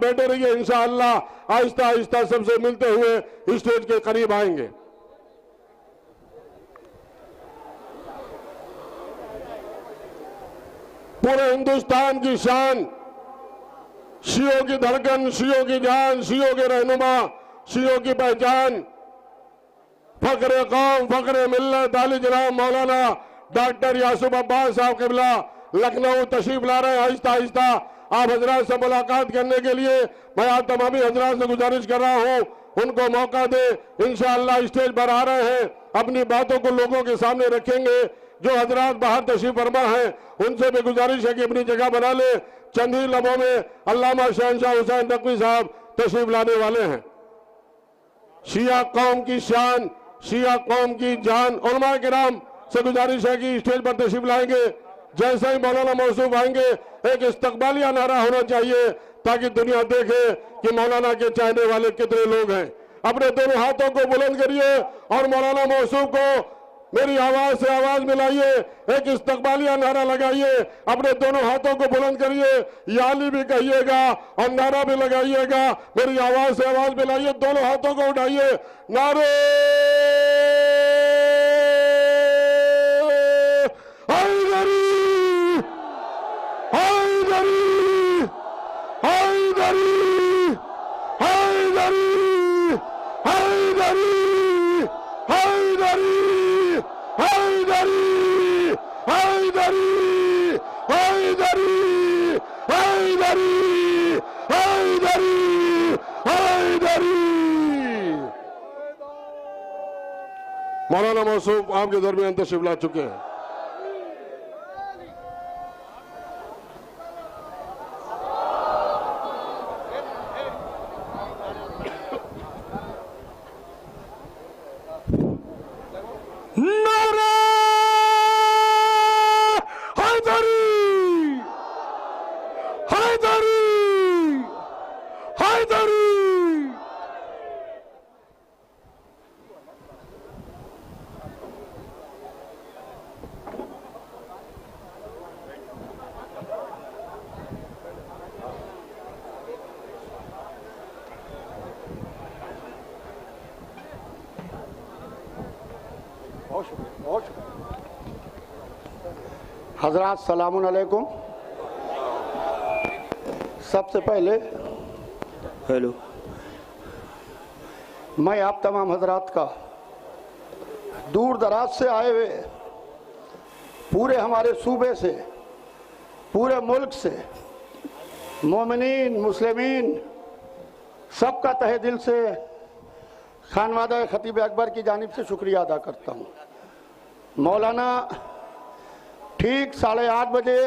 बैठे रहिए, इंशाअल्लाह आहिस्ता आहिस्ता सबसे मिलते हुए स्टेज के करीब आएंगे। पूरे हिंदुस्तान की शान, शियों की धड़कन, शियों की जान, शियों के रहनुमा, शियों की पहचान, फख्र कौम, फख्र मिल्लत आली जनाब मौलाना डॉक्टर यासूफ अब्बास साहब क़िबला लखनऊ तशरीफ ला रहे हैं। आहिस्ता आहिस्ता आप हजरात से मुलाकात करने के लिए मैं आप तमामी हजरात से गुजारिश कर रहा हूं, उनको मौका दे। इंशाअल्लाह स्टेज पर आ रहे हैं, अपनी बातों को लोगों के सामने रखेंगे। जो हजरात बाहर तशरीफ फरमा हैं उनसे भी गुजारिश है कि अपनी जगह बना ले। चंद ही लम्हों में अल्लामा शहनशाह हुसैन नकवी साहब तशरीफ लाने वाले हैं। शिया कौम की शान, शिया कौम की जान, उलमा किराम से गुजारिश है कि स्टेज पर तशरीफ लाएंगे। जैसे ही मौलाना मौसूफ आएंगे एक इस्तकबालिया नारा होना चाहिए ताकि दुनिया देखे कि मौलाना के चाहने वाले कितने लोग हैं। अपने दोनों हाथों को बुलंद करिए और मौलाना मौसूफ को मेरी आवाज से आवाज मिलाइए, एक इस्तकबालिया नारा लगाइए। अपने दोनों हाथों को बुलंद करिए, याली भी कहिएगा और नारा भी लगाइएगा। मेरी आवाज से आवाज मिलाइए, दोनों हाथों को उठाइए, नारे हैदरी हैदरी हैदरी हैदरी हैदरी हैदरी हैदरी हैदरी हैदरी हैदरी हैदरी हैदरी। मौलाना मौसूफ आपके दरमियान तशरीफ ला चुके हैं। हजरात सलामुन अलैकुम। सबसे पहले हेलो, मैं आप तमाम हजरात का दूर दराज से आए हुए पूरे हमारे सूबे से, पूरे मुल्क से मोमिनीन मुस्लिमीन सबका तहे दिल से खानवादा खतीब अकबर की जानिब से शुक्रिया अदा करता हूँ। मौलाना ठीक 8:30 बजे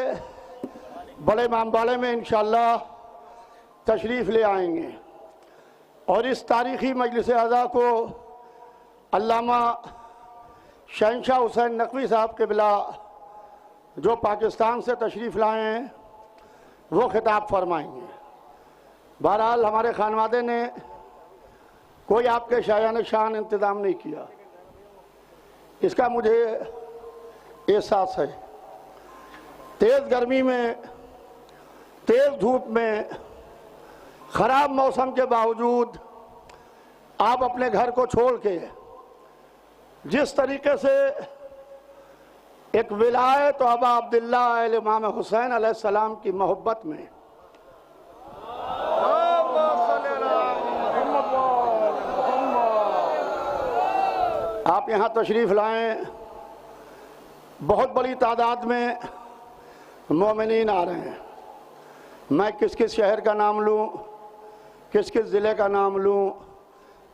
बड़े इमामबाड़े में इंशाअल्लाह तशरीफ़ ले आएंगे और इस तारीख़ी मजलिस अज़ा को अल्लामा शहनशाह हुसैन नकवी साहब क़िबला जो पाकिस्तान से तशरीफ़ लाए हैं वो खिताब फरमाएंगे। बहरहाल हमारे खानवादे ने कोई आपके शायान शान इंतज़ाम नहीं किया, इसका मुझे एहसास है। तेज़ गर्मी में, तेज़ धूप में, ख़राब मौसम के बावजूद आप अपने घर को छोड़ के जिस तरीके से एक विलायत अबा अब्दुल्ला इमाम हुसैन अलैहिस्सलाम की मोहब्बत में आप यहाँ तशरीफ़ लाएं, बहुत बड़ी तादाद में मोमिनीन आ रहे हैं। मैं किस किस शहर का नाम लूँ, किस किस ज़िले का नाम लूँ,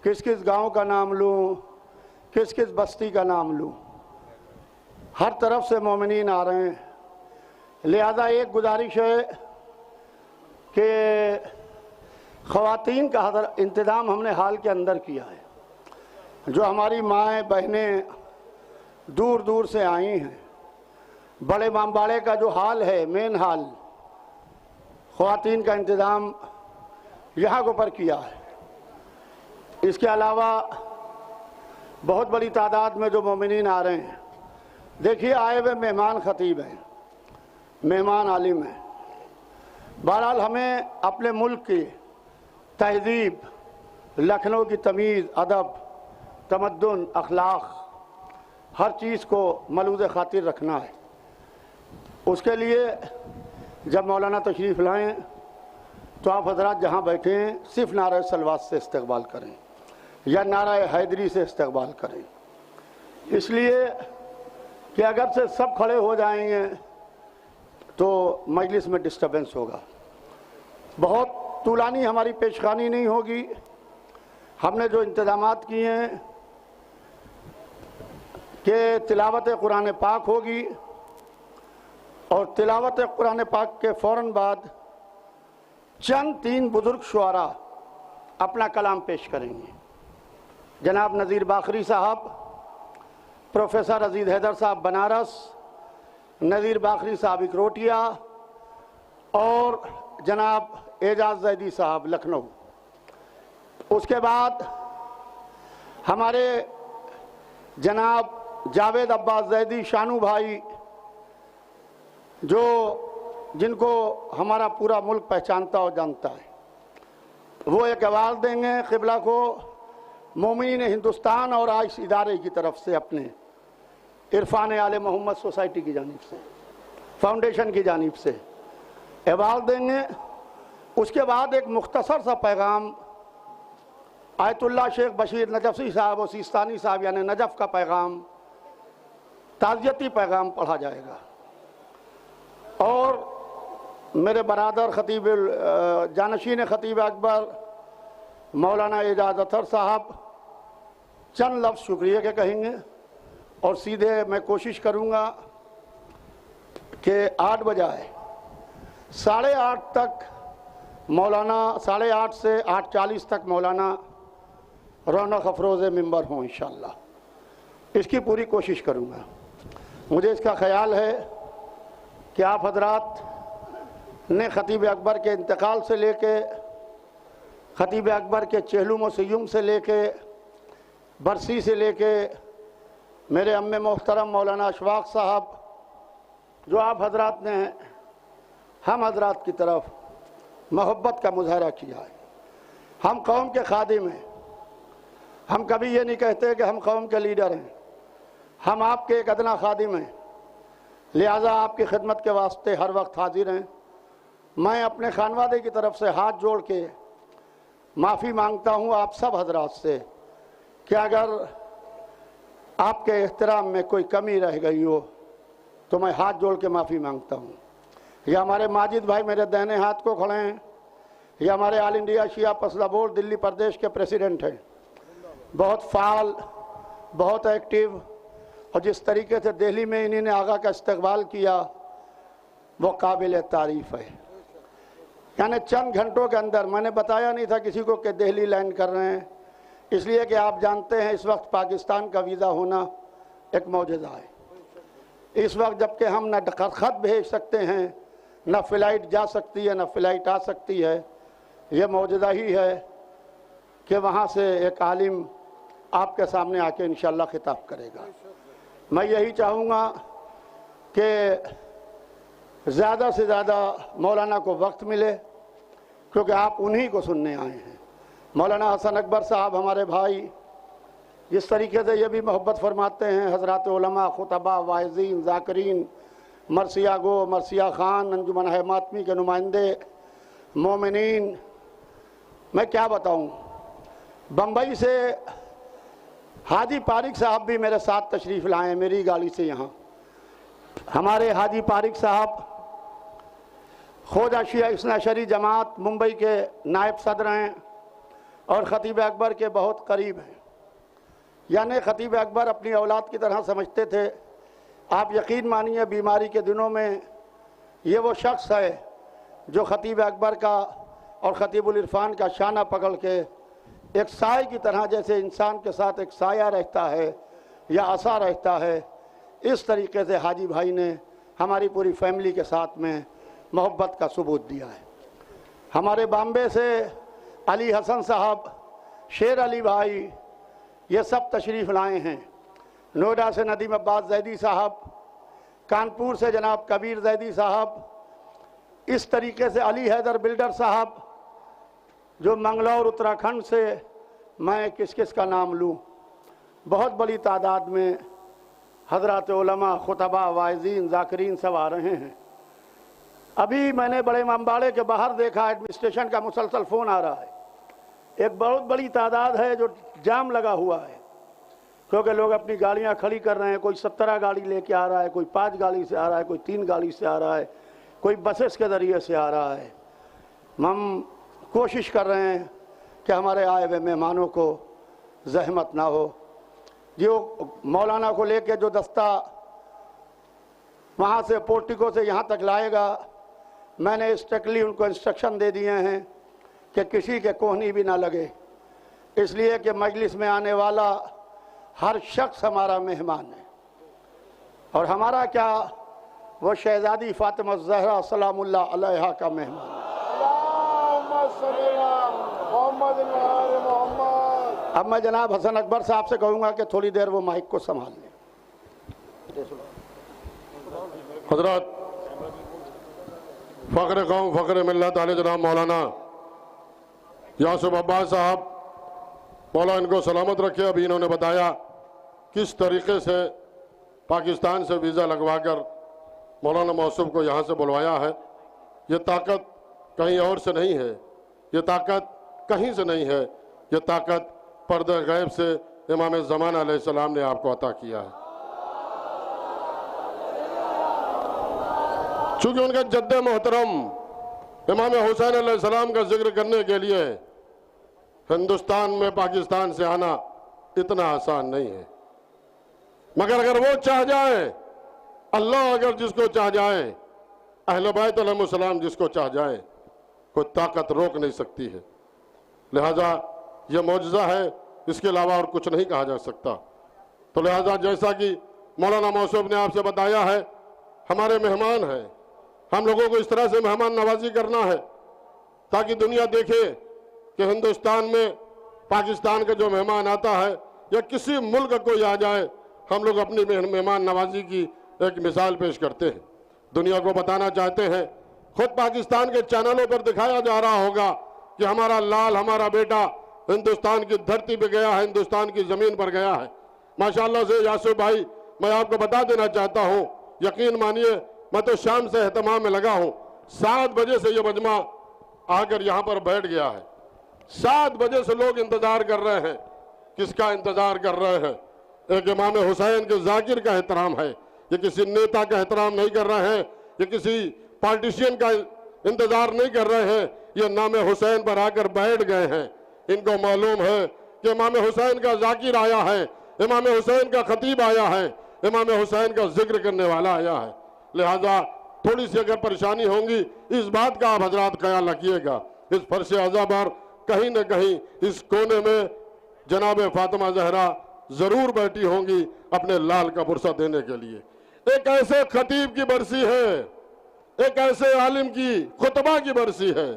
किस किस गांव का नाम लूँ, किस किस बस्ती का नाम लूँ, हर तरफ से मोमिनीन आ रहे हैं। लिहाजा एक गुजारिश है कि ख़वातीन का इंतज़ाम हमने हाल के अंदर किया है। जो हमारी माएँ बहनें दूर दूर से आई हैं, बड़े इमामबाड़े का जो हाल है, मेन हाल, ख़वातीन का इंतज़ाम यहाँ के ऊपर किया है। इसके अलावा बहुत बड़ी तादाद में जो मोमिनीन आ रहे हैं। देखिए, आए हुए मेहमान ख़तीब हैं, मेहमान आलिम हैं। बहरहाल हमें अपने मुल्क की तहजीब, लखनऊ की तमीज़, अदब, तमद्दुन, अखलाक, हर चीज़ को मलूज़ खातिर रखना है। उसके लिए जब मौलाना तशरीफ़ लाएँ तो आप हजरात जहाँ बैठे हैं सिर्फ नारा सलवात से इस्तकबाल करें या नारा हैदरी से इस्तकबाल करें, इसलिए कि अगर से सब खड़े हो जाएंगे तो मजलिस में डिस्टर्बेंस होगा। बहुत तूलानी हमारी पेशखानी नहीं होगी। हमने जो इंतजामात किए हैं कि तिलावत कुरान पाक होगी और तिलावत कुरान पाक के फ़ौरन बाद चंद 3 बुजुर्ग शुआरा अपना कलाम पेश करेंगे। जनाब नज़ीर बाखरी साहब, प्रोफेसर अजीज़ हैदर साहब बनारस, नज़ीर बाखरी साहब इकरोटिया और जनाब एजाज जैदी साहब लखनऊ। उसके बाद हमारे जनाब जावेद अब्बास जैदी शानू भाई, जिनको हमारा पूरा मुल्क पहचानता और जानता है, वो एक आवाज़ देंगे क़िबला को मोमिनीन हिंदुस्तान और आइस इदारे की तरफ से, अपने इरफान आले मोहम्मद सोसाइटी की जानिब से, फाउंडेशन की जानिब से आवाज़ देंगे। उसके बाद एक मुख्तसर सा पैगाम आयतुल्लाह शेख बशीर नजफ़ी साहब और सिस्तानी साहब यानी नजफ़ का पैगाम, ताज़ियती पैगाम पढ़ा जाएगा। और मेरे बरादर खतीब जानशीन खतीब अकबर मौलाना एजाज अतर साहब चंद लफ्ज़ शुक्रिया के कहेंगे और सीधे मैं कोशिश करूँगा कि 8 बजाए 8:30 तक मौलाना, 8:30 से 8:40 तक मौलाना रौनक अफरोज़ मिंबर हों इंशाअल्लाह। इसकी पूरी कोशिश करूँगा। मुझे इसका ख्याल है कि आप हजरात ने खतीब अकबर के इंतकाल से लेके, खतीब अकबर के चहलुम सयुम से लेके, बरसी से लेके, मेरे अम्मे मोहतरम मौलाना अशफाक साहब, जो आप हजरात ने हम हजरात की तरफ मोहब्बत का मुजाहरा किया है। हम कौम के खादिम हैं। हम कभी ये नहीं कहते कि हम कौम के लीडर हैं। हम आपके एक अदना खादिम हैं, लिहाजा आपकी खिदमत के वास्ते हर वक्त हाजिर हैं। मैं अपने खानवादे की तरफ से हाथ जोड़ के माफ़ी मांगता हूँ आप सब हजरात से कि अगर आपके एहतराम में कोई कमी रह गई हो तो मैं हाथ जोड़ के माफ़ी मांगता हूँ। ये हमारे माजिद भाई मेरे दाहिने हाथ को खड़े हैं, ये हमारे ऑल इंडिया शिया पसला बोर्ड दिल्ली प्रदेश के प्रेसिडेंट हैं। बहुत फ़ाल, बहुत एक्टिव, और जिस तरीके से दिल्ली में इन्हीं ने आगा का इस्तकबाल किया वो काबिल तारीफ़ है। यानी चंद घंटों के अंदर, मैंने बताया नहीं था किसी को कि दिल्ली लैंड कर रहे हैं, इसलिए कि आप जानते हैं इस वक्त पाकिस्तान का वीज़ा होना एक मौजज़ा है। इस वक्त जबकि हम न ख़त भेज सकते हैं, न फ़्लाइट जा सकती है, न फ़्लाइट आ सकती है, ये मौजज़ा ही है कि वहाँ से एक आलिम आपके सामने आके इंशाअल्लाह खिताब करेगा। मैं यही चाहूँगा कि ज़्यादा से ज़्यादा मौलाना को वक्त मिले, क्योंकि आप उन्हीं को सुनने आए हैं। मौलाना हसन अकबर साहब हमारे भाई जिस तरीके से ये भी मोहब्बत फरमाते हैं, हज़रात उलमा, खुतबा, वाइज़ीन, ज़ाकिरीन, मरसिया गो, मरसिया ख़ान, अंजुमन मातमी के नुमाइंदे, मोमिनीन, मैं क्या बताऊँ। बम्बई से हाजी पारिक साहब भी मेरे साथ तशरीफ़ लाए मेरी गाड़ी से यहाँ। हमारे हाजी पारिक साहब ख़ुद शिया इस्ना शरी जमात मुंबई के नायब सदर हैं और ख़तीब अकबर के बहुत करीब हैं। यानी ख़तीब अकबर अपनी औलाद की तरह समझते थे। आप यकीन मानिए बीमारी के दिनों में ये वो शख्स है जो ख़तीब अकबर का और ख़तीबुल इरफान का शाना पकड़ के एक साए की तरह, जैसे इंसान के साथ एक साया रहता है या आसा रहता है, इस तरीके से हाजी भाई ने हमारी पूरी फैमिली के साथ में मोहब्बत का सबूत दिया है। हमारे बॉम्बे से अली हसन साहब, शेर अली भाई, ये सब तशरीफ़ लाए हैं। नोएडा से नदीम अब्बास जैदी साहब, कानपुर से जनाब कबीर जैदी साहब, इस तरीके से अली हैदर बिल्डर साहब, जो मंगलौर उत्तराखंड से मैं किस किस का नाम लूँ, बहुत बड़ी तादाद में हजरात उलमा, खुतबा, वाइज़ीन, ज़ाकिरीन सब आ रहे हैं। अभी मैंने बड़े अम्बाड़े के बाहर देखा, एडमिनिस्ट्रेशन का मुसलसल फ़ोन आ रहा है। एक बहुत बड़ी तादाद है जो जाम लगा हुआ है, क्योंकि लोग अपनी गाड़ियां खड़ी कर रहे हैं। कोई 17 गाड़ी लेके आ रहा है, कोई 5 गाड़ी से आ रहा है, कोई 3 गाड़ी से आ रहा है, कोई बसेस के ज़रिए से आ रहा है। हम कोशिश कर रहे हैं कि हमारे आए हुए मेहमानों को जहमत ना हो। जो मौलाना को लेके जो दस्ता वहाँ से पोर्टिको से यहाँ तक लाएगा, मैंने स्ट्रिक्टली उनको इंस्ट्रक्शन दे दिए हैं कि किसी के कोहनी भी ना लगे, इसलिए कि मजलिस में आने वाला हर शख्स हमारा मेहमान है। और हमारा क्या, वो शहजादी फातिमा ज़हरा सलामुल्लाह अलैहा का मेहमान है। अब मैं जनाब हसन अकबर साहब से कहूँगा कि थोड़ी देर वो माइक को संभाल लें। हजरत फ़ख्र कौम फ़ख्र मिल्लत आले जनाब मौलाना यासूफ अब्बास साहब, मौला इनको सलामत रखे। अभी इन्होंने बताया किस तरीके से पाकिस्तान से वीज़ा लगवाकर मौलाना मौसूफ को यहाँ से बुलवाया है। ये ताकत कहीं और से नहीं है, ये ताकत कहीं से नहीं है, ये ताकत पर्दे गैब से इमाम ज़मान अलैहिस्सलाम ने आपको अता किया है। चूँकि उनका जद्दे मोहतरम इमाम हुसैन अलैहिस्सलाम का जिक्र करने के लिए हिंदुस्तान में पाकिस्तान से आना इतना आसान नहीं है, मगर अगर वो चाह जाए, अल्लाह अगर जिसको चाह जाए, अहले बैत अलैहिस्सलाम जिसको चाह जाए, कोई ताकत रोक नहीं सकती है। लिहाजा ये मौजज़ा है, इसके अलावा और कुछ नहीं कहा जा सकता। तो लिहाजा जैसा कि मौलाना मौसूफ ने आपसे बताया है, हमारे मेहमान हैं, हम लोगों को इस तरह से मेहमान नवाजी करना है ताकि दुनिया देखे कि हिंदुस्तान में पाकिस्तान का जो मेहमान आता है या किसी मुल्क का कोई आ जाए, हम लोग अपनी मेहमान नवाजी की एक मिसाल पेश करते हैं, दुनिया को बताना चाहते हैं। खुद पाकिस्तान के चैनलों पर दिखाया जा रहा होगा कि हमारा लाल, हमारा बेटा हिंदुस्तान की धरती पे गया है, हिंदुस्तान की ज़मीन पर गया है। माशाअल्लाह से यासूफ भाई, मैं आपको बता देना चाहता हूँ, यकीन मानिए मैं तो शाम से एहतमाम में लगा हूँ। 7 बजे से ये मजमा आकर यहाँ पर बैठ गया है। 7 बजे से लोग इंतज़ार कर रहे हैं। किसका इंतज़ार कर रहे हैं? एक इमाम हुसैन के जाकिर का एहतराम है। ये किसी नेता का एहतराम नहीं कर रहे हैं, ये किसी पॉलिटिशियन का इंतज़ार नहीं कर रहे हैं, ये नाम हुसैन पर आकर बैठ गए हैं। इनको मालूम है कि इमाम हुसैन का जाकिर आया है, इमाम हुसैन का खतीब आया है, इमाम हुसैन का जिक्र करने वाला आया है। लिहाजा थोड़ी सी अगर परेशानी होंगी, इस बात का आप हजरात ख्याल रखिएगा। इस फर्श अज़ा पर कहीं न कहीं इस कोने में जनाब फातिमा ज़हरा जरूर बैठी होंगी अपने लाल का पुरसा देने के लिए। एक ऐसे खतीब की बरसी है, एक ऐसे आलिम की खुतबा की बरसी है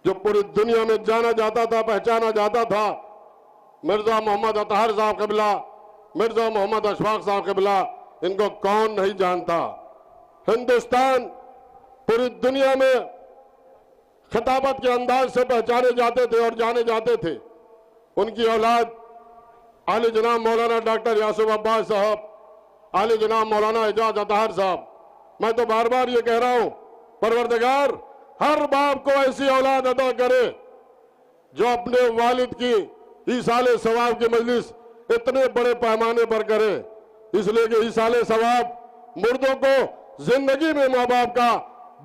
जो पूरी दुनिया में जाना जाता था, पहचाना जाता था। मिर्जा मोहम्मद अतहर साहब क़िबला, मिर्जा मोहम्मद अशफाक साहब क़िबला, इनको कौन नहीं जानता। हिंदुस्तान पूरी दुनिया में खिताबत के अंदाज से पहचाने जाते थे और जाने जाते थे। उनकी औलाद आले जनाब मौलाना डॉक्टर यासूफ अब्बास साहब, आले जनाब मौलाना एजाज अतहर साहब। मैं तो बार बार ये कह रहा हूं, परवरदिगार हर बाप को ऐसी औलाद अता करे जो अपने वालिद की ईसाले सवाब की मजलिस इतने बड़े पैमाने पर करे। इसलिए कि ईसाले सवाब मुर्दों को जिंदगी में माँ बाप का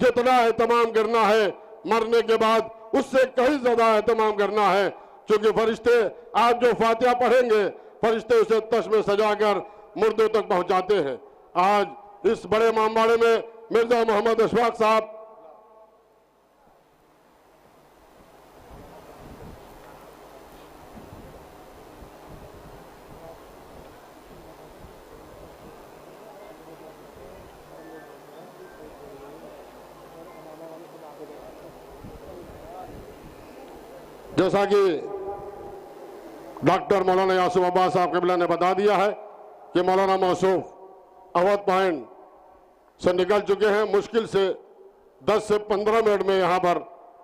जितना एहतमाम करना है, मरने के बाद उससे कहीं ज्यादा एहतमाम करना है। क्योंकि फरिश्ते आज जो फातिहा पढ़ेंगे, फरिश्ते उसे तश में सजाकर मुर्दों तक पहुंचाते हैं। आज इस बड़े इमामबाड़े में मिर्जा मोहम्मद अशफाक साहब, जैसा कि डॉक्टर मौलाना यासूफ अब्बास साहब क़िबला ने बता दिया है कि मौलाना मौसूफ अवध पॉइंट से निकल चुके हैं। मुश्किल से 10 से 15 मिनट में यहाँ पर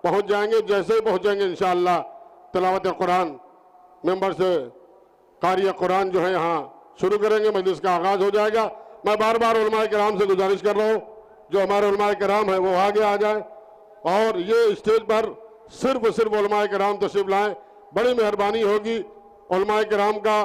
पहुंच जाएंगे। जैसे ही पहुंचेंगे इंशाअल्लाह तिलावत कुरान मेंबर से कारी कुरान जो है यहाँ शुरू करेंगे, मजलिस का आगाज हो जाएगा। मैं बार बार उलमाए किराम से गुजारिश कर रहा हूँ जो हमारे उलमाए किराम है वो आगे आ जाए और ये स्टेज पर सिर्फ उलमाए किराम तशरीफ लाएं। बड़ी मेहरबानी होगी उलमाए किराम का,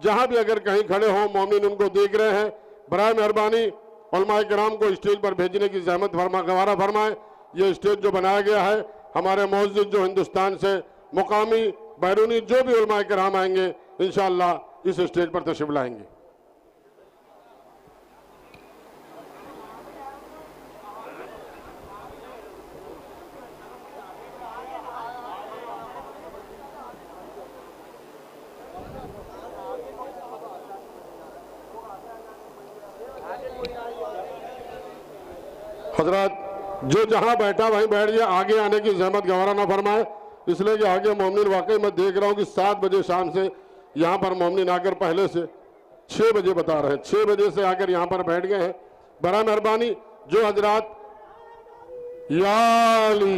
जहां भी अगर कहीं खड़े हों मोमिन उनको देख रहे हैं, बराए मेहरबानी उलमाए किराम को स्टेज पर भेजने की जहमत गवारा फरमाएं। ये स्टेज जो बनाया गया है हमारे मौजूद जो हिंदुस्तान से मुकामी बैरूनी जो भी उलमाए किराम आएंगे इंशाअल्लाह इस स्टेज पर तशरीफ लाएंगे। हजरत जो जहां बैठा वहीं बैठ जाए, आगे आने की जहमत गवारा ना फरमाए, इसलिए कि आगे मोमिन वाकई मैं देख रहा हूं कि 7 बजे शाम से यहां पर मोमिन आकर पहले से 6 बजे बता रहे हैं 6 बजे से आकर यहां पर बैठ गए हैं। बड़ा मेहरबानी जो हजरात याली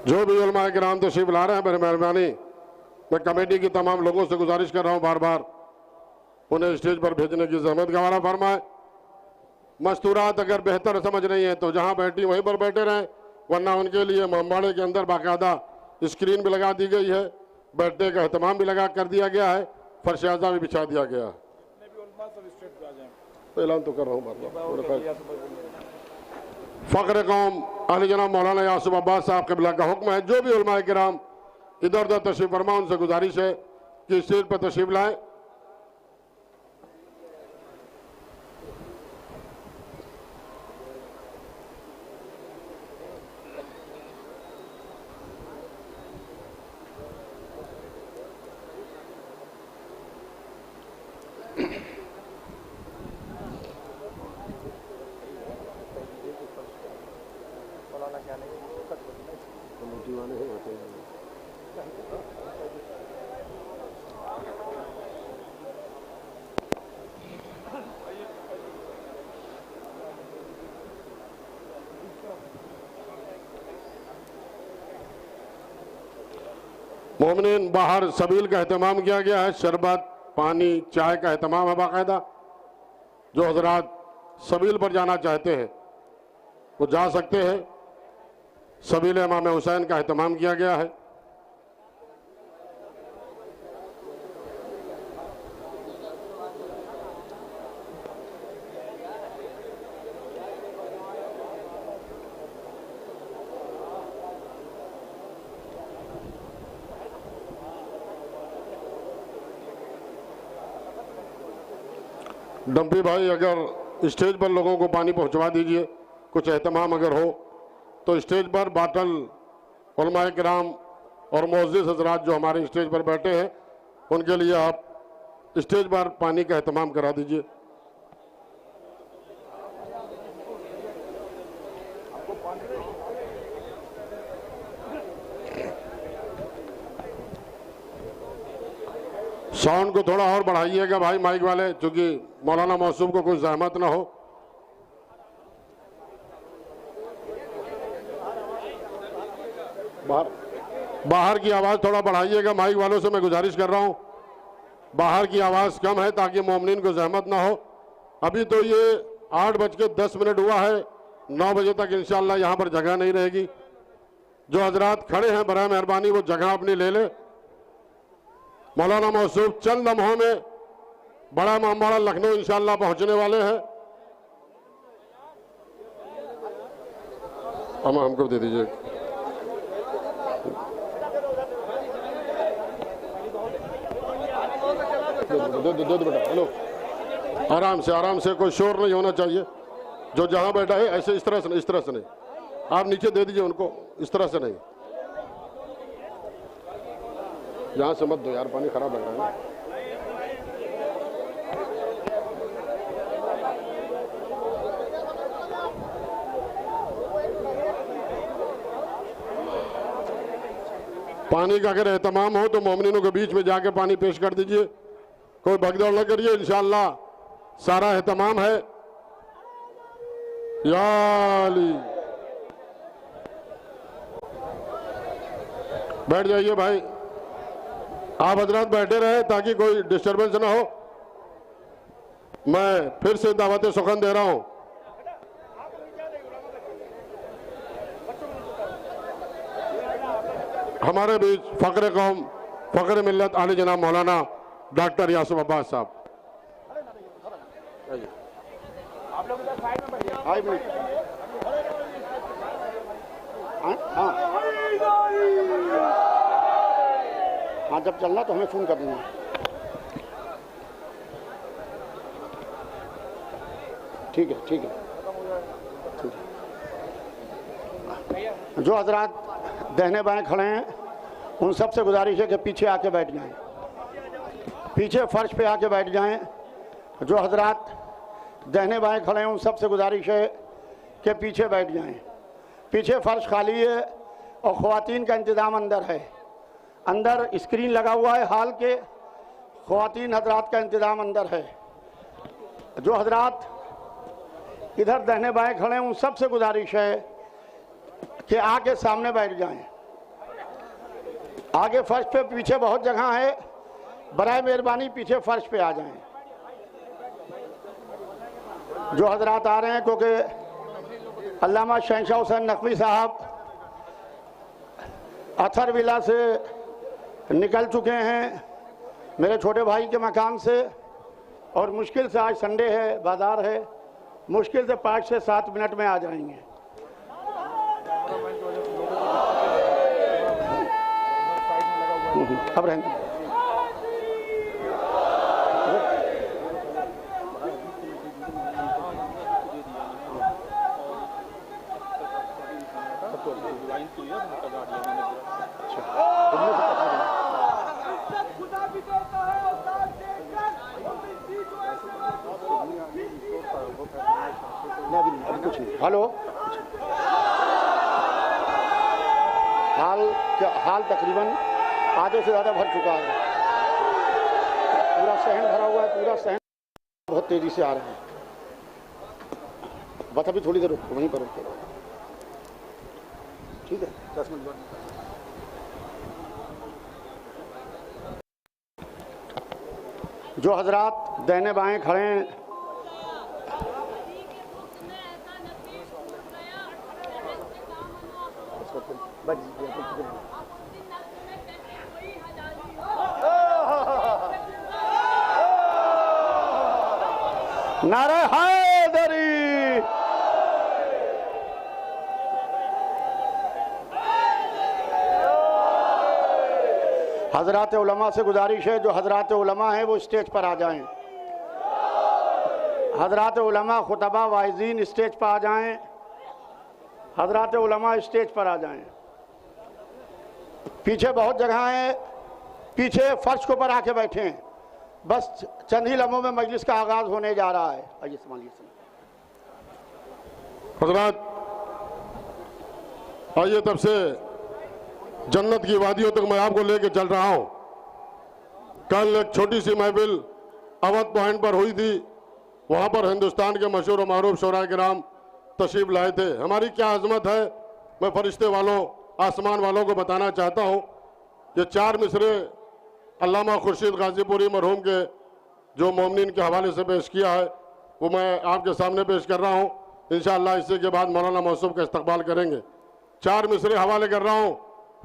जो भी उलमाए किराम तशरीफ ला रहे हैं मेरी मेहरबानी मैं कमेटी की तमाम लोगों से गुजारिश कर रहा हूं बार बार उन्हें स्टेज पर भेजने की जहमत गवारा फरमाए। मस्तूरात अगर बेहतर समझ रही हैं तो जहां बैठी वहीं पर बैठे रहें, वरना उनके लिए मोमबाड़े के अंदर बाकायदा स्क्रीन भी लगा दी गई है, बैठने का एहतमाम भी लगा कर दिया गया है, फरशाजा भी बिछा दिया गया है। ऐलान तो कर रहा हूँ फ़ख्र कौम अली जनाब मौलाना यासूफ अब्बास साहब क़िबला का हुक्म है जो भी उलमाए किराम इधर उधर तशरीफ फरमा उनसे गुजारिश है कि स्टेज पर तशरीफ लाएं। मोमिनीन बाहर सबील का एहतमाम किया गया है, शरबत पानी चाय का एहतमाम है बाकायदा। जो हजरात सबील पर जाना चाहते हैं वो जा सकते हैं। सबील इमाम हुसैन का एहतमाम किया गया है। डम्पी भाई अगर स्टेज पर लोगों को पानी पहुंचवा दीजिए, कुछ एहतमाम अगर हो तो स्टेज पर बाटल उलमाए किराम और मुअज़्ज़िज़ हज़रात जो हमारे स्टेज पर बैठे हैं उनके लिए आप स्टेज पर पानी का एहतमाम करा दीजिए। साउंड को थोड़ा और बढ़ाइएगा भाई माइक वाले, क्योंकि मौलाना मौसूम को कोई जहमत ना हो। बाहर की आवाज़ थोड़ा बढ़ाइएगा, माइक वालों से मैं गुजारिश कर रहा हूं। बाहर की आवाज़ कम है ताकि मोमिनीन को जहमत ना हो। अभी तो ये 8:10 हुआ है, 9 बजे तक इंशाअल्लाह यहाँ पर जगह नहीं रहेगी। जो हजरात खड़े हैं बराए मेहरबानी वो जगह अपनी ले लें। मौलाना मौसूफ चंद लम्हों में बड़ा मामबाड़ा लखनऊ इंशाअल्लाह पहुंचने वाले हैं। अम्मा हमको दे दीजिए। दो बेटा, हेलो, आराम से, कोई शोर नहीं होना चाहिए। जो जहां बैठा है ऐसे इस तरह से नहीं, आप नीचे दे दीजिए उनको, इस तरह से नहीं। यहां से मत दो यार, पानी खराब लग रहा है ना। पानी का अगर एहतमाम हो तो मोमिनीनों के बीच में जाके पानी पेश कर दीजिए, कोई भगदौड़ न करिए। इंशाअल्लाह सारा एहतमाम है। या अली, बैठ जाइए भाई, आप हजरात बैठे रहे ताकि कोई डिस्टरबेंस ना हो। मैं फिर से दावत सुखन दे रहा हूं। हमारे बीच फखरे कौम, फखरे मिल्लत आली जनाब मौलाना डॉक्टर यासुफ अब्बास साहब। आप लोग इधर साइड में बैठिए। हाँ, जब चलना तो हमें फोन कर देना। ठीक है। जो हजरात दाहिने बाएं खड़े हैं उन सब से गुजारिश है कि पीछे आके बैठ जाएं, पीछे फर्श पे आके बैठ जाएं। जो हजरात दाहिने बाएं खड़े हैं उन सब से गुजारिश है कि पीछे बैठ जाएं। पीछे फर्श खाली है और ख़वातीन का इंतज़ाम अंदर है। अंदर स्क्रीन लगा हुआ है, हाल के ख़वातीन हजरात का इंतज़ाम अंदर है। जो हजरात इधर दाहिने बाएं खड़े हैं उन सब से गुजारिश है कि आके सामने बैठ जाएं। आगे फर्श पे पीछे बहुत जगह है, बराए मेहरबानी पीछे फर्श पे आ जाएं। जो हजरात आ रहे हैं, क्योंकि अल्लामा शहंशाह हुसैन नकवी साहब अथर विला से निकल चुके हैं मेरे छोटे भाई के मकाम से, और मुश्किल से, आज संडे है, बाजार है, मुश्किल से 5 से 7 मिनट में आ जाएंगे। अब रहेंगे। कुछ नहीं। हेलो, हाल तकरीबन आधे से ज़्यादा भर चुका है। पूरा सहन भरा हुआ है, पूरा सहन बहुत तेजी से आ रहा है। बस अभी थोड़ी देर रुको, वहीं पर रुको, ठीक है, 10 मिनट बाद। जो हजरात दाहिने बाएं खड़े हैं, नारे हैदरी, हजरात उलमा से गुजारिश है, जो हजरात उलमा हैं वो स्टेज पर आ जाएं। हजरात उलमा खुतबा वाइजीन स्टेज पर आ जाएं। हजरात उलमा स्टेज पर आ जाएं। पीछे बहुत जगह है, पीछे फर्श के ऊपर आके बैठे हैं। बस चंद ही लम्हों में मजलिस का आगाज होने जा रहा है। आइए संभालिए। हजरात आइए, तब से जन्नत की वादियों तक मैं आपको लेके चल रहा हूं। कल एक छोटी सी महफिल अवध पॉइंट पर हुई थी, वहां पर हिंदुस्तान के मशहूर और मारूफ शोरा किराम तशरीफ लाए थे। हमारी क्या अजमत है, मैं फरिश्ते वालों, आसमान वालों को बताना चाहता हूं। ये 4 मिसरे अल्लामा खुर्शीद गाजीपुरी मरहूम के जो मोमिनीन के हवाले से पेश किया है, वो मैं आपके सामने पेश कर रहा हूँ। इंशाअल्लाह इसी के बाद मौलाना मौसूफ का इस्तकबाल करेंगे। 4 मिसरे हवाले कर रहा हूँ।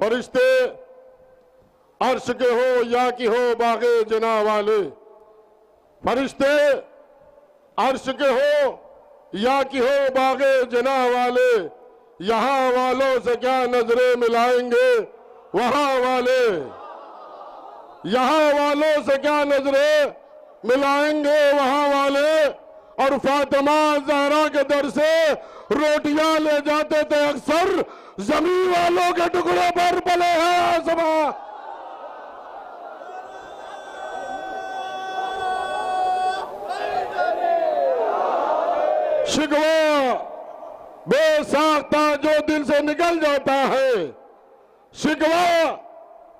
फरिश्ते अर्श के हो या कि हो बागे जना वाले, फरिश्ते अर्श के हो या कि हो बागे जना वाले, यहाँ वालों से क्या नजरें मिलाएंगे वहां वाले, यहाँ वालों से क्या नजरें मिलाएंगे वहां वाले। और फातिमा ज़हरा के दर से रोटियां ले जाते थे अक्सर, जमीन वालों के टुकड़ों पर पले हैं आसमां। शिकवा बेसाख्ता जो दिल से निकल जाता है, शिकवा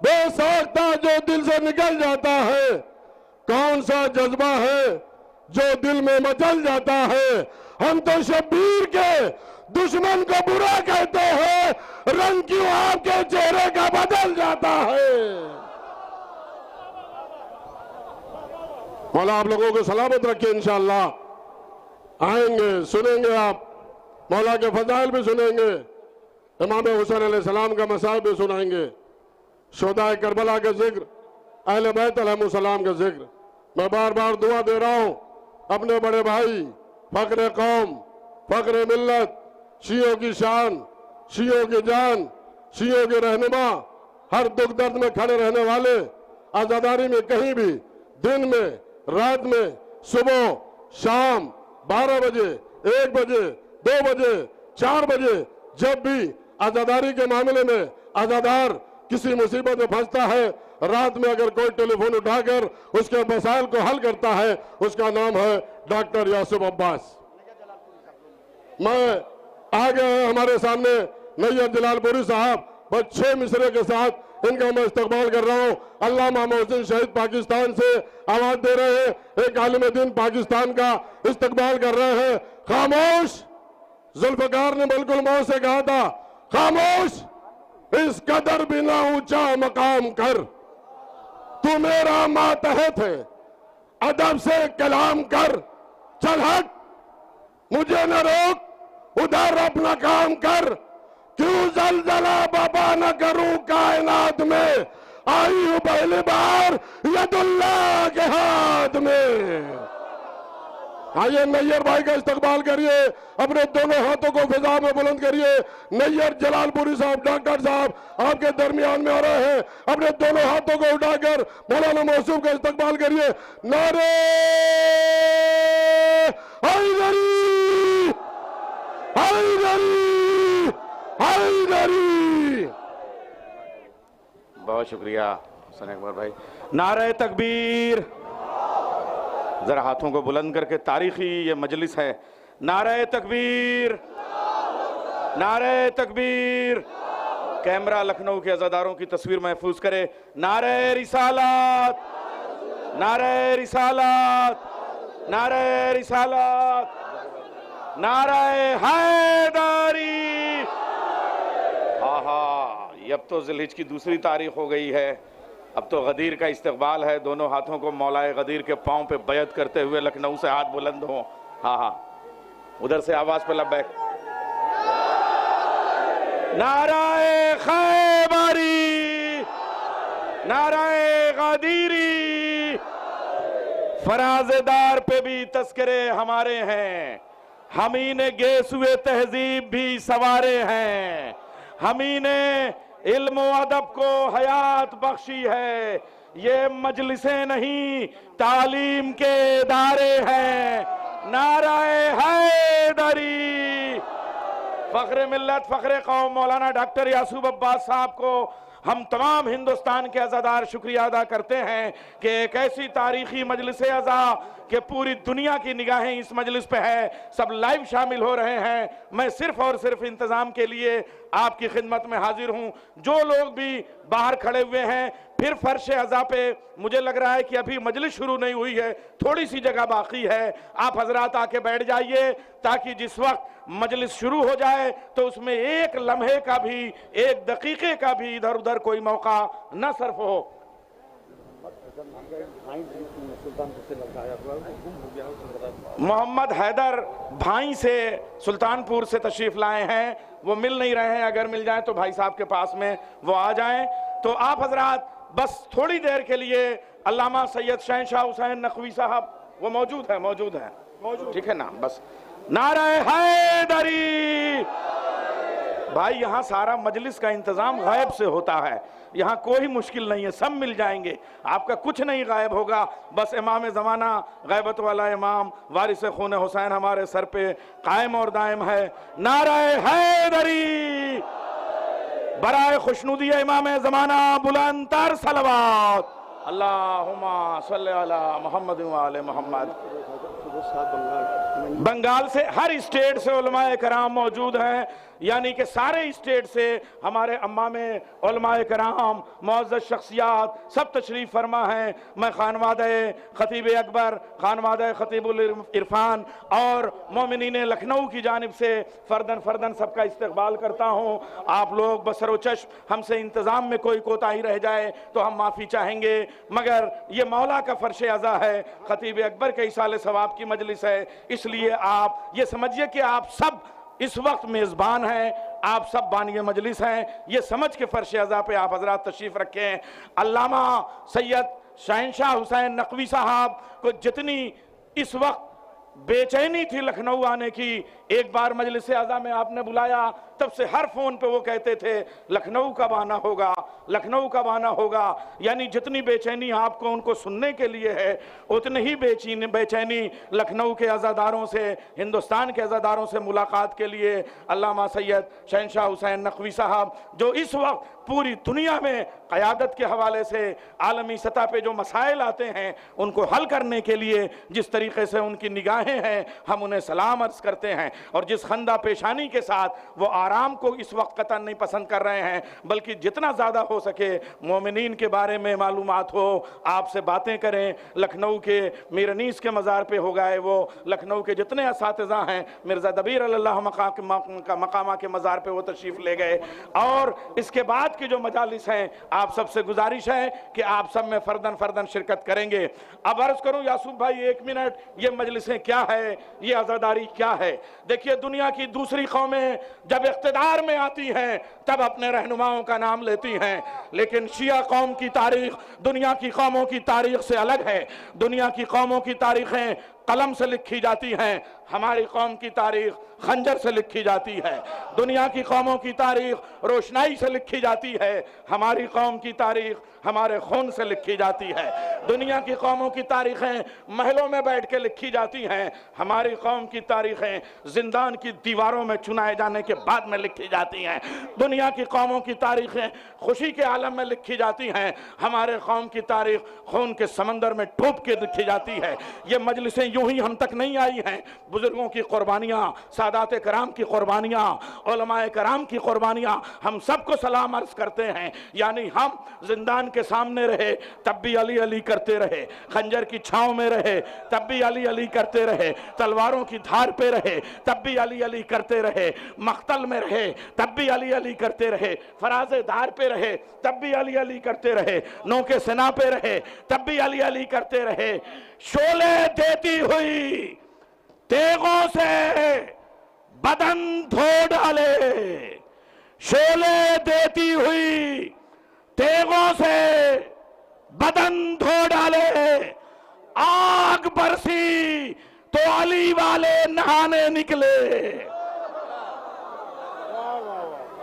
बेसाख्ता जो दिल से निकल जाता है, कौन सा जज्बा है जो दिल में मचल जाता है। हम तो शब्बीर के दुश्मन को बुरा कहते हैं, रंग क्यों आपके चेहरे का बदल जाता है। मौला आप लोगों को सलामत रखे, इंशाअल्लाह आएंगे, सुनेंगे, आप मौला के फजाइल भी सुनेंगे, इमाम हुसैन अलैहिस्सलाम का मसाइब भी सुनाएंगे, शोहदाए करबला का जिक्र, अहले बैत अलैहिस्सलाम का जिक्र। मैं बार बार दुआ दे रहा हूं अपने बड़े भाई फख्र कौम, फख्र मिल्लत, शियों की शान, शियों की जान, शियों के रहनुमा, हर दुख दर्द में खड़े रहने वाले, आजादारी में कहीं भी, दिन में, रात में, सुबह शाम, 12 बजे, 1 बजे, 2 बजे, 4 बजे, जब भी आजादारी के मामले में आजादार किसी मुसीबत में फंसता है, रात में अगर कोई टेलीफोन उठाकर उसके मसाइल को हल करता है, उसका नाम है डॉक्टर यासूब अब्बास। मैं आ गए हैं हमारे सामने नैयर जलालपुरी साहब, बस 6 मिसरे के साथ इनका मैं इस्तकबाल कर रहा हूं। अल्लामा मोहसिन शहीद पाकिस्तान से आवाज दे रहे हैं, एक आलिम दीन पाकिस्तान का इस्तकबाल कर रहे हैं। खामोश, जुल्फकार ने बिल्कुल मौत से कहा था, खामोश, इस कदर बिना ऊंचा मकाम कर, तू मेरा मातहत है, अदब से कलाम कर, चल हट, मुझे न रोक, उधर अपना काम कर, क्यों जलजला बाबा न करूं कायनात में, आई हूं पहली बार यदुल्लाह के हाथ में। आइए नैयर भाई का इस्तकबाल करिए, अपने दोनों हाथों को फिजा में बुलंद करिए। नैयर जलालपुरी साहब, डॉक्टर साहब आपके दरमियान में आ रहे हैं, अपने दोनों हाथों को उठाकर मौलाना मौसूफ का इस्तकबाल करिए। नारे हैदरी, हैदरी, हैदरी। बहुत शुक्रिया हुसैन अकबर भाई। नारे तकबीर, जरा हाथों को बुलंद करके, तारीखी ये मजलिस है। नारे तकबीर, नारे तकबीर। कैमरा लखनऊ के अज़ादारों की तस्वीर महफूज करे। नारे रिसालत, नारे रिसालत, नारे रिसालत, नारे हैदरी। आहा, ये अब तो ज़िलहिज की दूसरी तारीख हो गई है, अब तो गदीर का इस्तकबाल है। दोनों हाथों को मौलाए गदीर के पांव पे बैत करते हुए लखनऊ से हाथ बुलंद हो। हाँ हाँ, उधर से आवाज पे लब्बैक। नाराए खैबरी, नाराए गदीरी। फराजेदार पे भी तस्करे हमारे हैं, हमी ने गेसुए तहजीब भी सवारे हैं, हमी ने इल्म व अदब को हयात बख्शी है। ये मजलिसें नहीं, तालीम के इदारे हैं। नाराए हैदरी। फख्र मिल्लत, फख्र कौम मौलाना डॉक्टर यासूब अब्बास साहब को हम तमाम हिंदुस्तान के अज़ादार शुक्रिया अदा करते हैं कि एक ऐसी तारीखी मजलिस अज़ा कि पूरी दुनिया की निगाहें इस मजलिस पे है, सब लाइव शामिल हो रहे हैं। मैं सिर्फ और सिर्फ इंतज़ाम के लिए आपकी खिदमत में हाजिर हूं। जो लोग भी बाहर खड़े हुए हैं, फिर फर्श अज़ा पे मुझे लग रहा है कि अभी मजलिस शुरू नहीं हुई है, थोड़ी सी जगह बाकी है, आप हजरात आके बैठ जाइए ताकि जिस वक्त मजलिस शुरू हो जाए तो उसमें एक लम्हे का भी, एक दकीके का भी इधर उधर कोई मौका न सर्फ हो। मोहम्मद हैदर भाई से सुल्तानपुर से तशरीफ लाए हैं, वो मिल नहीं रहे हैं, अगर मिल जाएं तो भाई साहब के पास में वो आ जाएं। तो आप हजरात बस थोड़ी देर के लिए अल्लामा सैयद शहनशाह हुसैन नकवी साहब वो मौजूद है, ठीक है ना? बस नारे हैदरी, भाई यहाँ सारा मजलिस का इंतजाम गायब से होता है, यहाँ कोई मुश्किल नहीं है, सब मिल जाएंगे, आपका कुछ नहीं गायब होगा। बस इमाम ज़माना गैबत वाला इमाम वारिस खून हुसैन हमारे सर पे कायम और दायम है। नाराए हैदरी, बराए खुशनुदी इमाम ज़माना, बुलंदतर सलवात, अल्लाहुम्मा सल्ली अला मुहम्मद व आले मोहम्मद। बंगाल से हर स्टेट से उलमाए कराम मौजूद हैं, यानी कि सारे स्टेट से हमारे अम्मा में उलमाए कराम मुअज़्ज़ज़ शख्सियात सब तशरीफ़ फरमा हैं। मैं खानवादे खतीब अकबर, खानवादे खतीबुल इरफान और मोमिनीन लखनऊ की जानिब से फ़र्दन फ़र्दन सबका इस्तकबाल करता हूँ। आप लोग बसर व चश्म हमसे इंतज़ाम में कोई कोताही रह जाए तो हम माफ़ी चाहेंगे, मगर ये मौला का फ़र्श अज़ा है, खतीब अकबर के इसाले सवाब की मजलिस है, इसलिए आप ये समझिए कि आप सब इस वक्त मेज़बान हैं, आप सब बानी मजलिस हैं, ये समझ के फ़र्श अज़ा पे आप हज़रात तशरीफ़ रखें। अल्लामा सैयद शहनशाह हुसैन नकवी साहब को जितनी इस वक्त बेचैनी थी लखनऊ आने की, एक बार मजलिस आज़ा में आपने बुलाया, तब से हर फोन पे वो कहते थे लखनऊ कब आना होगा, लखनऊ कब आना होगा। यानी जितनी बेचैनी आपको उनको सुनने के लिए है, उतनी ही बेचैनी लखनऊ के अज़ादारों से, हिंदुस्तान के अज़ादारों से मुलाकात के लिए। अल्लामा सैयद शहनशाह हुसैन नकवी साहब जो इस वक्त पूरी दुनिया में क़यादत के हवाले से आलमी सतह पे जो मसाइल आते हैं उनको हल करने के लिए जिस तरीके से उनकी निगाहें हैं, हम उन्हें सलाम अर्ज़ करते हैं। और जिस खंदा पेशानी के साथ वो आराम को इस वक्त कतन नहीं पसंद कर रहे हैं, बल्कि जितना ज़्यादा हो सके मोमिनीन के बारे में मालूमात हो, आपसे बातें करें। लखनऊ के मीर अनीस के मज़ार पे हो गए, वो लखनऊ के जितने असातिज़ा हैं मिर्ज़ा दबीर अल्लाह मकामा के मज़ार पे वो तशरीफ़ ले गए। और इसके बाद की जो मजालिस हैं, आप सबसे गुजारिश है कि आप सब में फ़र्दन फ़र्दन शिरकत करेंगे। अब अर्ज़ करूँ यासूफ भाई 1 मिनट, ये मजलिसें क्या है, ये अज़ादारी क्या है। देखिए दुनिया की दूसरी कौमें जब इख्तिदार में आती हैं तब अपने रहनुमाओं का नाम लेती हैं, लेकिन शिया कौम की तारीख दुनिया की कौमों की तारीख से अलग है। दुनिया की कौमों की तारीखें कलम से लिखी जाती हैं, हमारी कौम की तारीख खंजर से लिखी जाती है। दुनिया की कौमों की तारीख रोशनाई से लिखी जाती है, हमारी कौम की तारीख हमारे खून से लिखी जाती है। दुनिया की कौमों की तारीखें महलों में बैठ के लिखी जाती हैं, हमारी कौम की तारीखें जिंदान की दीवारों में चुनाए जाने के बाद में लिखी जाती हैं। दुनिया की कौमों की तारीखें खुशी के आलम में लिखी जाती हैं, हमारे कौम की तारीख खून के समंदर में डूब के लिखी जाती है। ये मजलिसें यूं ही हम तक नहीं आई हैं, बुजुर्गों की कुर्बानियाँ, सादात कराम की कुर्बानियाँ, उलमाए कराम की कुर्बानियाँ, हम सबको सलाम अर्ज करते हैं। यानी हम जिंदान के सामने रहे तब भी अली अली करते रहे, खंजर की छांव में रहे तब भी अली अली करते रहे, तलवारों की धार पे रहे तब भी अली अली करते रहे, मख्तल में रहे तब भी अली अली करते रहे, फराजे धार पे रहे तब भी अली अली करते रहे, नौके सेना पे रहे तब भी अली अली करते रहे। शोले देती हुई तेगों से बदन धो डाले, शोले देती हुई तेगों से बदन धो डाले, आग बरसी तो अली वाले नहाने निकले।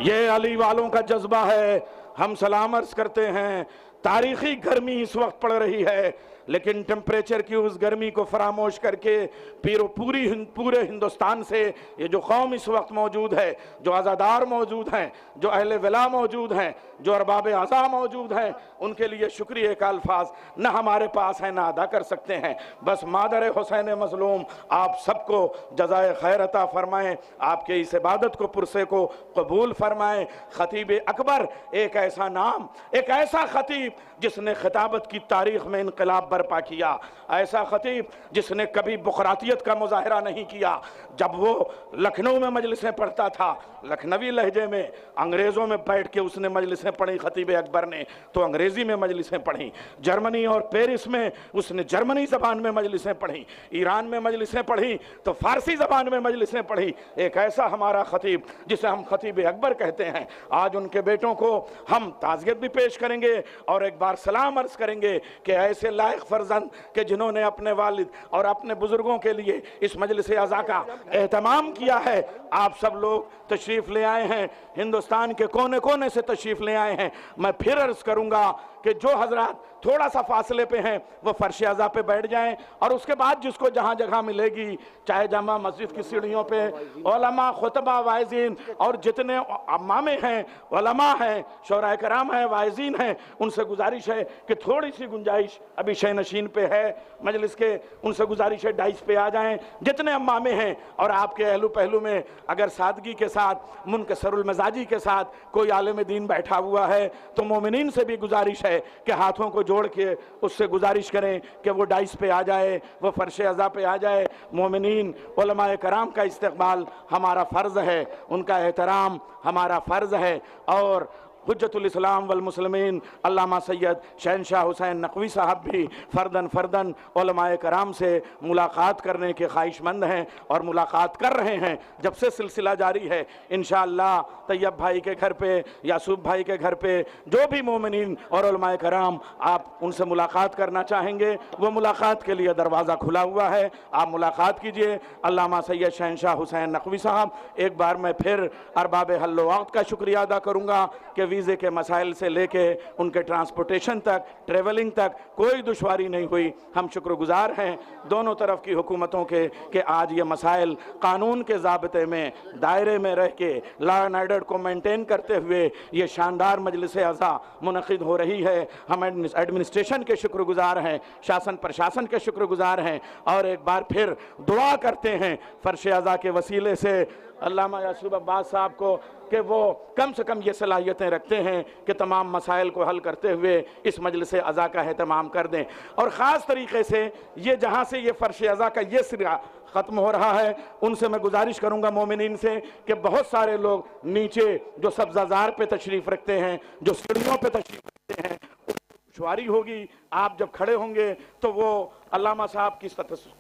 ये अली वालों का जज्बा है, हम सलाम अर्ज करते हैं। तारीखी गर्मी इस वक्त पड़ रही है, लेकिन टेम्परेचर की उस गर्मी को फरामोश करके पूरे हिंदुस्तान से ये जो कौम इस वक्त मौजूद है, जो आज़ादार मौजूद हैं, जो अहले विला मौजूद हैं, जो अरबाब आज़ा मौजूद हैं, उनके लिए शुक्रिया का अल्फाज न हमारे पास है, न अदा कर सकते हैं। बस मादर हुसैन मज़लूम आप सबको जज़ाए खैर अता फरमाएँ, आपके इस इबादत को पुरसे को कबूल फरमाएँ। खतीब अकबर एक ऐसा नाम, एक ऐसा खतीब जिसने खिताबत की तारीख में इनकलाब बर्पा किया, ऐसा खतीब जिसने कभी बुखरातियत का मुजाहरा नहीं किया। जब वो लखनऊ में मजलिसें पढ़ता था, लखनवी लहजे में अंग्रेज़ों में बैठ के उसने मजलिसें पढ़ी, खतीब अकबर ने तो अंग्रेज़ी में मजलिसें पढ़ी। जर्मनी और पेरिस में उसने जर्मनी ज़बान में मजलिसें पढ़ी, ईरान में मजलिसें पढ़ी तो फ़ारसी ज़बान में मजलिसें पढ़ी। एक ऐसा हमारा खतीब जिसे हम खतीब अकबर कहते हैं, आज उनके बेटों को हम ताज़ियत भी पेश करेंगे और एक बार सलाम अर्ज़ करेंगे कि ऐसे लायक फर्जंद कि जिन्होंने अपने वालिद और अपने बुजुर्गों के लिए इस मजलिस अज़ा का एहतमाम किया है। आप सब लोग तशरीफ़ ले आए हैं, हिंदुस्तान के कोने कोने से तशरीफ़ ले आए हैं। मैं फिर अर्ज़ करूँगा कि जो हजरात थोड़ा सा फासले पे हैं वो फर्श अज़ा पे बैठ जाएं और उसके बाद जिसको जहाँ जगह मिलेगी, चाहे जामा मस्जिद की सीढ़ियों पे उलमा, खुतबा, वाइज़ीन और जितने अम्मामे हैं, उलमा हैं, शोराए कराम हैं, वाइज़ीन हैं, उनसे गुजारिश है कि थोड़ी सी गुंजाइश अभी शयनशीन पे है मजलिस के, उनसे गुजारिश है डाइस पे आ जाएं जितने अम्मामे हैं। और आपके अहलू पहलू में अगर सादगी के साथ, मुनकसरुल मिजाजी के साथ कोई आलिम दीन बैठा हुआ है तो मोमिनीन से भी गुजारिश है कि हाथों को जोड़ के उससे गुजारिश करें कि वो डाइस पे आ जाए, वो फर्श अज़ा पे आ जाए। मोमिनीन उलमाए कराम का इस्तक़बाल हमारा फ़र्ज़ है, उनका एहतराम हमारा फ़र्ज़ है। और हुज्जतुल इस्लाम वल मुस्लिमीन अल्लामा सैयद शहनशाह हुसैन नकवी साहब भी फ़र्दन फ़र्दन उलमाए कराम से मुलाकात करने के ख्वाहिशमंद हैं और मुलाकात कर रहे हैं। जब से सिलसिला जारी है इंशाअल्लाह तैयब भाई के घर पे, यासूब भाई के घर पे, जो भी मोमिनीन और उलमाए कराम आप उनसे मुलाकात करना चाहेंगे वो मुलाकात के लिए दरवाज़ा खुला हुआ है, आप मुलाकात कीजिए। अल्लामा सैयद शहनशाह हुसैन नकवी साहब, एक बार मैं फिर अरबाब हल्लो वक्त का शुक्रिया अदा करूँगा कि वीज़े के मसाइल से लेके उनके ट्रांसपोर्टेशन तक, ट्रेवलिंग तक कोई दुश्वारी नहीं हुई। हम शुक्रगुजार हैं दोनों तरफ की हुकूमतों के कि आज ये मसाइल कानून के ज़ाब्ते में, दायरे में रह के, लॉ एंड ऑर्डर को मेंटेन करते हुए ये शानदार मजलिस अज़ा मुनक़िद हो रही है। हम एडमिनिस्ट्रेशन के शुक्रगुजार हैं, शासन प्रशासन के शुक्रगुजार हैं और एक बार फिर दुआ करते हैं फर्श अज़ा के वसीले से अल्लामा यासूब अब्बास साहब को कि वो कम से कम ये सलाहियतें रखते हैं कि तमाम मसाइल को हल करते हुए इस मजलिस अज़ा का एहतमाम कर दें। और ख़ास तरीके से ये जहाँ से ये फ़र्श अज़ा का ये सिरा ख़त्म हो रहा है उनसे मैं गुजारिश करूँगा मोमिनीन से कि बहुत सारे लोग नीचे जो सब्ज़ाज़ार पे तशरीफ़ रखते हैं, जो सीढ़ियों पे तशरीफ़ रखते हैं, दुश्वारी होगी। आप जब खड़े होंगे तो वो अल्लामा साहब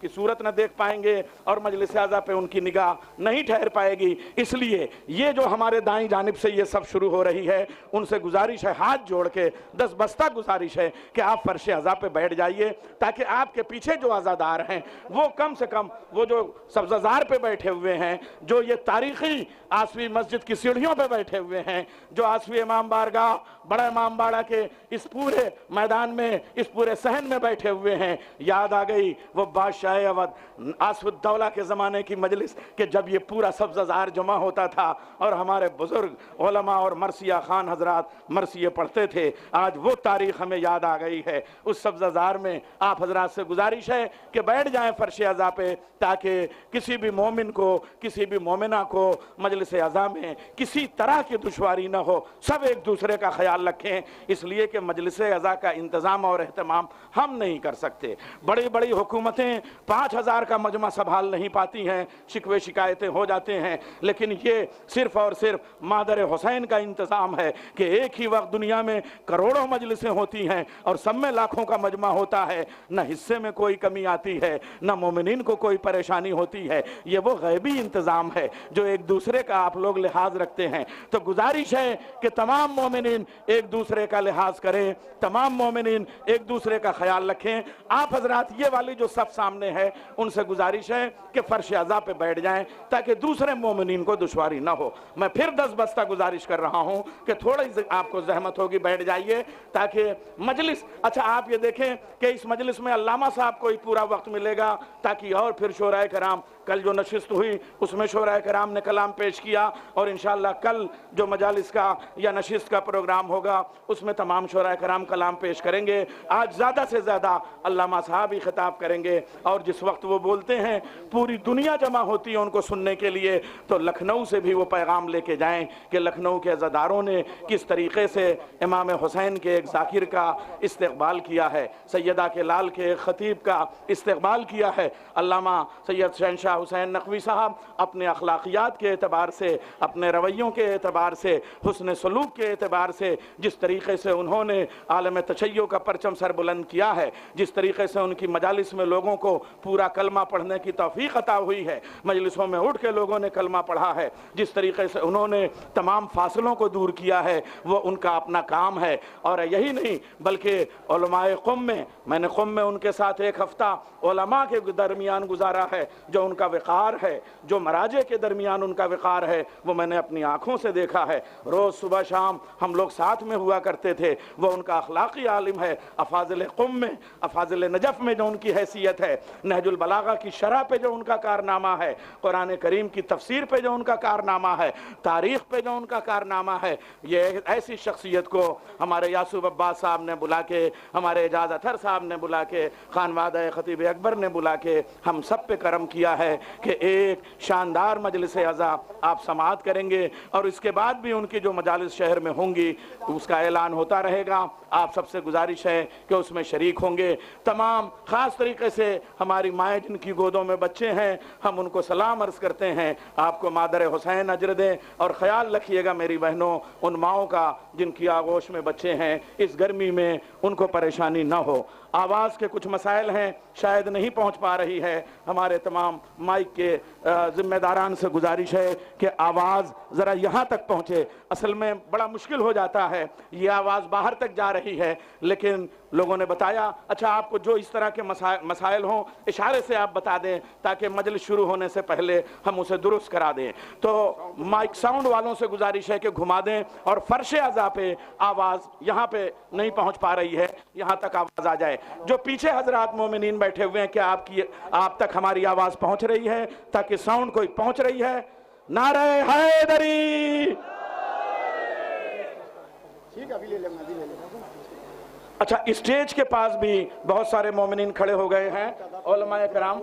की सूरत न देख पाएंगे और मजलिस अज़ा पे उनकी निगाह नहीं ठहर पाएगी। इसलिए ये जो हमारे दाईं जानिब से ये सब शुरू हो रही है उनसे गुजारिश है, हाथ जोड़ के दस बस्ता गुजारिश है कि आप फर्श अज़ा पे बैठ जाइए ताकि आपके पीछे जो अज़ादार हैं वो कम से कम वो जो सब्ज़ाज़ार पे बैठे हुए हैं, जो ये तारीख़ी आसवी मस्जिद की सीढ़ियों पे बैठे हुए हैं, जो आसवी इमाम बारगाह बड़ा इमाम बाड़ा के इस पूरे मैदान में, इस पूरे सहन में बैठे हुए हैं, याद आ गई वो बादशाह अवध आसफुद्दौला के ज़माने की मजलिस कि जब ये पूरा सब्ज़ाज़ार जमा होता था और हमारे बुज़ुर्ग उलमा और मरसिया खान हजरात मरसिए पढ़ते थे। आज वो तारीख़ हमें याद आ गई है। उस सब्ज़ाज़ार में आप हजरात से गुजारिश है कि बैठ जाएं फर्श अज़ा पे ताकि किसी भी मोमिन को, किसी भी मोमिना को मजलिस अज़ा में किसी तरह की दुश्वारी न हो। सब एक दूसरे का ख्याल रखें, इसलिए कि मजलिस अज़ा का इंतज़ाम और एहतमाम हम नहीं कर सकते। बड़ी बड़ी हुकूमतें 5000 का मजमा संभाल नहीं पाती हैं, शिकवे शिकायतें हो जाते हैं, लेकिन ये सिर्फ और सिर्फ मादर हुसैन का इंतज़ाम है कि एक ही वक्त दुनिया में करोड़ों मजलिसें होती हैं और सब में लाखों का मजमा होता है, न हिस्से में कोई कमी आती है, न मोमिनीन को कोई परेशानी होती है। ये वो गैबी इंतज़ाम है जो एक दूसरे का आप लोग लिहाज रखते हैं। तो गुजारिश है कि तमाम मोमिनीन एक दूसरे का लिहाज करें, तमाम मोमिनीन एक दूसरे का ख्याल रखें। आप हजरात ये वाली जो सब सामने है उनसे गुजारिश है कि फर्श अज़ा पे बैठ जाएं ताकि दूसरे मोमिनीन को दुश्वारी ना हो। मैं फिर 10 बस्ता गुजारिश कर रहा हूं कि थोड़ी आपको जहमत होगी, बैठ जाइए ताकि मजलिस, अच्छा आप ये देखें कि इस मजलिस में अल्लामा साहब को ही पूरा वक्त मिलेगा ताकि और फिर शोराए कराम, कल जो नशिस्त हुई उसमें शोराए कराम ने कलाम पेश किया और इंशाअल्लाह कल जो मजालिस का या नशिस्त का प्रोग्राम होगा उसमें तमाम शोराए कराम कलाम पेश करेंगे। आज ज़्यादा से ज़्यादा अल्लामा साहब ही खिताब करेंगे और जिस वक्त वो बोलते हैं पूरी दुनिया जमा होती है उनको सुनने के लिए, तो लखनऊ से भी वो पैगाम लेके जाएं कि लखनऊ के अज़ादारों ने किस तरीके से इमाम हुसैन के एक ज़ाकिर का इस्तकबाल किया है, सैयदा के लाल के एक ख़तीब का इस्तकबाल किया है। अल्लामा सैयद शहनशाह हुसैन नकवी साहब अपने अखलाकियात के एतबार से, अपने रवैयों के एतबार से, हुस्न सलूक के एतबार से जिस तरीके से उन्होंने आलम तशय्यो का परचम सर बुलंद किया है, जिस तरीके से उनकी मजालिस में लोगों को पूरा कलमा पढ़ने की तौफीक अता हुई है, मजलिसों में उठ के लोगों ने कलमा पढ़ा है, जिस तरीके से उन्होंने तमाम फासलों को दूर किया है, वो उनका अपना काम है। और यही नहीं बल्कि उलमाए क़ौम में, मैंने क़ौम में उनके साथ एक हफ्ता उलमा के दरमियान गुजारा है, जो उनका विक़ार है, जो मराजे के दरमियान उनका विक़ार है, वो मैंने अपनी आँखों से देखा है। रोज़ सुबह शाम हम लोग साथ में हुआ करते थे। वो उनका अखलाक़ी आलिम है। अफाज़िल क़ौम में, अफाज़िल नजफ़ में जो उनकी हैसियत है, नहजुल बलागा की शरह पे जो उनका कारनामा है, कुरान करीम की तफसीर पे जो उनका कारनामा है, तारीख़ पे जो उनका कारनामा है, ये ऐसी शख्सियत को हमारे यासूब अब्बास साहब ने बुला के, हमारे एजाज अथर साहब ने बुला के, खानवादा खतीब अकबर ने बुला के हम सब पे करम किया है कि एक शानदार मजलिस अज़ा आप समाअत करेंगे और इसके बाद भी उनकी जो मजालिस शहर में होंगी उसका ऐलान होता रहेगा। आप सबसे गुजारिश है कि उसमें शरीक होंगे। तमाम ख़ास तरीके से हमारी माएँ जिनकी गोदों में बच्चे हैं, हम उनको सलाम अर्ज़ करते हैं। आपको मादर हुसैन अजर दें और ख़याल रखिएगा मेरी बहनों, उन माओं का जिनकी आगोश में बच्चे हैं, इस गर्मी में उनको परेशानी न हो। आवाज़ के कुछ मसाइल हैं, शायद नहीं पहुंच पा रही है। हमारे तमाम माइक के ज़िम्मेदारान से गुजारिश है कि आवाज़ ज़रा यहाँ तक पहुँचे। असल में बड़ा मुश्किल हो जाता है, ये आवाज़ बाहर तक जा रही है, लेकिन लोगों ने बताया अच्छा आपको जो इस तरह के मसाइल हों इशारे से आप बता दें ताकि मजलिस शुरू होने से पहले हम उसे दुरुस्त करा दें। तो माइक साउंड वालों से गुजारिश है कि घुमा दें और फर्श अज़ा पे आवाज़ यहाँ पे नहीं पहुँच पा रही है, यहाँ तक आवाज़ आ जाए। जो पीछे हजरात मोमिनीन बैठे हुए हैं, क्या आप तक हमारी आवाज़ पहुँच रही है ताकि साउंड कोई पहुँच रही है? नारे हैदरी। ठीक है, अभी ले लेंगे, अभी ले लेंगे। अच्छा, स्टेज के पास भी बहुत सारे मोमिनीन खड़े हो गए हैं, उलमाए कराम।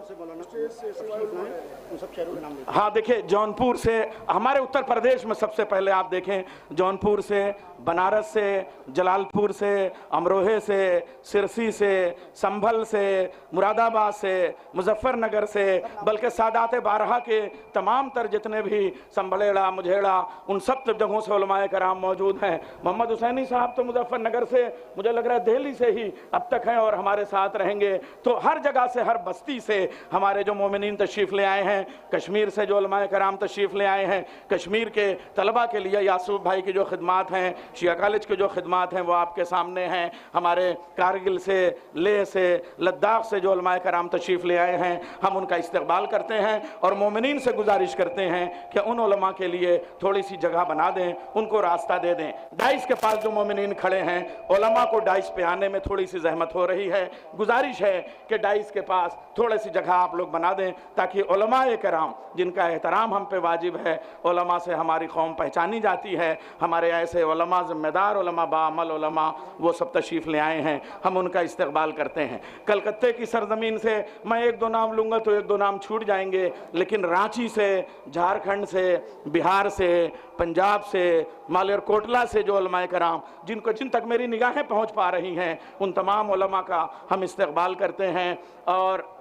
हाँ देखिए, जौनपुर से, हमारे उत्तर प्रदेश में सबसे पहले आप देखें, जौनपुर से, बनारस से, जलालपुर से, अमरोहे से, सिरसी से, संभल से, मुरादाबाद से, मुजफ्फरनगर से, बल्कि सादात बारहा के तमाम तर जितने भी संभलेड़ा मुझेड़ा उन सब जगहों से उलमाए कराम मौजूद हैं। मोहम्मद हुसैनी साहब तो मुजफ्फरनगर से, मुझे लग रहा है दिल्ली से ही अब तक हैं और हमारे साथ रहेंगे। तो हर जगह से, हर बस्ती से हमारे जो मोमिनीन तशरीफ़ ले आए हैं, कश्मीर से जो उलमाए कराम तशरीफ़ ले आए हैं, कश्मीर के तलबा के लिए यासूब भाई की जो खिदमात हैं, शिया कॉलेज के जो खिदमात हैं वो आपके सामने हैं। हमारे कारगिल से, लेह से, लद्दाख से जो उलमाए कराम तशरीफ़ ले आए हैं, हम उनका इस्तकबाल करते हैं और मोमिनीन से गुजारिश करते हैं कि उन उलमा के लिए थोड़ी सी जगह बना दें, उनको रास्ता दे दें। डाइस के पास जो मोमिनीन खड़े हैं, उलमा को डाइस पे आने में थोड़ी सी जहमत हो रही है, गुजारिश है कि डाइस के पास थोड़ी सी जगह आप लोग बना दें ताकि उलमाए कराम जिनका एहतराम हम पे वाजिब है, उलमा से हमारी कौम पहचानी जाती है, हमारे ऐसे उलमा, ज़िम्मेदार उलमा, बाअमल उलमा, वो सब तशरीफ़ ले आए हैं, हम उनका इस्तकबाल करते हैं। कलकत्ते की सरजमीन से मैं एक दो नाम लूँगा तो एक दो नाम छूट जाएंगे, लेकिन रांची से, झारखंड से, बिहार से, पंजाब से, मालेरकोटला से जो उलमाए कराम जिन तक मेरी निगाहें पहुँच पा रही हैं, उन तमाम उलमा का हम इस्तकबाल करते हैं। और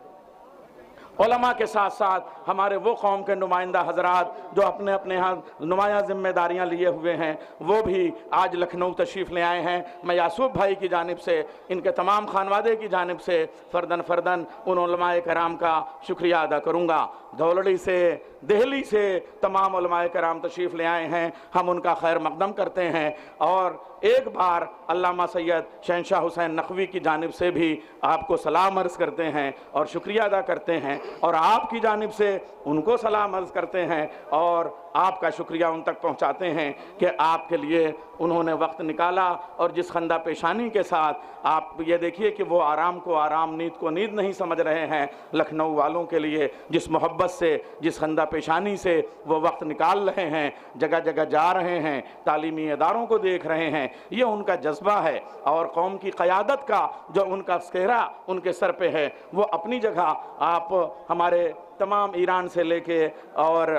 उलमा के साथ साथ हमारे वो कौम के नुमाइंदा हजरात जो अपने अपने यहाँ नुमाया जिम्मेदारियाँ लिए हुए हैं, वो भी आज लखनऊ तशरीफ़ ले आए हैं। मैं यासूब भाई की जानिब से, इनके तमाम खानवादे की जानिब से फ़र्दन उन उलमाए कराम का शुक्रिया अदा करूँगा। धौलड़ी से, दिल्ली से तमाम उलमाए कराम तशरीफ़ ले आए हैं, हम उनका खैर मकदम करते हैं। और एक बार अल्लामा सैयद शहनशाह हुसैन नकवी की जानिब से भी आपको सलाम अर्ज़ करते हैं और शुक्रिया अदा करते हैं, और आपकी जानिब से उनको सलाम अर्ज़ करते हैं और आपका शुक्रिया उन तक पहुंचाते हैं कि आपके लिए उन्होंने वक्त निकाला और जिस खंदा पेशानी के साथ आप ये देखिए कि वो आराम को आराम, नींद को नींद नहीं समझ रहे हैं। लखनऊ वालों के लिए जिस मोहब्बत से, जिस खंदा पेशानी से वो वक्त निकाल रहे हैं, जगह जगह जा रहे हैं, तालीमी इदारों को देख रहे हैं, ये उनका जज्बा है। और कौम की क़यादत का जो उनका सेहरा उनके सर पे है, वो अपनी जगह आप हमारे तमाम ईरान से लेके और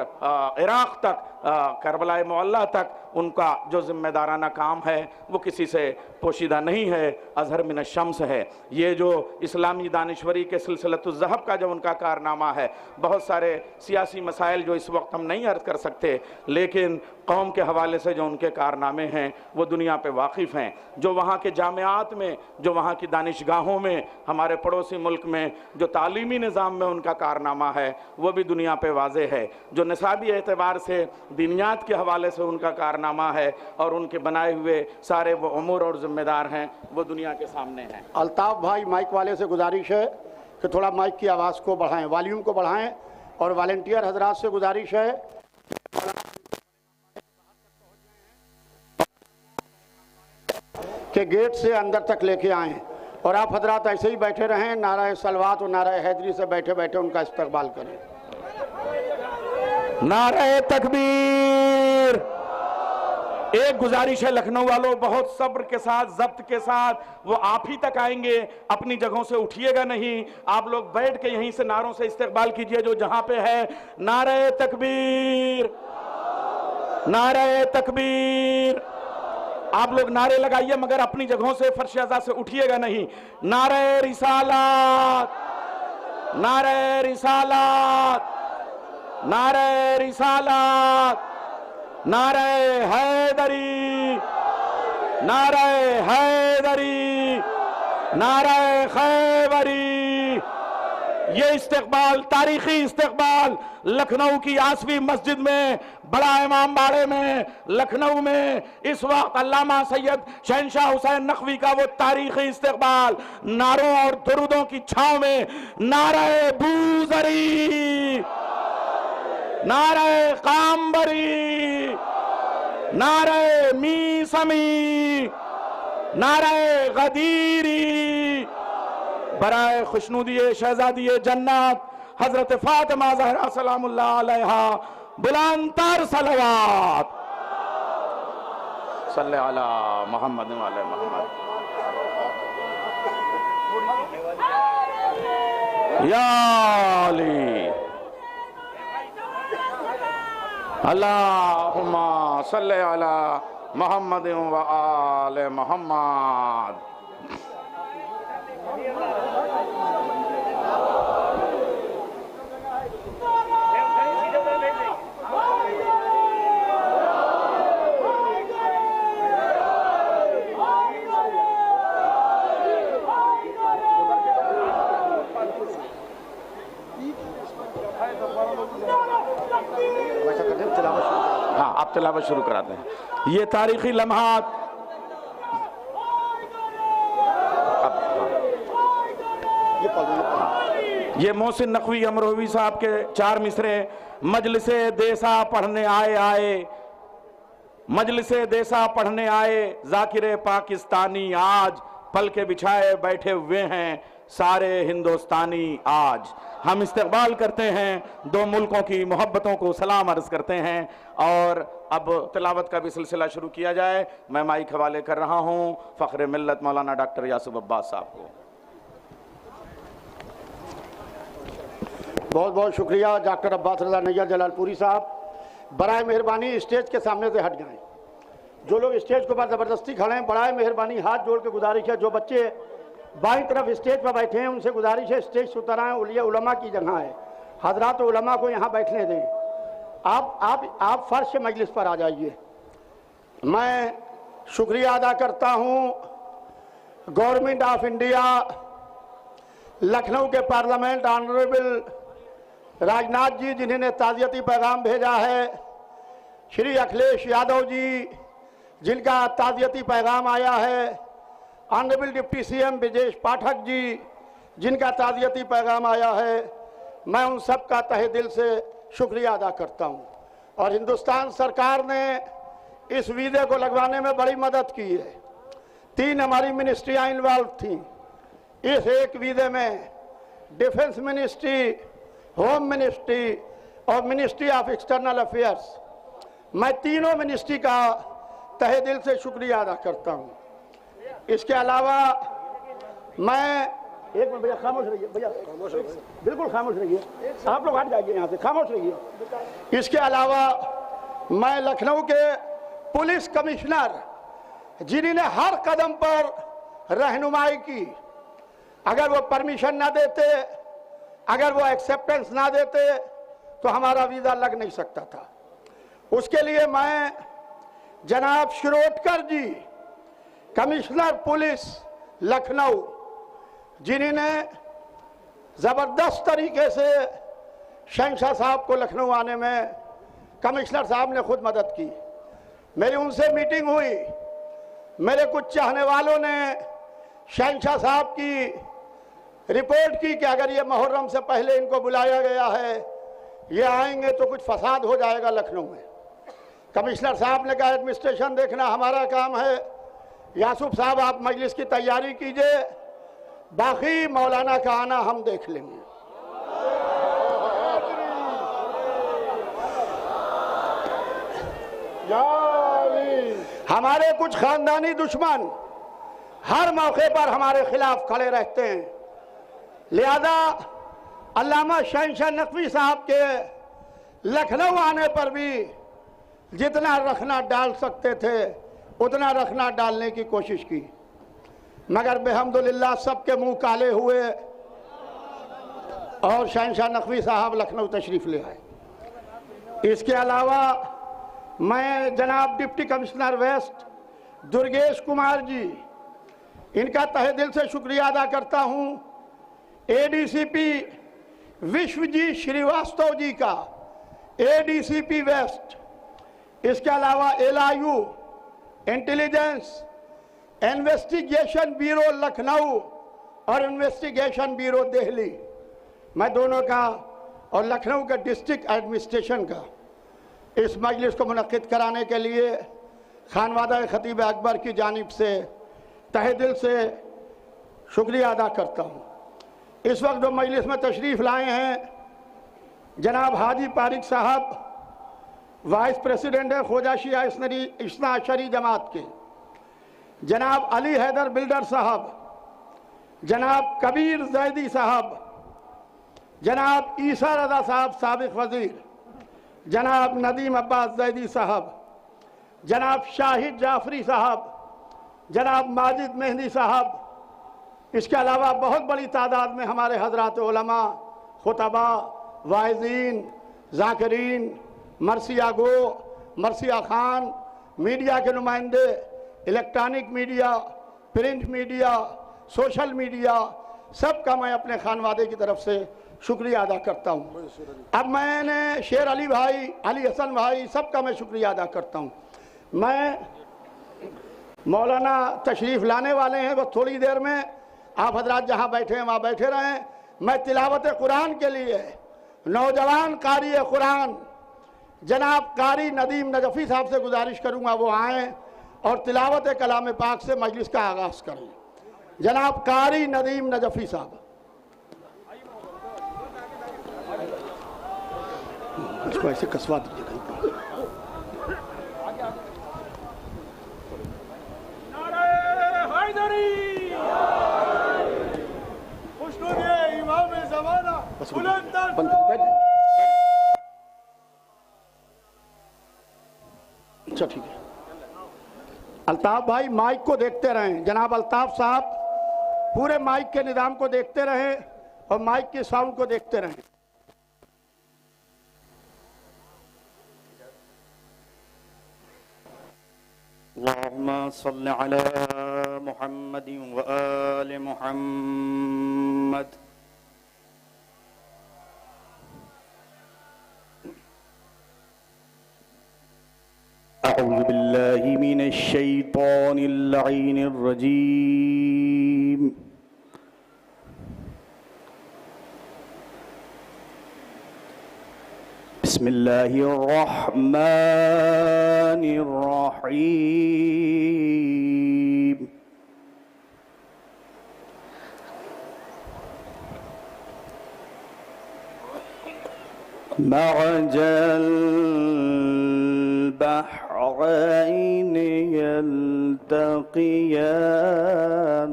इराक़ तक करबला मोहल्ला तक उनका जो जिम्मेदाराना काम है वो किसी से पोशीदा नहीं है, अजहर मिन शम्स है। ये जो इस्लामी दानिश्वरी के सिलसिलतुल ज़हब का जो उनका कारनामा है, बहुत सारे सियासी मसाइल जो इस वक्त हम नहीं अर्ज कर सकते, लेकिन कौम के हवाले से जो उनके कारनामे हैं वो दुनिया पे वाकिफ़ हैं। जो वहाँ के जामियात में, जो वहाँ की दानिशगाहों में, हमारे पड़ोसी मुल्क में जो तालीमी निज़ाम में उनका कारनामा है वो भी दुनिया पे वाज़े है। जो निसाबी एतबार से दीनियात के हवाले से उनका कारनामा है और उनके बनाए हुए सारे वो उमूर और जिम्मेदार हैं वो दुनिया के सामने हैं। अल्ताफ़ भाई, माइक वाले से गुजारिश है कि थोड़ा माइक की आवाज़ को बढ़ाएं, वॉल्यूम को बढ़ाएं, और वॉलंटियर हजरात से गुजारिश है कि गेट से अंदर तक लेके आएं, और आप हजरात ऐसे ही बैठे रहें, नाराए सलवात और नाराए हैदरी से बैठे बैठे उनका इस्तकबाल करें। नारे तकबीर। एक गुजारिश है लखनऊ वालों, बहुत सब्र के साथ, जब्त के साथ वो आप ही तक आएंगे, अपनी जगहों से उठिएगा नहीं। आप लोग बैठ के यहीं से नारों से इस्तकबाल कीजिए जो जहां पे है। नारे तकबीर, नारे तकबीर। आप लोग नारे लगाइए मगर अपनी जगहों से फर्श अज़ा से उठिएगा नहीं। नारे रिसालत, नारे रिसालत, नारे रिसालत, नारे हैदरी, नारे हैदरी, नारे खैबरी। ये इस्तकबाल, तारीखी इस्तकबाल लखनऊ की आसवी मस्जिद में, बड़ा इमाम बाड़े में, लखनऊ में इस वक्त अल्लामा सैयद शहनशाह हुसैन नकवी का वो तारीखी इस्तकबाल नारों और दुरूदों की छांव में। नारे बूजरी, नारे काम्बरी, नारे मीसमी, नारे गदीरी। बराए खुशनुदिये शहजादिये जन्नत हजरत फातिमा ज़हरा सलामुल्लाह अलैहा बुलंदतर सलवात सल्ले अला मोहम्मद व अला मोहम्मद। या अली अल्लाहुम्मा सल्ले अला मोहम्मद व आले मोहम्मद। हाँ, आप तिलावत शुरू कराते हैं। ये तारीखी लम्हात ये मोहसिन नकवी अमरोही साहब के 4 मिसरे। मजलिसे देसा पढ़ने आए आए, मजलिसे देसा पढ़ने आए, जाकिर पाकिस्तानी आज पल के बिछाए बैठे हुए हैं सारे हिंदुस्तानी आज। हम इस्तकबाल करते हैं दो मुल्कों की मोहब्बतों को सलाम अर्ज करते हैं और अब तिलावत का भी सिलसिला शुरू किया जाए। मैं माइक हवाले कर रहा हूँ फ़ख्र मिल्लत मौलाना डॉक्टर यासूफ अब्बास साहब को। बहुत बहुत शुक्रिया डॉक्टर अब्बास रज़ा नैयर जलालपुरी साहब। बराए मेहरबानी स्टेज के सामने से हट जाएं। जो लोग स्टेज के ऊपर ज़बरदस्ती खड़े हैं, बराए मेहरबानी हाथ जोड़ के गुजारिश है। जो बच्चे बाईं तरफ स्टेज पर बैठे हैं उनसे गुजारिश है स्टेज से उतर आएं। ये उलमा की जगह है, हजरात उलमा को यहाँ बैठने दें। आप फर्श मजलिस पर आ जाइए। मैं शुक्रिया अदा करता हूँ गवर्नमेंट ऑफ इंडिया, लखनऊ के पार्लियामेंट ऑनरेबल राजनाथ जी जिन्होंने ताज़ियती पैगाम भेजा है, श्री अखिलेश यादव जी जिनका ताज़ियती पैगाम आया है, honourable deputy CM Brajesh Pathak ji जिनका ताज़ियती पैगाम आया है। मैं उन सब का तहे दिल से शुक्रिया अदा करता हूँ। और हिंदुस्तान सरकार ने इस वीज़े को लगवाने में बड़ी मदद की है। 3 हमारी मिनिस्ट्रियाँ इन्वॉल्व थीं इस एक वीज़े में, डिफेंस मिनिस्ट्री, होम मिनिस्ट्री और मिनिस्ट्री ऑफ एक्सटर्नल अफेयर्स। मैं तीनों मिनिस्ट्री का तहे दिल से शुक्रिया अदा करता हूँ। इसके अलावा मैं एक मिनट भैया खामोश रहिए, भैया बिल्कुल खामोश रहिए, आप लोग हट जाइए यहाँ से, खामोश रहिए। इसके अलावा मैं लखनऊ के पुलिस कमिश्नर जिन्होंने हर कदम पर रहनुमाई की, अगर वो परमिशन ना देते, अगर वो एक्सेप्टेंस ना देते तो हमारा वीज़ा लग नहीं सकता था। उसके लिए मैं जनाब शिरोडकर जी, कमिश्नर पुलिस लखनऊ, जिन्होंने ज़बरदस्त तरीके से शहंशाह साहब को लखनऊ आने में कमिश्नर साहब ने खुद मदद की। मेरी उनसे मीटिंग हुई, मेरे कुछ चाहने वालों ने शहंशाह साहब की रिपोर्ट की कि अगर ये मुहर्रम से पहले इनको बुलाया गया है, ये आएंगे तो कुछ फसाद हो जाएगा लखनऊ में। कमिश्नर साहब ने कहा एडमिनिस्ट्रेशन देखना हमारा काम है, यासूफ साहब आप मजलिस की तैयारी कीजिए, बाकी मौलाना का आना हम देख लेंगे। हमारे कुछ खानदानी दुश्मन हर मौके पर हमारे खिलाफ खड़े रहते हैं, लिहाजा अल्लामा शहंशाह नकवी साहब के लखनऊ आने पर भी जितना रखना डाल सकते थे उतना रखना डालने की कोशिश की, मगर बेहम्दुलिल्लाह सबके मुंह काले हुए और शहंशाह नकवी साहब लखनऊ तशरीफ ले आए। इसके अलावा मैं जनाब deputy commissioner west Durgesh Kumar ji, इनका तहे दिल से शुक्रिया अदा करता हूं। एडीसीपी विश्वजीत श्रीवास्तव जी का, एडीसीपी वेस्ट, इसके अलावा LIU intelligence investigation bureau Lucknow और इन्वेस्टिगेशन ब्यूरो दिल्ली, मैं दोनों का और लखनऊ के डिस्ट्रिक्ट एडमिनिस्ट्रेशन का इस मजलिस को मुनक्किद कराने के लिए खानवादा खतीब अकबर की जानिब से तहे दिल से शुक्रिया अदा करता हूँ। इस वक्त जो मजलिस में तशरीफ़ लाए हैं जनाब हाजी पारिक साहब, वाइस प्रेसिडेंट है ख्वाजा शिया इस्ना अशरी जमात के, जनाब अली हैदर बिल्डर साहब, जनाब कबीर जैदी साहब, जनाब ईसा रजा साहब साबिक वजीर, जनाब नदीम अब्बास जैदी साहब, जनाब शाहिद जाफरी साहब, जनाब माजिद मेहंदी साहब, इसके अलावा बहुत बड़ी तादाद में हमारे हजरात उलमा, खुतबा, वाइज़ीन, जाकिरीन, मरसिया गो, मरसिया खान, मीडिया के नुमाइंदे, electronic media, print media, social media, सबका मैं अपने खानवादे की तरफ से शुक्रिया अदा करता हूँ। अब मैंने शेर अली भाई, अली हसन भाई, सबका मैं शुक्रिया अदा करता हूँ। मैं मौलाना तशरीफ़ लाने वाले हैं, बस थोड़ी देर में आप हजरात जहाँ बैठे हैं वहाँ बैठे रहें। मैं तिलावत कुरान के लिए नौजवान कारी कुरान जनाब कारी नदीम नजफ़ी साहब से गुजारिश करूँगा वो आएँ और तिलावत कलाम पाक से मजलिस का आगाज़ करें। जनाब कारी नदीम नजफ़ी साहब, इसको ऐसे कसवा दीजिए कहीं पर। बंद कर, बैठ। अच्छा ठीक है। अल्ताफ भाई माइक को देखते रहें, जनाब अल्ताफ साहब पूरे माइक के निज़ाम को देखते रहें और माइक के साउंड को देखते रहें। अल्लाहुम्मा सल्लि अला मुहम्मदिन व आलि मुहम्मद। अऊज़ु बिल्लाहि मिनश शैतानिर लईनिर रजीम। बिस्मिल्लाहिर्रहमानिर्रहीम। मरजल बहरैन यल्तक़ियान।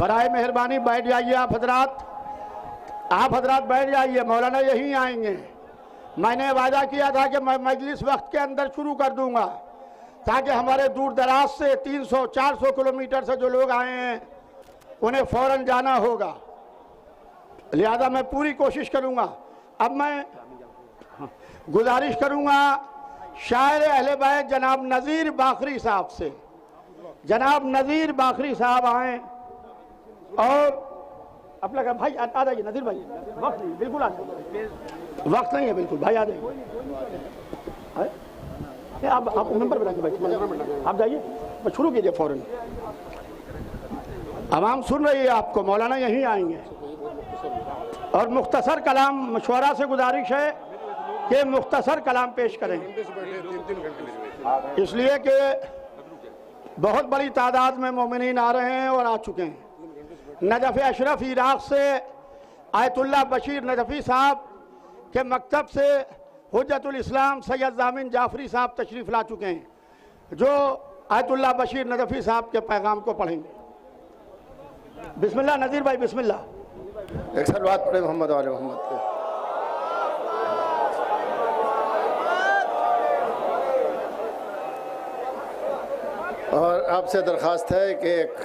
बराए मेहरबानी बैठ जाइए आप हजरात बैठ जाइए। मौलाना यहीं आएंगे। मैंने वादा किया था कि मैं मजलिस वक्त के अंदर शुरू कर दूंगा ताकि हमारे दूर दराज से 300-400 किलोमीटर से जो लोग आए हैं उन्हें फौरन जाना होगा, लिहाजा मैं पूरी कोशिश करूंगा। अब मैं गुजारिश करूंगा शायर अहले बैत जनाब नज़ीर बाखरी साहब से। जनाब नज़ीर बाखरी साहब आए और अपना का भाई आ जाइए। नज़ीर भाई वक्त नहीं, बिल्कुल आ जाइए, वक्त नहीं है बिल्कुल भाई, आ जाइए। आप नंबर बना के भाई आप जाइए, शुरू कीजिए फौरन। आवाम सुन रही है आपको, मौलाना यहीं आएंगे और मुख्तसर कलाम मशवरा से गुजारिश है कि मुख्तसर कलाम पेश करें, इसलिए कि बहुत बड़ी तादाद में मोमिनीन आ रहे हैं और आ चुके हैं। नजफ़ अशरफ इराक़ से आयतुल्लाह बशीर नजफ़ी साहब के मकतब से हुज्जतुल इस्लाम सैयद ज़ामिन जाफरी साहब तशरीफ़ ला चुके हैं, जो आयतुल्लाह बशीर नजफ़ी साहब के पैगाम को पढ़ेंगे। बिस्मिल्लाह नज़ीर भाई, बिस्मिल्लाह। एक सलवात पढ़े मोहम्मद वाले मोहम्मद के। और आपसे दरख्वास्त है कि एक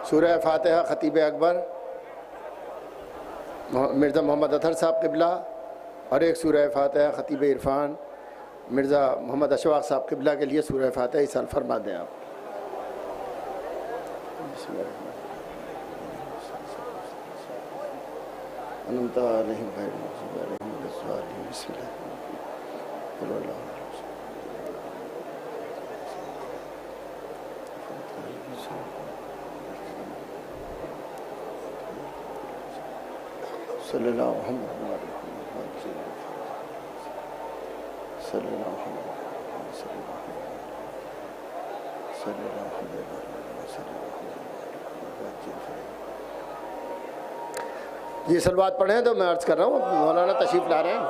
सूरह फातिहा खतीब अकबर मिर्ज़ा मोहम्मद अतहर साहब क़िबला और एक सूरह फातिहा खतीब इरफान मिर्ज़ा मोहम्मद अशफाक साहब क़िबला के लिए सूरह फातिहा इरसाल फरमा दें आप। ये सलवात पढ़ें तो मैं अर्ज़ कर रहा हूँ, मौलाना तशरीफ़ ला रहे हैं।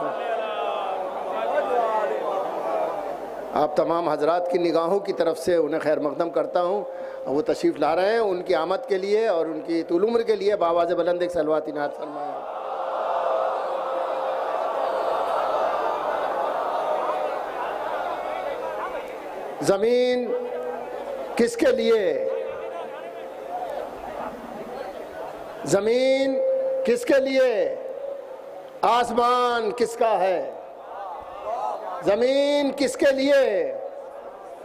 आप तमाम हजरात की निगाहों की तरफ से उन्हें खैर मकदम करता हूँ। वो तशरीफ़ ला रहे हैं, उनकी आमद के लिए और उनकी तूल उम्र के लिए बावाज़ बुलंद एक सलवात इनायत फरमाया। ज़मीन किसके लिए, ज़मीन किसके लिए, आसमान किसका है। ज़मीन किसके लिए,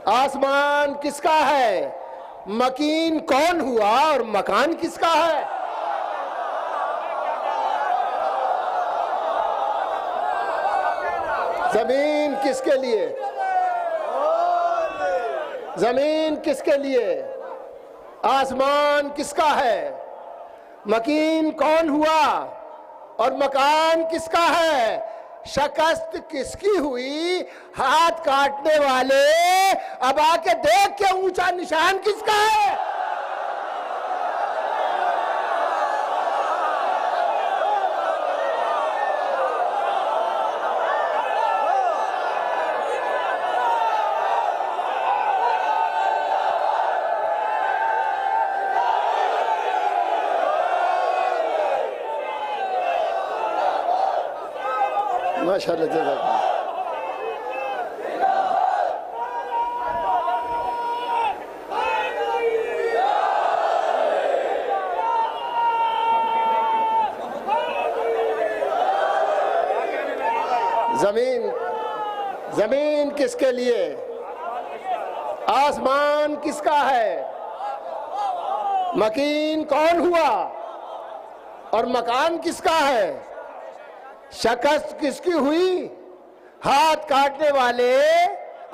आसमान किसका है, मकीन कौन हुआ और मकान किसका है। ज़मीन किसके लिए, ज़मीन किसके लिए, आसमान किसका है, मकीन कौन हुआ और मकान किसका है। शिकस्त किसकी हुई, हाथ काटने वाले अब आके देख के ऊंचा निशान किसका है। माशाअल्लाह जज़ाकल्लाह। जमीन किसके लिए, आसमान किसका है, मकीन कौन हुआ और मकान किसका है, शिकस्त किसकी हुई, हाथ काटने वाले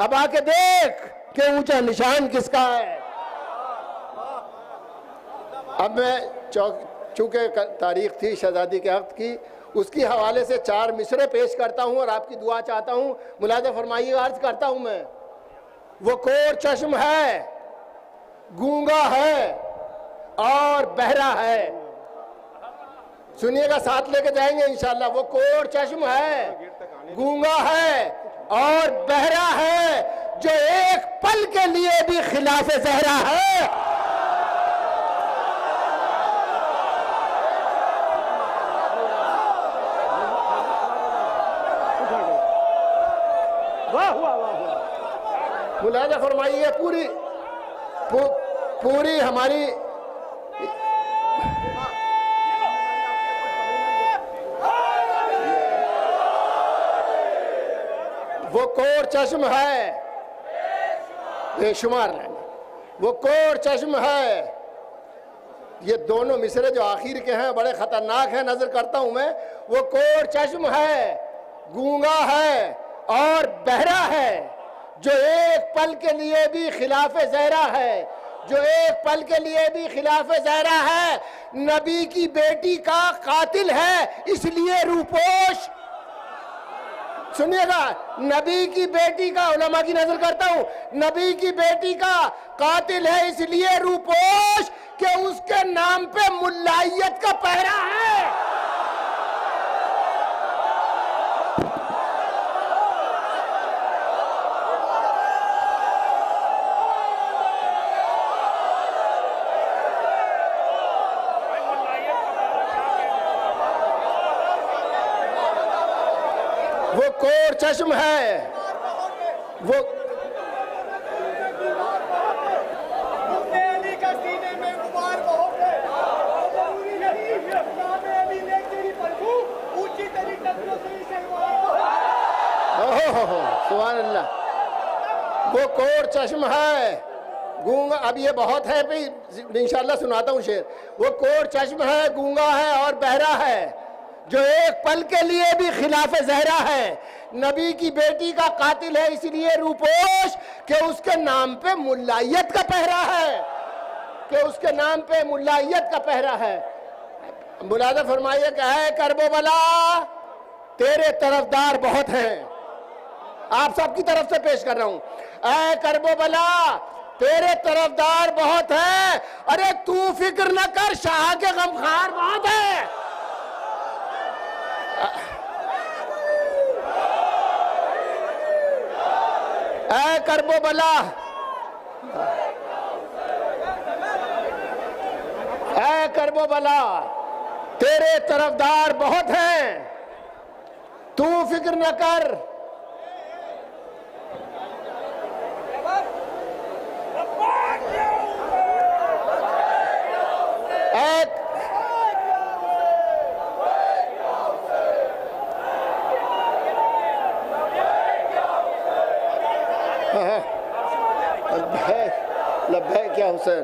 अब आके देख के ऊंचा निशान किसका है। अब मैं चूंकि तारीख थी शहजादी के वक्त की, उसकी हवाले से 4 मिसरे पेश करता हूं और आपकी दुआ चाहता हूं। मुलाज़ा फरमाइए, अर्ज करता हूं मैं, वो कोर चश्म है, गूंगा है और बहरा है। सुनिएगा, साथ लेके जाएंगे इंशाल्लाह। वो कोर चश्म है, गूंगा है और बहरा है, जो एक पल के लिए भी खिलाफ ज़हरा है। मुलाज़ा फरमाइए, पूरी हमारी वो कोर चश्म है, बेशुमार है, वो कोर चश्म है। ये दोनों मिसरे जो आखिर के हैं बड़े खतरनाक हैं, नजर करता हूं मैं। वो कोर चश्म है, गूंगा है और बहरा है, जो एक पल के लिए भी खिलाफ ज़हरा है, जो एक पल के लिए भी खिलाफ ज़हरा है। नबी की बेटी का कातिल है, इसलिए रूपोश। सुनिएगा, नबी की बेटी का, उलमा की नजर करता हूं, नबी की बेटी का कातिल है इसलिए रूपोश कि उसके नाम पे मुल्लाइयत का पहरा है। वो कोर चश्म है, वो सुभान अल्लाह, वो कोर चश्म है, गूंगा। अब ये बहुत है भाई, इंशाल्लाह सुनाता हूँ शेर। वो कोर चश्म है, गूंगा है और बहरा है, जो एक पल के लिए भी खिलाफ ज़हरा है। नबी की बेटी का कातिल है इसलिए रूपोश कि उसके नाम पे मुल्लाइयत का पहरा है, कि उसके नाम पे मुल्लाइयत का पहरा है। मुलाज़ा फरमाइए कि है करबो बला, तेरे तरफदार बहुत हैं। आप सबकी तरफ से पेश कर रहा हूं। ऐ करबो बला, तेरे तरफदार बहुत हैं। अरे तू फिक्र न कर, शाह के गमखार बहुत है। ऐ करबो बला, ऐ करबो बला, तेरे तरफदार बहुत हैं, तू फिक्र न कर। लब्बैक क्या हुसैन,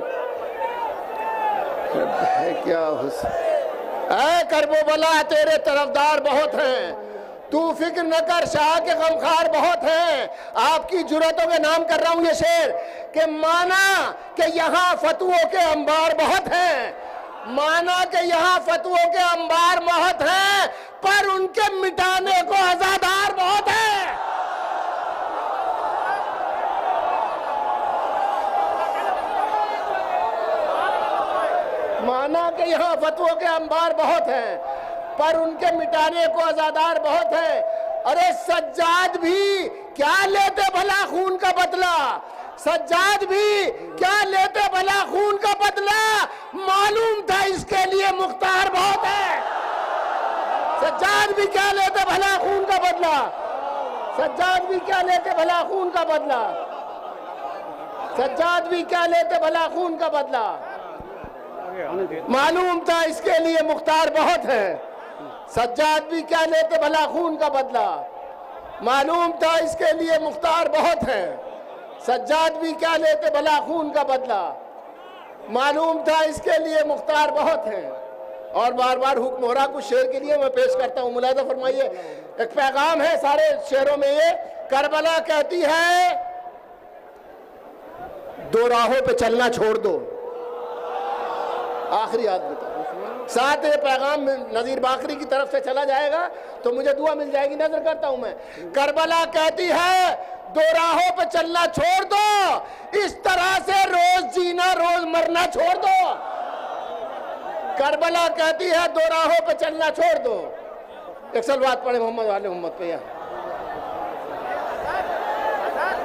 लब्बैक क्या हुसैन। ऐ करबो बला, तेरे तरफदार बहुत हैं, तू फिक्र न कर, शाह के गमखार बहुत हैं। आपकी जुर्रतों के नाम कर रहा हूं ये शेर, कि माना कि यहाँ फतवों के अंबार बहुत हैं, माना कि यहाँ फतवों के अंबार बहुत हैं, पर उनके मिटाने को अज़ादार बहुत है। माना कि यहाँ फतवों के अंबार बहुत हैं, पर उनके मिटाने को अज़ादार बहुत है। अरे सज्जाद भी क्या लेते भला खून का बदला, सज्जाद भी क्या लेते भला खून का बदला, मालूम था इसके लिए मुख्तार बहुत है। सज्जाद भी क्या लेते भला खून का बदला, सज्जाद भी क्या लेते भला खून का बदला, सज्जाद भी क्या लेते भला खून का बदला, मालूम था इसके लिए मुख्तार बहुत है। सज्जाद भी क्या लेते भला खून का बदला, मालूम था इसके लिए मुख्तार बहुत है। सज्जाद भी क्या लेते भला खून का बदला, मालूम था इसके लिए मुख्तार बहुत है। और बार बार हुक्म हो रहा कुछ शेर के लिए मैं पेश करता हूँ, मुलाहिजा फरमाइए। एक पैगाम है सारे शेरों में ये, करबला कहती है दो राहों पे चलना छोड़ दो। आखिरी याद बताओ, साथ ये पैगाम नजीर बाकरी की तरफ से चला जाएगा तो मुझे दुआ मिल जाएगी, नजर करता हूं मैं। करबला कहती है दो राहों पे चलना छोड़ दो, इस तरह से रोज जीना रोज मरना छोड़ दो। करबला कहती है दो राहों पे चलना छोड़ दो। एक सलवात पढ़े मोहम्मद वाले मोहम्मद पे। यार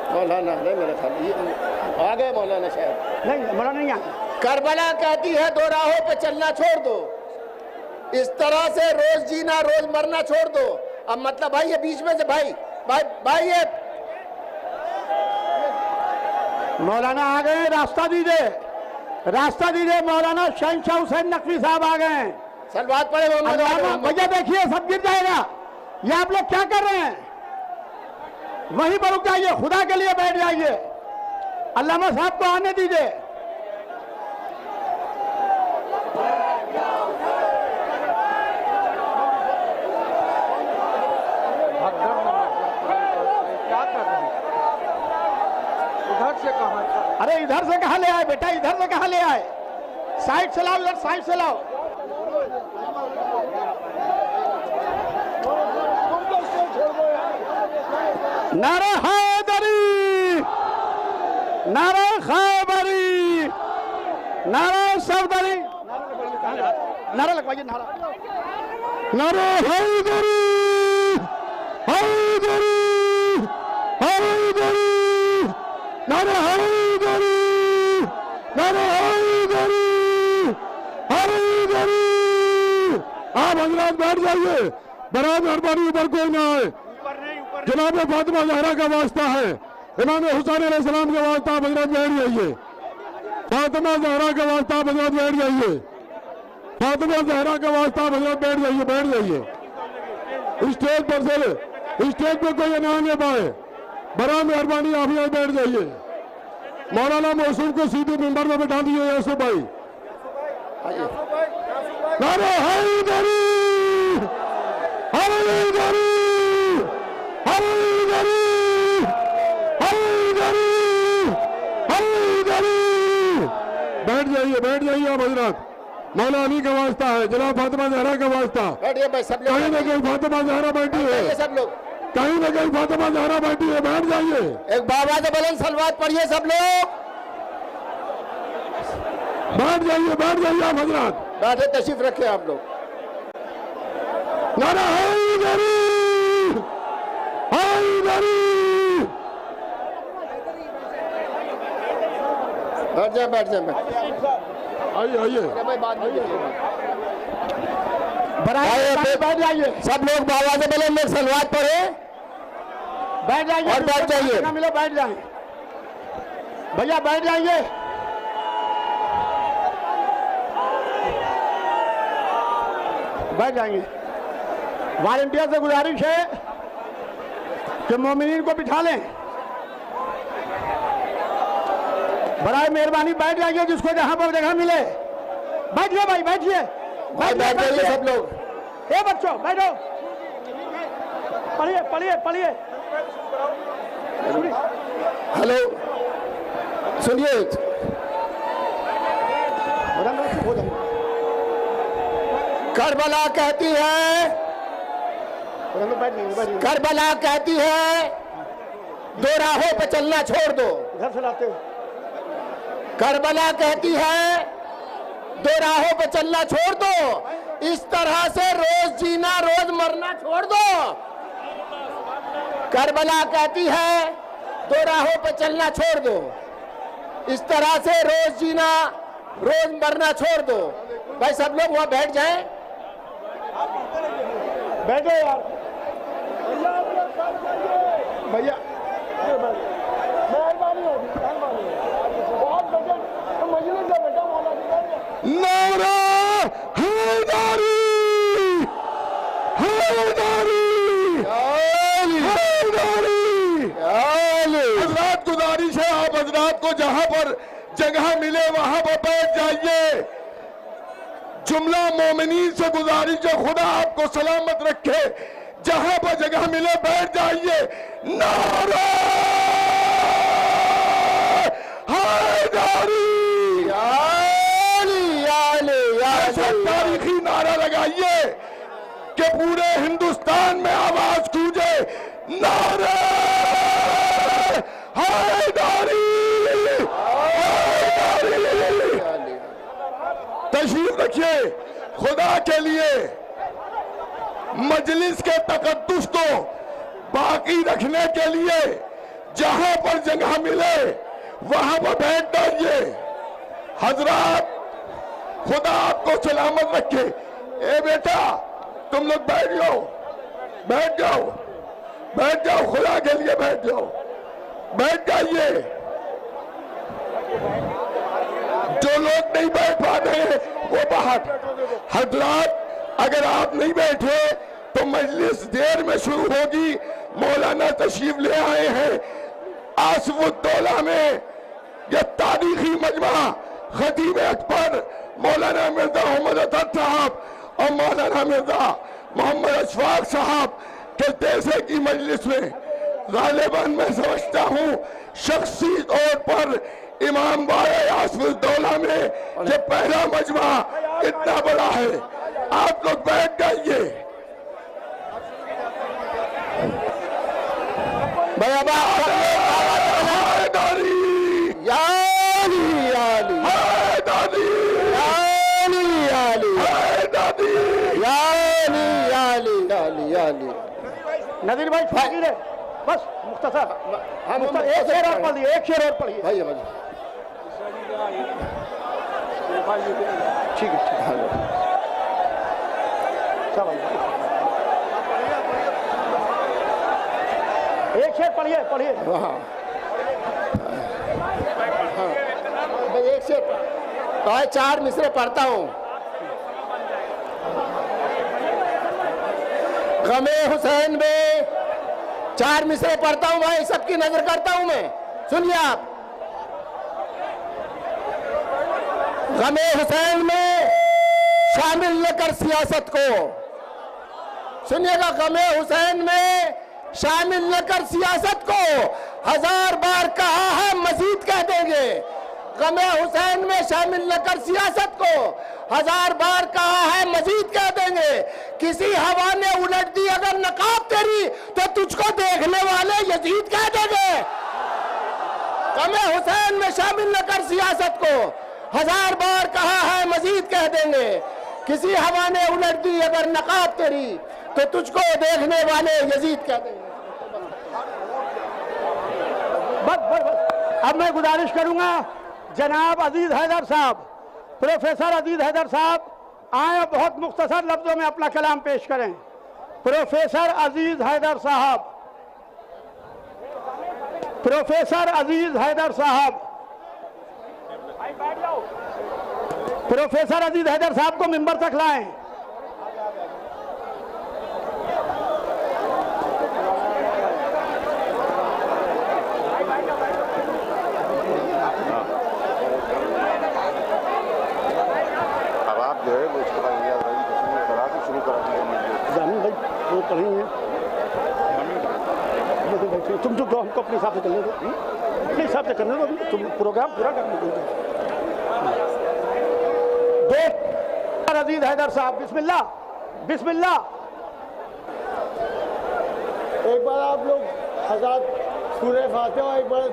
मौलाना नहीं, मेरे ख्याल आ गए मौलाना, शायद नहीं मौलाना नहीं आया। करबला कहती है दो राहों पे चलना छोड़ दो, इस तरह से रोज जीना रोज मरना छोड़ दो। अब मतलब भाई ये बीच में से भाई भाई भाई ये मौलाना आ गए, रास्ता दीजिए, रास्ता दीजिए। मौलाना शहनशाह हुसैन नकवी साहब आ गए। सलवात पढ़े मोहम्मद। भैया देखिए सब गिर जाएगा। ये आप लोग क्या कर रहे हैं? वहीं पर रुक जाइए, खुदा के लिए बैठ जाइए। अल्लामा साहब को आने दीजिए। अरे इधर से कहाँ ले आए बेटा, इधर से कहाँ ले आए? साइड से लाओ, इधर साइड से लाओ। नारा हैदरी, नारा खैबरी, नारा सफदरी, नारा लगवाइए। नारा हैदरी, हैदरी, हैदरी, नारा हैदरी, नारा हैदरी, हैदरी। आप हजरात बैठ जाइए, बरात मेहरबानी ऊपर कोई ना आए। जनाब फातिमा ज़हरा का वास्ता है, इमाम हुसैन अलैहिस्सलाम का वास्ता, आप हजरात बैठ जाइए। फातिमा ज़हरा का वास्ता, आप हजरात बैठ जाइए। फातिमा ज़हरा का वास्ता, आप हजरात बैठ जाइए, बैठ जाइए। स्टेज पर से स्टेज पर कोई ना आने पाए, बड़ा मेहरबानी आप यहाँ बैठ जाइए। मौलाना मौसूफ को सीधे मेंबर में बैठा दिए यूसुफ भाई। नारे हैदरी, हैदरी, हैदरी, हैदरी, हैदरी। बैठ जाइए, बैठ जाइए आप हजरात। मौला अली का वास्ता है, जनाब फातिमा ज़हरा का वास्ता। बैठिए भाई सब लोग, कहीं ना कहीं फातिमा ज़हरा बैठी है, सब लोग कहीं ना कहीं फातिमा ज़हरा बैठी है, बैठ जाइए। एक बाबा से बुलंद सलवात पढ़िए सब लोग। बैठ जाइए, बैठ जाइए आप हजरात। बैठे, तशरीफ रखे आप लोग। नारा हैदरी, हैदरी। बैठ जाए, बैठ जाए। आइए, आइए भाई बाद में बैठ जाइए। सब लोग बाबा से बुलंद सलवात पढ़े, बैठ जाइए और बैठ जाइए। मिलो, बैठ जाइए भैया, बैठ जाइए। बैठ जाएंगे। वॉलंटियर से गुजारिश है कि मोमिनीन को बिठा लें। बड़ा मेहरबानी बैठ जाइए, जिसको जहां पर जगह मिले। बैठिए भाई, बैठिए, भाई बैठ जाइए सब लोग। ए बच्चों बैठो, पढ़िए पढ़िए पढ़िए। हेलो सुनिए, करबला कहती है करबला कहती है दो राहों पे चलना छोड़ दो। घर से लाते हो। करबला कहती है दो राहों पे चलना छोड़ दो। इस तरह से रोज जीना रोज मरना छोड़ दो। करबला कहती है दो राहों पे चलना छोड़ दो। इस तरह से रोज जीना रोज मरना छोड़ दो। भाई सब लोग वहां बैठ जाएं। बैठो यार भैया, मेहरबानी होगी, मेहरबानी बहुत बजट तो मजलिस है बेटा मौलाना। नारा हैदरी, हैदरी, हैदरी। हजरात गुजारिश है आप हजरात को जहां पर जगह मिले वहां पर बैठ जाइए। जुमला मोमिनीन से गुजारिश है खुदा आपको सलामत रखे। जहां पर जगह मिले बैठ जाइए। नारा हैदरी, ऐसा तारीखी नारा लगाइए कि पूरे हिंदुस्तान में आवाज गूंजे। नारा हैदरी, हैदरी। तशरीफ रखिए। खुदा के लिए मजलिस के तकद्दुस को बाकी रखने के लिए जहां पर जगह मिले वहां पर बैठ जाइए। हजरात खुदा आपको सलामत रखे। ए बेटा तुम लोग बैठ जाओ, बैठ जाओ, बैठ जाओ, खुदा के लिए बैठ जाओ, बैठ जाइए। जो लोग नहीं बैठ पा रहे हैं वो बाहर। हजरात अगर आप नहीं बैठे तो मजलिस देर में शुरू होगी। मौलाना तशरीफ ले आए हैं आसफुद्दौला में। यह तारीखी मजमा खतीब अकबर मौलाना मिर्जा मोहम्मद अतर साहब और मौलाना मिर्जा मोहम्मद अशफाक साहब के जैसे की मजलिस में गालिबन मैं समझता हूँ शख्सी तौर पर इमाम बारे आसफुद्दौला में ये पहला मजमा इतना बड़ा है। आप लोग बैठ जाइए। नदीर भाई फाकिर है बस मुख्तसर। हम एक शेर और पढ़िए, एक शेर और पढ़िए भाई। ठीक है, ठीक है। एक शेर पढ़िए, पढ़िए। मैं एक शेर तो 4 मिसरे पढ़ता हूँ। गमे हुसैन में 4 मिसरे पढ़ता हूँ भाई, सबकी नजर करता हूँ मैं। सुनिए आप। गमे हुसैन में शामिल न कर सियासत को। सुनिएगा, गमे हुसैन में शामिल न कर सियासत को। 1000 बार कहा है मजीद कह देंगे। गमे हुसैन में शामिल न कर सियासत को। 1000 बार कहा है मजीद कह देंगे। किसी हवा ने उलट दी अगर नकाब तेरी तो तुझको देखने वाले यजीद कह देंगे। गमे हुसैन में शामिल न कर सियासत को। 1000 बार कहा है मजीद कह देंगे। किसी हवा ने उलट दी अगर नकाब तेरी तो तुझको देखने वाले यजीद कह देंगे। बस अब मैं गुजारिश करूंगा जनाब अजीज हैदर साहब, प्रोफेसर अजीज हैदर साहब आए, बहुत मुख्तसर लफ्जों में अपना कलाम पेश करें। प्रोफेसर अजीज हैदर साहब, प्रोफेसर अजीज हैदर साहब, प्रोफेसर अजीज हैदर साहब को मिंबर तक लाएं। तुम जो हमको अपने हिसाब से करने दो, अपने हिसाब से करने दो, तुम प्रोग्राम पूरा करने दो। अजीज हैदर साहब बिस्मिल्लाह, बिस्मिल्लाह। एक बार आप लोग हज़ार सूर्य फातिहा, एक बार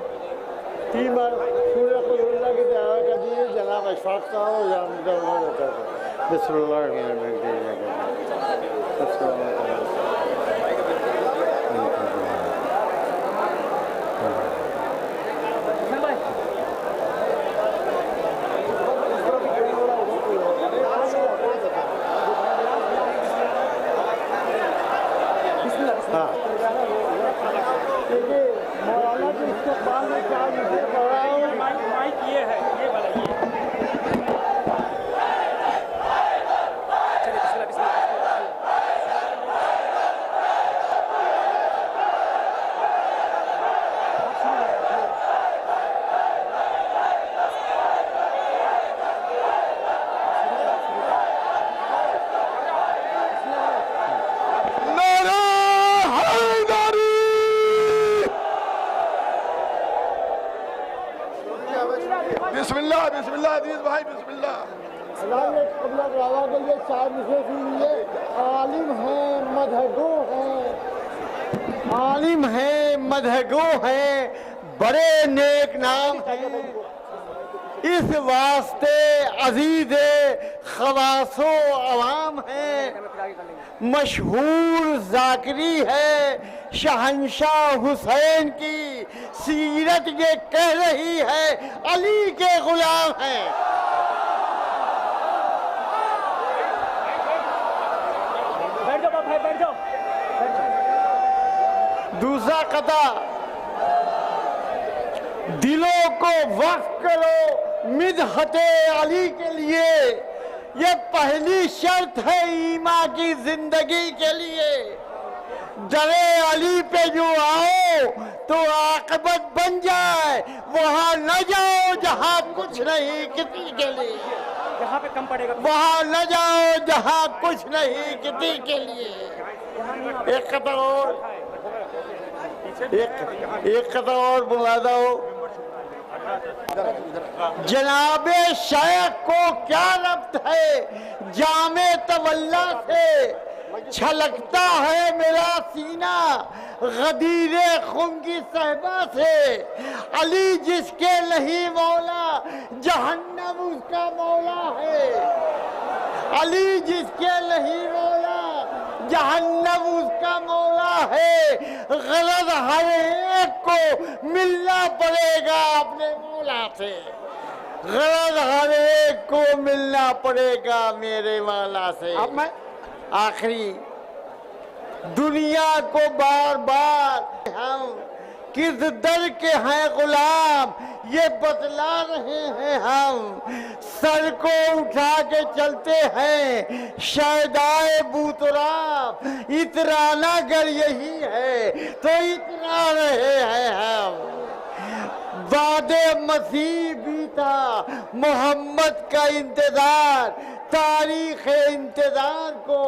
3 बार सूर्य कुल्ला की तैयार कर दीजिए। जनाब अशफाक साहब मौलाना के इस्तेमाल में क्या मुझे पढ़ा हूँ। माइक ये है, ये वाला ये। चलिए बिस्मिल्लाह बिस्मिल्लाह। नारा हैदरी। बिस्मिल्लाह बिस्मिल्लाह अजीज भाई बिस्मिल्लाह। कबला रावा के लिए 4 विषय सुनिए। आलिम हैं मदहगो हैं, आलिम हैं मदहगो हैं, बड़े नेक नाम हैं। इस वास्ते अजीज खवासो अवाम है, मशहूर जाकरी है। शहंशाह हुसैन की सीरत ये कह रही है, अली के गुलाम हैं। बैठ जाओ भाई, बैठ जाओ। दूसरा कथा, दिलों को वक्फ करो मिदहते अली के लिए। ये पहली शर्त है ईमान की जिंदगी के लिए। दरे अली पे जो आओ तो आकबत बन जाए। वहां न जाओ जहां कुछ नहीं किसी के लिए, यहाँ पे कम पड़ेगा। वहां न जाओ जहां कुछ नहीं किसी के लिए। एक कथा और, एक कथा और बुला दो। जनाबे शेख को क्या रब्त है जामे तवल्ला से। छलकता है मेरा सीना गदीरे खून की सहबा से। अली जिसके नहीं मौला जहन्नम उसका मौला है। अली जिसके नहीं मौला जहन्नम उसका मौला है। गलत हर एक को मिलना पड़ेगा अपने मौला से। गलत हर एक को मिलना पड़ेगा मेरे मौला से। अब मैं आखिरी, दुनिया को बार बार हम किस दर के हैं गुलाम ये बतला रहे हैं। हम सर को उठा के चलते हैं शहदाए बूतराब। इतराना अगर यही है तो इतरा रहे हैं हम। वादे मसीह भी था मोहम्मद का इंतजार। तारीख इंतजार को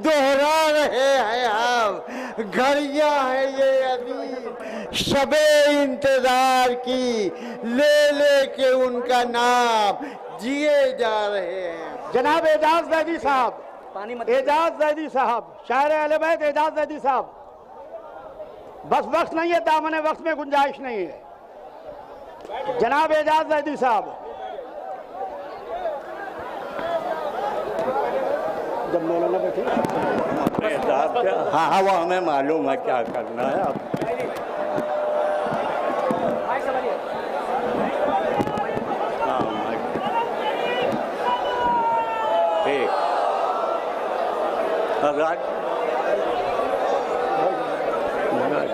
दोहरा रहे हैं हम। घड़ियां है ये अजीब शबे इंतजार की, ले ले के उनका नाम जिए जा रहे हैं। जनाब एजाज जैदी साहब, एजाज जैदी साहब, शायर अहले बैत एजाज जैदी साहब। बस वक्त नहीं है, दामन वक्त में गुंजाइश नहीं है। जनाब एजाज जैदी साहब, जब मौलाना बैठे। हाँ हाँ वो हमें मालूम है क्या करना है। अब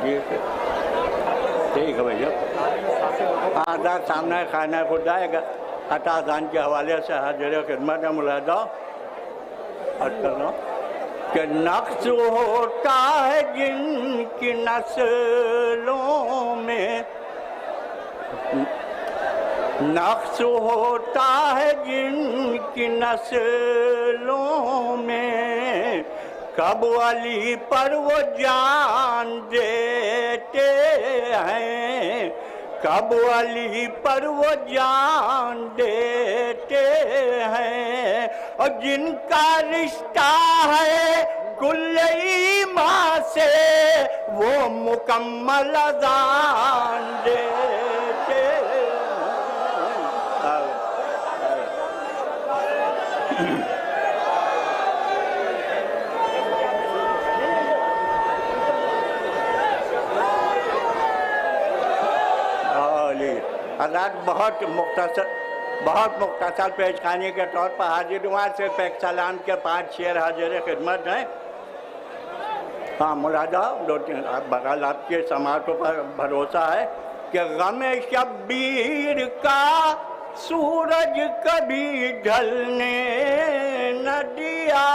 ठीक ठीक है भैया। आज़ाद सामने खाना खुदा है अता खान के हवाले से हाजिर खिदमत में मुलाजा अर्ज कर रहा हूँ कि नक्श होता है जिनकी नस्लों में, नक्श होता है जिनकी नस्लों में। कब अली पर वो जान देते हैं, कब अली पर वो जान देते हैं। और जिनका रिश्ता है कुल ईमान से वो मुकम्मल अज़ान देते। हज़रात बहुत मुख्तसर पेशखानी के तौर पर हाजिर हुआ। सिर्फ एक सलाम के 5 शेर हाजिर खिदमत हैं। हाँ मुलाजा 2-3 बगल आपके समातों पर भरोसा है कि गमे शब्बीर का सूरज कभी ढलने न दिया,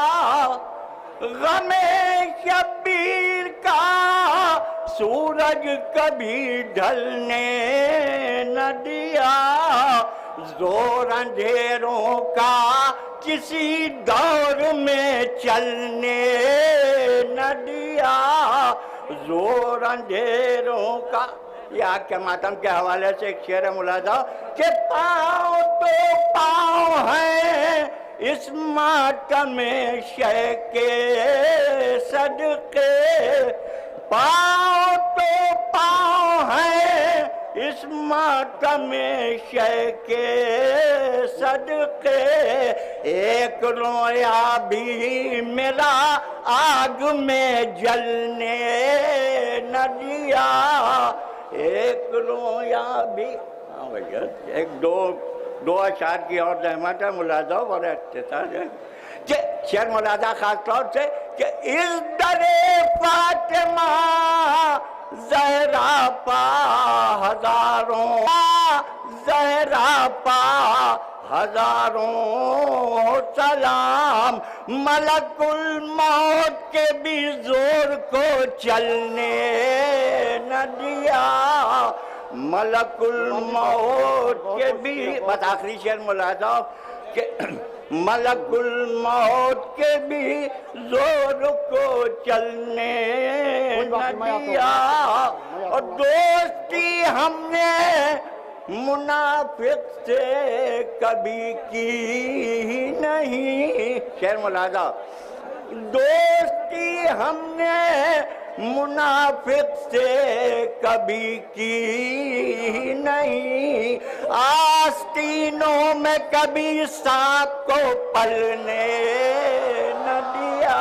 गमे शब्बीर का सूरज कभी ढलने न दिया, जोर अंधेरों का किसी दौर में चलने न दिया, जोर अंधेरों का। यहाँ के मातम के हवाले से एक शेर मुलाजा कि पाँव तो पाँव है इस मातम शय के सदके, पाँव तो पाँव है इस मातम शय के सदके, एक रोया भी मेरा आग में जलने न दिया, एक रोया भी। हाँ भैया एक दो अशार की और रहमत है मुलाजा बड़े अख्तिसार है कि शेर मुलाजा खास तौर से कि इस दरे फातिमा ज़हरा पा हजारों, ज़हरा पा हजारों सलाम, मलकुल मौत के भी जोर को चलने न दिया, मलकुल मौत के भी। बस आखिरी शेर मुलाजा कि मलकुल मौत के भी जोर को चलने न दिया, और दोस्ती हमने मुनाफिक से कभी की नहीं। शेर मुलाजा दोस्ती हमने मुनाफिक से कभी की नहीं, आस्तीनों में कभी सांप को पलने न दिया,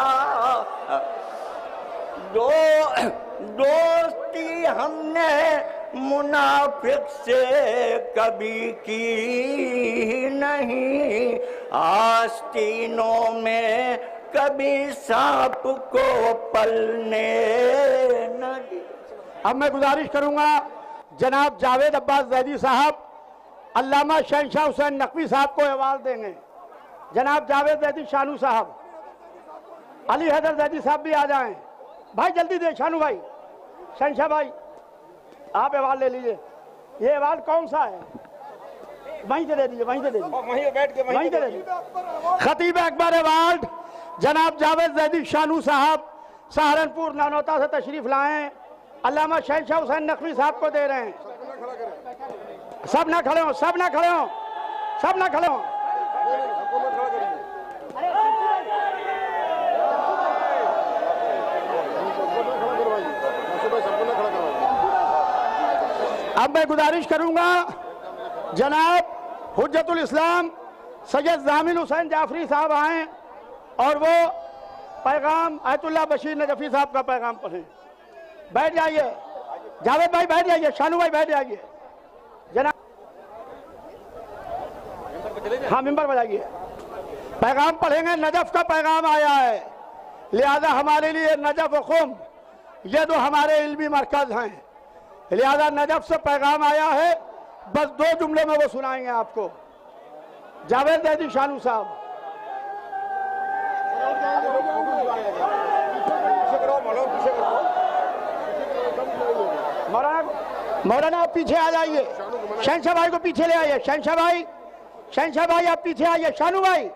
दोस्ती हमने मुनाफिक से कभी की नहीं, आस्तीनों में कभी सांप को पलने न दिया। अब मैं गुजारिश करूंगा जनाब जावेद अब्बास जैदी साहब अल्लामा शहनशाह हुसैन नकवी साहब को अवार्ड देंगे। जनाब जावेद जैदी शानू साहब, अली हैदर जैदी साहब भी आ जाएं। भाई जल्दी दे शानू भाई, शहनशाह भाई आप अवार्ड ले लीजिए। ये अवार्ड कौन सा है? वहीं से दे दीजिए, वहीं से दे दीजिए, वहीं बैठ के वहीं से दे दीजिए। खतीब अकबर अवार्ड जनाब जावेद जैदी शानू साहब सहारनपुर नानौता से तशरीफ लाएं, अल्लामा शहनशाह हुसैन नकवी साहब को दे रहे हैं। सब ना खड़े हो, सब ना खड़े हो, सब ना खड़े हो। अब मैं गुजारिश करूंगा जनाब हुज्जतुल इस्लाम सैयद जामिल हुसैन जाफरी साहब आए और वो पैगाम आयतुल्लाह बशीर नजफी साहब का पैगाम पढ़ें। बैठ जाइए जावेद भाई, बैठ जाइए, शानू भाई बैठ जाइए। जनाब हाँ मिंबर बजाइए, पैगाम पढ़ेंगे। नजफ का पैगाम आया है, लिहाजा हमारे लिए नजफ व खुम ये दो हमारे इल्मी मरकज हैं, लिहाजा नजफ से पैगाम आया है। बस 2 जुमले में वो सुनाएंगे आपको। जावेद जैदी शानू साहब। मौलाना आप पीछे आ जाइए, शहनशाह भाई को पीछे ले आइए। शहनशाह भाई आप पीछे आइए। शानू भाई,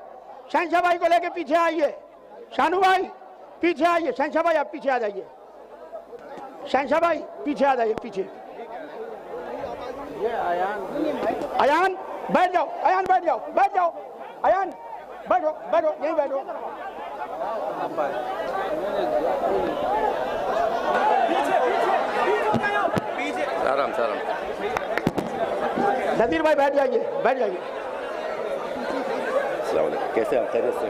शहनशाह भाई को लेके पीछे आइए। शानू भाई पीछे आइए, शहनशाह भाई आप पीछे आ जाइए। शहनशाह भाई पीछे आ जाइए, पीछे। अयान बैठ जाओ, अयान बैठ जाओ, बैठ जाओ, अयान बैठो बैठो यहीं बैठो। आराम से आराम। नदीर भाई बैठ जाइए, बैठ जाइए। अस्सलाम वालेकुम, कैसे हैं? खैरियत से?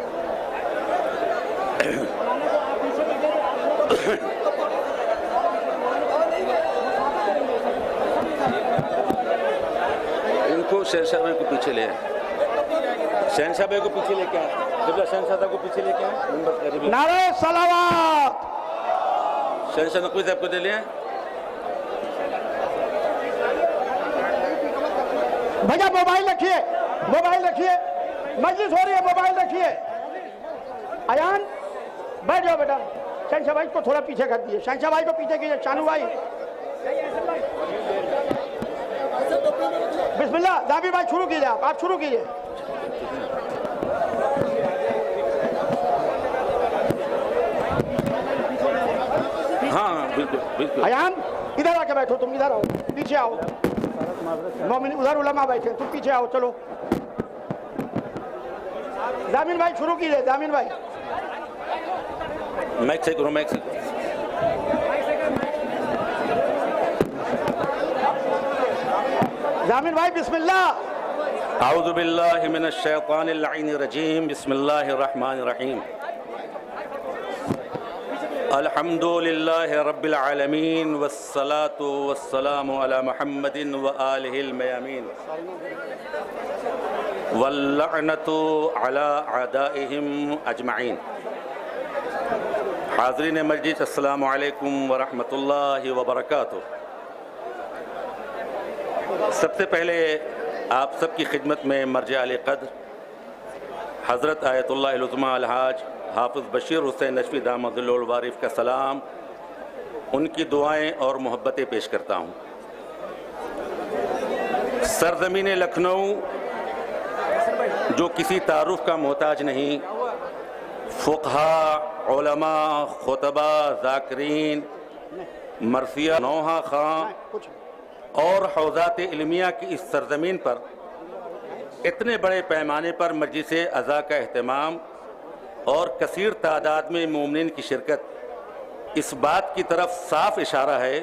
इनको शहनशाह भाई को पीछे ले आए, शहनशाह भाई को पीछे लेके आए, शहनशाह साहब को पीछे लेके आए। नारे सलावत। शहनशाह नकवी साहब को दे ले आए। भैया मोबाइल रखिए, मोबाइल रखिए, मजलिस हो रही है, मोबाइल रखिए। अयान बैठ जाओ बेटा। शहनशाह भाई को थोड़ा पीछे कर दिए, शहनशाह भाई को पीछे कीजिए। शानू भाई बिस्मिल्लाह। जाबिर भाई शुरू कीजिए, आप शुरू कीजिए। हाँ बिल्कुल बिल्कुल। अयान इधर आके बैठो, तुम इधर आओ, पीछे आओ। मोमिन उधर उलमा बैठे, तुम पीछे आओ। चलो जामिन भाई शुरू कीजिए। जामिन भाई माइक से करो, माइक से। जामिन भाई बिस्मिल्लाह। आऊज़ु बिल्लाहि मिनश शैतानिर रजीम, बिस्मिल्लाहिर रहमानिर रहीम। अल्हम्दुलिल्लाहि रब्बिल आलमीन वस्सलातु वस्सलामु अला मुहम्मदिन व आलिहिल मयामीन वल्लअनतु अला अदाइहिम अजमाइन। हाज़रीन मजलिस, अस्सलामु अलैकुम व रहमतुल्लाहि व बरकातुहू। सबसे पहले आप सबकी खिदमत में मर्ज आले क़द्र हज़रत आयतुल्लाह उज़्मा अलहाज हाफ़िज़ बशीर हुसैन नशवी दामदुल्लुल वारिफ़ का सलाम, उनकी दुआएं और मोहब्बतें पेश करता हूँ। सरज़मीन लखनऊ जो किसी तारुफ़ का मोहताज नहीं, फ़ुक़हा, उलमा, खुतबा, ज़ाकिरीन, मरसिया, नौहा खां और हौज़ात इल्मिया की इस सरज़मीन पर इतने बड़े पैमाने पर मजलिस अज़ा का अहतमाम और कसीर तादाद में मोमिनीन की शिरकत इस बात की तरफ साफ इशारा है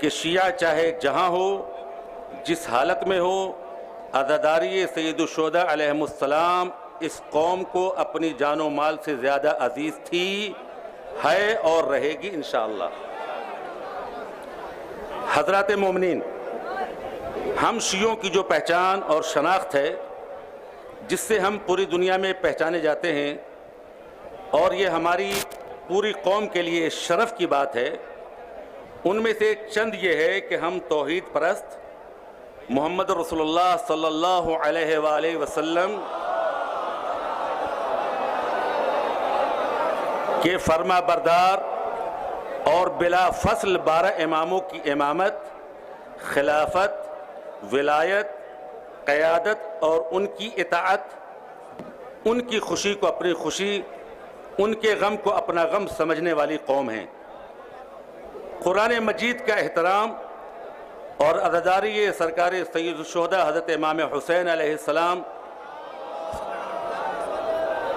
कि शिया चाहे जहाँ हो, जिस हालत में हो, अज़ादारी सैयदुश्शुहदा अलैहिमुस्सलाम इस कौम को अपनी जानो माल से ज़्यादा अजीज़ थी, है और रहेगी इंशाअल्लाह। हज़रात मोमिनीन, हम शियों की जो पहचान और शनाख्त है जिससे हम पूरी दुनिया में पहचाने जाते हैं, और ये हमारी पूरी कौम के लिए शरफ़ की बात है, उनमें से चंद ये है कि हम तौहीद परस्त, मोहम्मद रसूलुल्लाह सल्लल्लाहु अलैहि वसल्लम के फरमा बरदार और बिला फसल 12 इमामों की इमामत, खिलाफत, विलायत, क़यादत और उनकी इताअत, उनकी खुशी को अपनी खुशी, उनके गम को अपना गम समझने वाली कौम है। कुरान मजीद का एहतराम और अज़ादारी सरकार सैयदुश्शुहदा हज़रत इमाम हुसैन अलैहिस्सलाम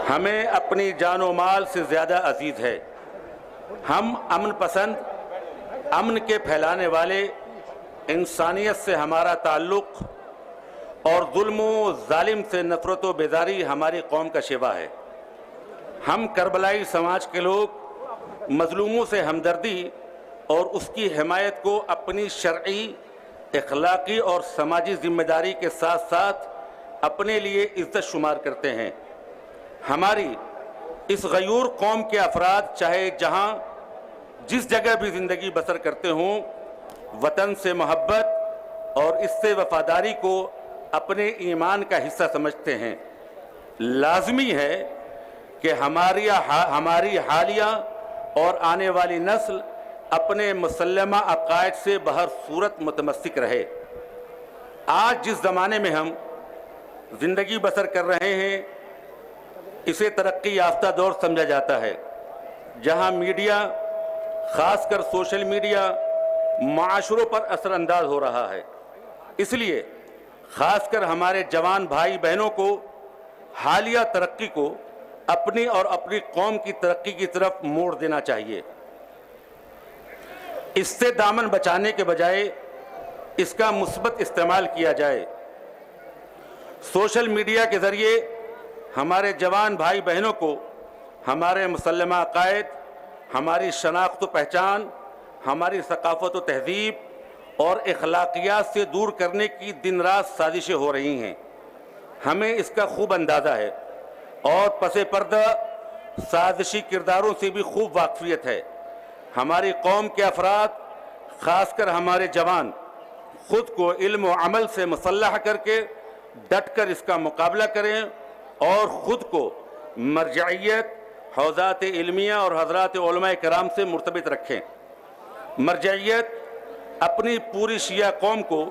हमें अपनी जानो माल से ज़्यादा अजीज़ है। हम अमन पसंद, अमन के फैलाने वाले, इंसानियत से हमारा ताल्लुक़ और जुल्म व जालिम से नफ़रत व बेदारी हमारी कौम का शिवा है। हम करबलाई समाज के लोग मज़लूमों से हमदर्दी और उसकी हिमायत को अपनी शरई, इखलाकी और समाजी ज़िम्मेदारी के साथ साथ अपने लिए इज़्ज़त शुमार करते हैं। हमारी इस गयूर कौम के अफराद चाहे जहाँ जिस जगह भी ज़िंदगी बसर करते हों, वतन से मोहब्बत और इससे वफ़ादारी को अपने ईमान का हिस्सा समझते हैं। लाजमी है कि हमारी हालिया और आने वाली नस्ल अपने मुसल्लमा अक़ायद से बहर सूरत मुतमस्सिक रहे। आज जिस ज़माने में हम ज़िंदगी बसर कर रहे हैं, इसे तरक्की याफ्ता दौर समझा जाता है, जहां मीडिया, ख़ासकर सोशल मीडिया, माशरों पर असरअंदाज हो रहा है। इसलिए ख़ासकर हमारे जवान भाई बहनों को हालिया तरक्की को अपनी और अपनी कौम की तरक्की की तरफ मोड़ देना चाहिए। इससे दामन बचाने के बजाय इसका मुस्बत इस्तेमाल किया जाए। सोशल मीडिया के ज़रिए हमारे जवान भाई बहनों को हमारे मुसल्लमा अक़ायद, हमारी शनाख्त व पहचान, हमारी सकाफ़त व तहज़ीब और अखलाकियात से दूर करने की दिन रात साजिशें हो रही हैं। हमें इसका खूब अंदाज़ा है और पसे पर्दा साजिशी किरदारों से भी खूब वाकफियत है। हमारी कौम के अफराद, ख़ासकर हमारे जवान, खुद को इल्म व अमल से मुसल्लह करके डट कर इसका मुकाबला करें और ख़ुद को मरजइयत, हौज़ात इल्मिया और हज़रात उलमाए किराम से मुर्तबित रखें। मरजइयत अपनी पूरी शिया कौम को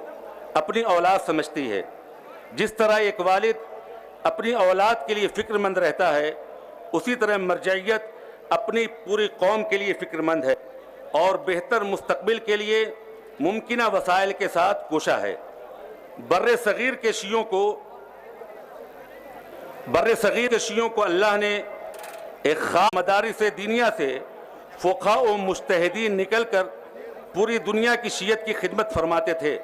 अपनी औलाद समझती है। जिस तरह एक वालिद अपनी औलाद के लिए फ़िक्रमंद रहता है, उसी तरह मरजइयत अपनी पूरी कौम के लिए फ़िक्रमंद है और बेहतर मुस्तकबिल के लिए मुमकिना वसाइल के साथ कोशा है। बर्रे सगीर के शियों को अल्लाह ने एक खास मदारिस दीनिया से फ़ुक़हा व मुज्तहिदीन निकल कर पूरी दुनिया की शियत की खिदमत फरमाते थे।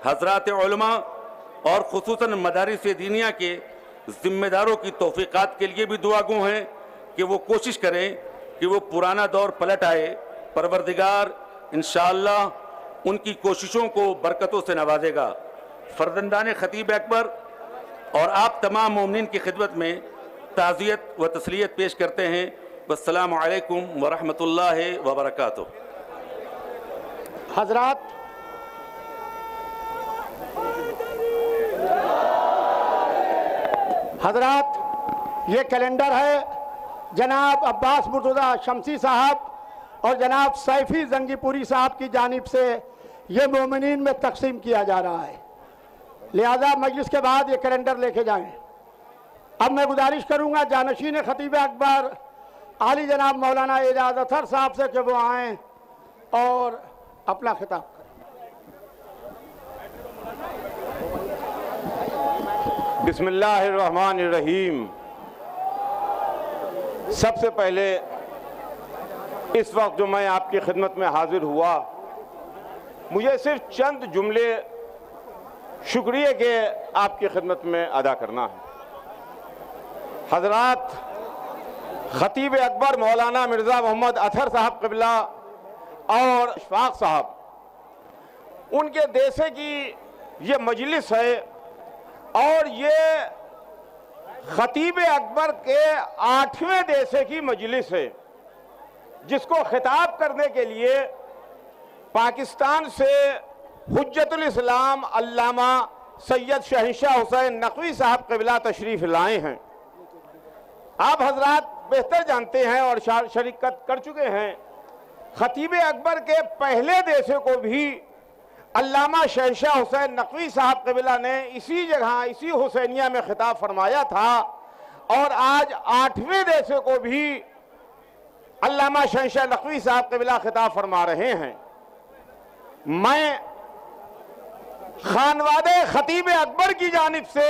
हज़रात उलमा और खुसूसन मदारिस दीनिया के ज़िम्मेदारों की तौफ़ीक़ात के लिए भी दुआगो हैं कि वो कोशिश करें कि वो पुराना दौर पलट आए। परवरदिगार इंशाअल्लाह उनकी कोशिशों को बरकतों से नवाजेगा। फर्जंदान खतीब अकबर और आप तमाम मोमिनीन की खिदमत में ताज़ियत व तस्लियत पेश करते हैं। वस्सलामु अलैकुम व रहमतुल्लाहि व बरकातुहू। हजरात, ये कैलेंडर है जनाब अब्बास मुर्तज़ा शमसी साहब और जनाब सैफी जंगीपुरी साहब की जानिब से ये मोमिनीन में तकसीम किया जा रहा है। लिहाजा मजलिस के बाद ये कैलेंडर लेके जाएं। अब मैं गुजारिश करूंगा जानशीन खतीब अकबर आली जनाब मौलाना एजाज अतहर साहब से कि वो आएँ और अपना खिताब करें। बिस्मिल्लाहिर्रहमानिर्रहीम। सबसे पहले इस वक्त जो मैं आपकी खिदमत में हाजिर हुआ, मुझे सिर्फ चंद जुमले शुक्रिया के आपकी खिदमत में अदा करना है। हजरात, खतीब अकबर मौलाना मिर्ज़ा मोहम्मद अतहर साहब क़िबला और अशफाक साहब, उनके देशे की ये मजलिस है और ये खतीब अकबर के 8वें देशे की मजलिस है, जिसको खिताब करने के लिए पाकिस्तान से हुज्जतुल इस्लाम अल्लामा सैयद शहंशाह हुसैन नकवी साहब क़िबला तशरीफ़ लाए हैं। आप हजरात बेहतर जानते हैं और शरीकत कर चुके हैं, खतीब अकबर के पहले देशे को भी अल्लामा शहंशाह हुसैन नकवी साहब क़िबला ने इसी जगह, इसी हुसैनिया में खिताब फरमाया था और आज 8वें देशे को भी अल्लामा शहंशाह नकवी साहब क़िबला खिताब फरमा रहे हैं। मैं खानवादे खतीब अकबर की जानिब से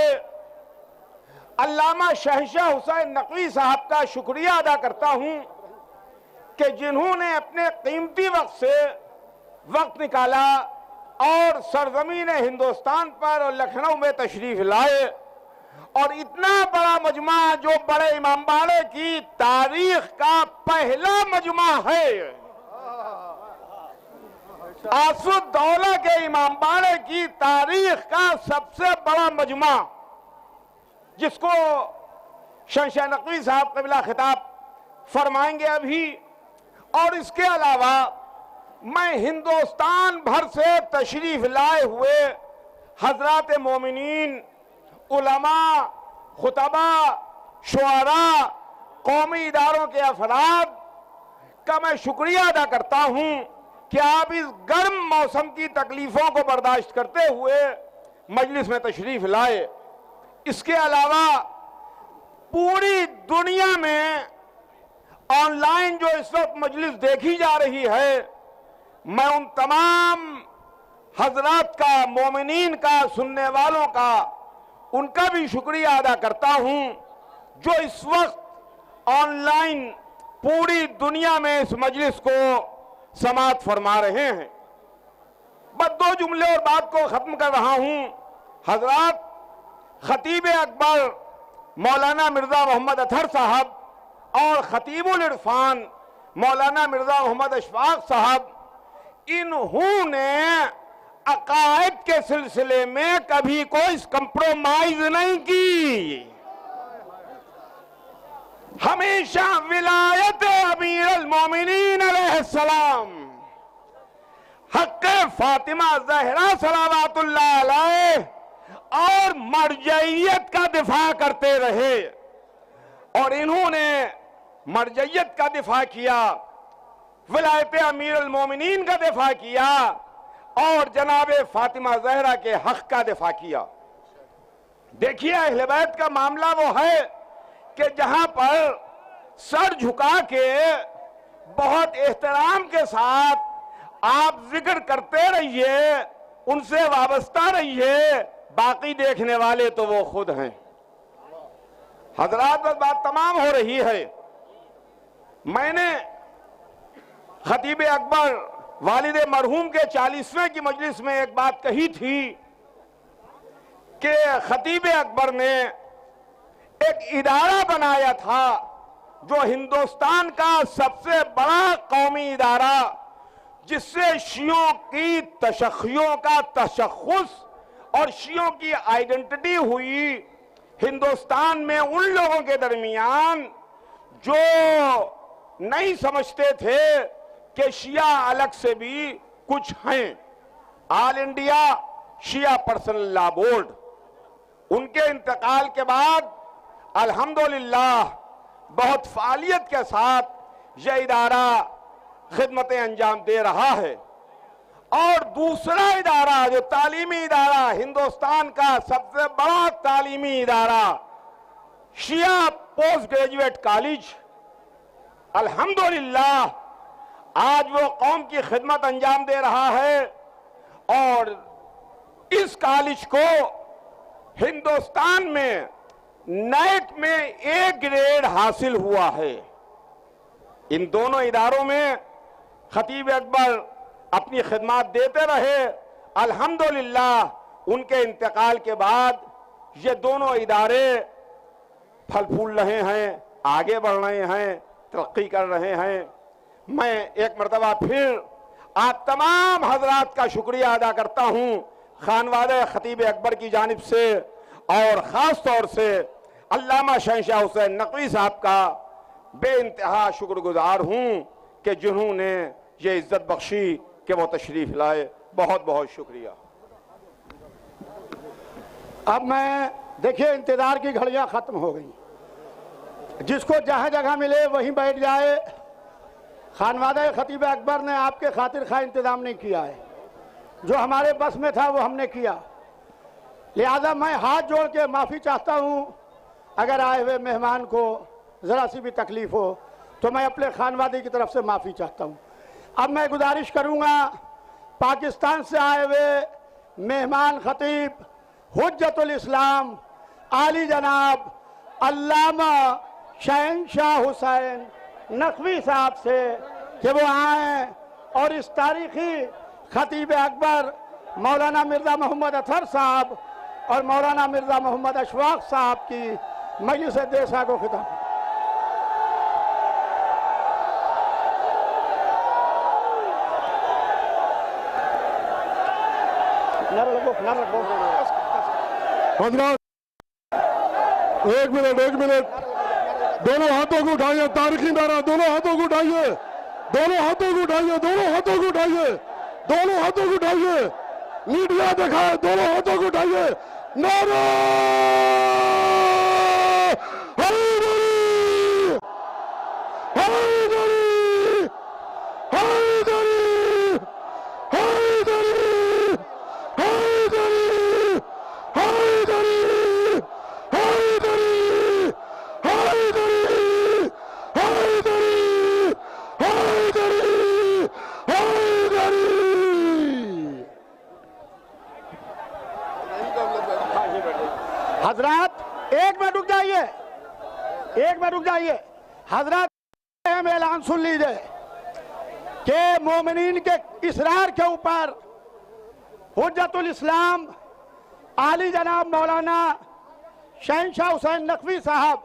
अल्लामा शहंशाह हुसैन नकवी साहब का शुक्रिया अदा करता हूं कि जिन्होंने अपने कीमती वक्त से वक्त निकाला और सरजमीन हिंदुस्तान पर और लखनऊ में तशरीफ लाए और इतना बड़ा मजमा, जो बड़े इमामबाड़े की तारीख का पहला मजमा है, आसुद्दौला के इमामबाड़े की तारीख का सबसे बड़ा मजमा, जिसको शहंशाह नकवी साहब क़िबला खिताब फरमाएंगे अभी। और इसके अलावा मैं हिंदुस्तान भर से तशरीफ लाए हुए हजरात मोमिनीन, उलमा, खुतबा, शुआरा, कौमी इदारों के अफराद का मैं शुक्रिया अदा करता हूं कि आप इस गर्म मौसम की तकलीफों को बर्दाश्त करते हुए मजलिस में तशरीफ लाए। इसके अलावा पूरी दुनिया में ऑनलाइन जो इस वक्त मजलिस देखी जा रही है, मैं उन तमाम हजरात का, मोमिनीन का, सुनने वालों का उनका भी शुक्रिया अदा करता हूं जो इस वक्त ऑनलाइन पूरी दुनिया में इस मजलिस को समाअत फरमा रहे हैं। बस दो जुमले और बात को खत्म कर रहा हूं। हजरात, खतीब अकबर मौलाना मिर्जा मोहम्मद अतहर साहब और खतीबुल इरफान मौलाना मिर्जा मोहम्मद अशफाक साहब, इन्होंने अकायद के सिलसिले में कभी कोई कंप्रोमाइज नहीं की। हमेशा विलायत अमीर अल मोमिनीन अलैहिस्सलाम हक़ फातिमा ज़हरा सलावतुल्लाह अलैह और मरजइयत का दिफा करते रहे और इन्होंने मरजइयत का दिफा किया, विलायत अमीर अल मोमिनीन का दिफा किया और जनाब फातिमा ज़हरा के हक का दिफा किया। देखिए, अहले बैत का मामला वो है कि जहां पर सर झुका के बहुत एहतराम के साथ आप जिक्र करते रहिए, उनसे वाबस्ता रहिए, बाकी देखने वाले तो वो खुद हैं। हजरात, बस बात तमाम हो रही है। मैंने खतीब अकबर वालिद मरहूम के 40वें की मजलिस में एक बात कही थी कि खतीब अकबर ने एक इदारा बनाया था जो हिंदुस्तान का सबसे बड़ा कौमी इदारा, जिससे शियों की तशख़्ख़ुस का तशख़्ख़ुस और शियों की आइडेंटिटी हुई हिंदुस्तान में उन लोगों के दरमियान जो नहीं समझते थे कि शिया अलग से भी कुछ हैं। ऑल इंडिया शिया पर्सनल लॉ बोर्ड, उनके इंतकाल के बाद अल्हम्दुलिल्लाह बहुत फालियत के साथ यह इदारा खिदमतें अंजाम दे रहा है। और दूसरा इदारा जो तालीमी इदारा, हिंदुस्तान का सबसे बड़ा तालीमी इदारा शिया पोस्ट ग्रेजुएट कॉलेज, अल्हम्दुलिल्लाह आज वो कौम की खिदमत अंजाम दे रहा है और इस कॉलेज को हिंदुस्तान में नेट में ए ग्रेड हासिल हुआ है। इन दोनों इदारों में खतीब अकबर अपनी खिदमत देते रहे। अल्हम्दुलिल्लाह उनके इंतकाल के बाद ये दोनों इदारे फल फूल रहे हैं, आगे बढ़ रहे हैं, तरक्की कर रहे हैं। मैं एक मरतबा फिर आप तमाम हजरात का शुक्रिया अदा करता हूं खानवादे खतीब अकबर की जानिब से और ख़ास तौर से अल्लामा शहंशाह हुसैन नकवी साहब का बेइंतहा शुक्रगुजार हूं कि जिन्होंने ये इज्जत बख्शी कि वो तशरीफ लाए। बहुत बहुत शुक्रिया। अब मैं देखिए, इंतजार की घड़ियां खत्म हो गई, जिसको जहां जगह मिले वहीं बैठ जाए। खानवादा खतीब अकबर ने आपके खातिर खा इंतजाम नहीं किया है, जो हमारे बस में था वो हमने किया। लिहाजा मैं हाथ जोड़ के माफ़ी चाहता हूं, अगर आए हुए मेहमान को ज़रा सी भी तकलीफ हो तो मैं अपने खानवादे की तरफ से माफ़ी चाहता हूं। अब मैं गुजारिश करूंगा पाकिस्तान से आए हुए मेहमान खतीब हुज्जतुल इस्लाम आली जनाब अल्लामा शहंशाह हुसैन नकवी साहब से कि वो आए और इस तारीखी खतीब अकबर मौलाना मिर्ज़ा मोहम्मद अतहर साहब और मौलाना मिर्ज़ा मोहम्मद अशफाक साहब की मजलिस देसा को खिताब। हजरात, एक मिनट, दोनों हाथों को उठाइए, तारीखी नारा, दोनों हाथों को उठाइए, दोनों हाथों को उठाइए, दोनों हाथों को उठाइए, दोनों हाथों को उठाइए, मीडिया दिखाए, दोनों हाथों को उठाइए। नारा हैदरी, हैदरी, हैदरी, हैदरी, हैदरी, हैदरी, हैदरी, हैदरी, हैदरी, हैदरी, हैदरी। हजरात एक मिनट रुक जाइए, एक मिनट रुक जाइए। हजरात हम ऐलान सुन लीजिए कि मोमिनीन के इसरार के ऊपर हुज्जतुल इस्लाम आली जनाब मौलाना शहनशाह हुसैन नकवी साहब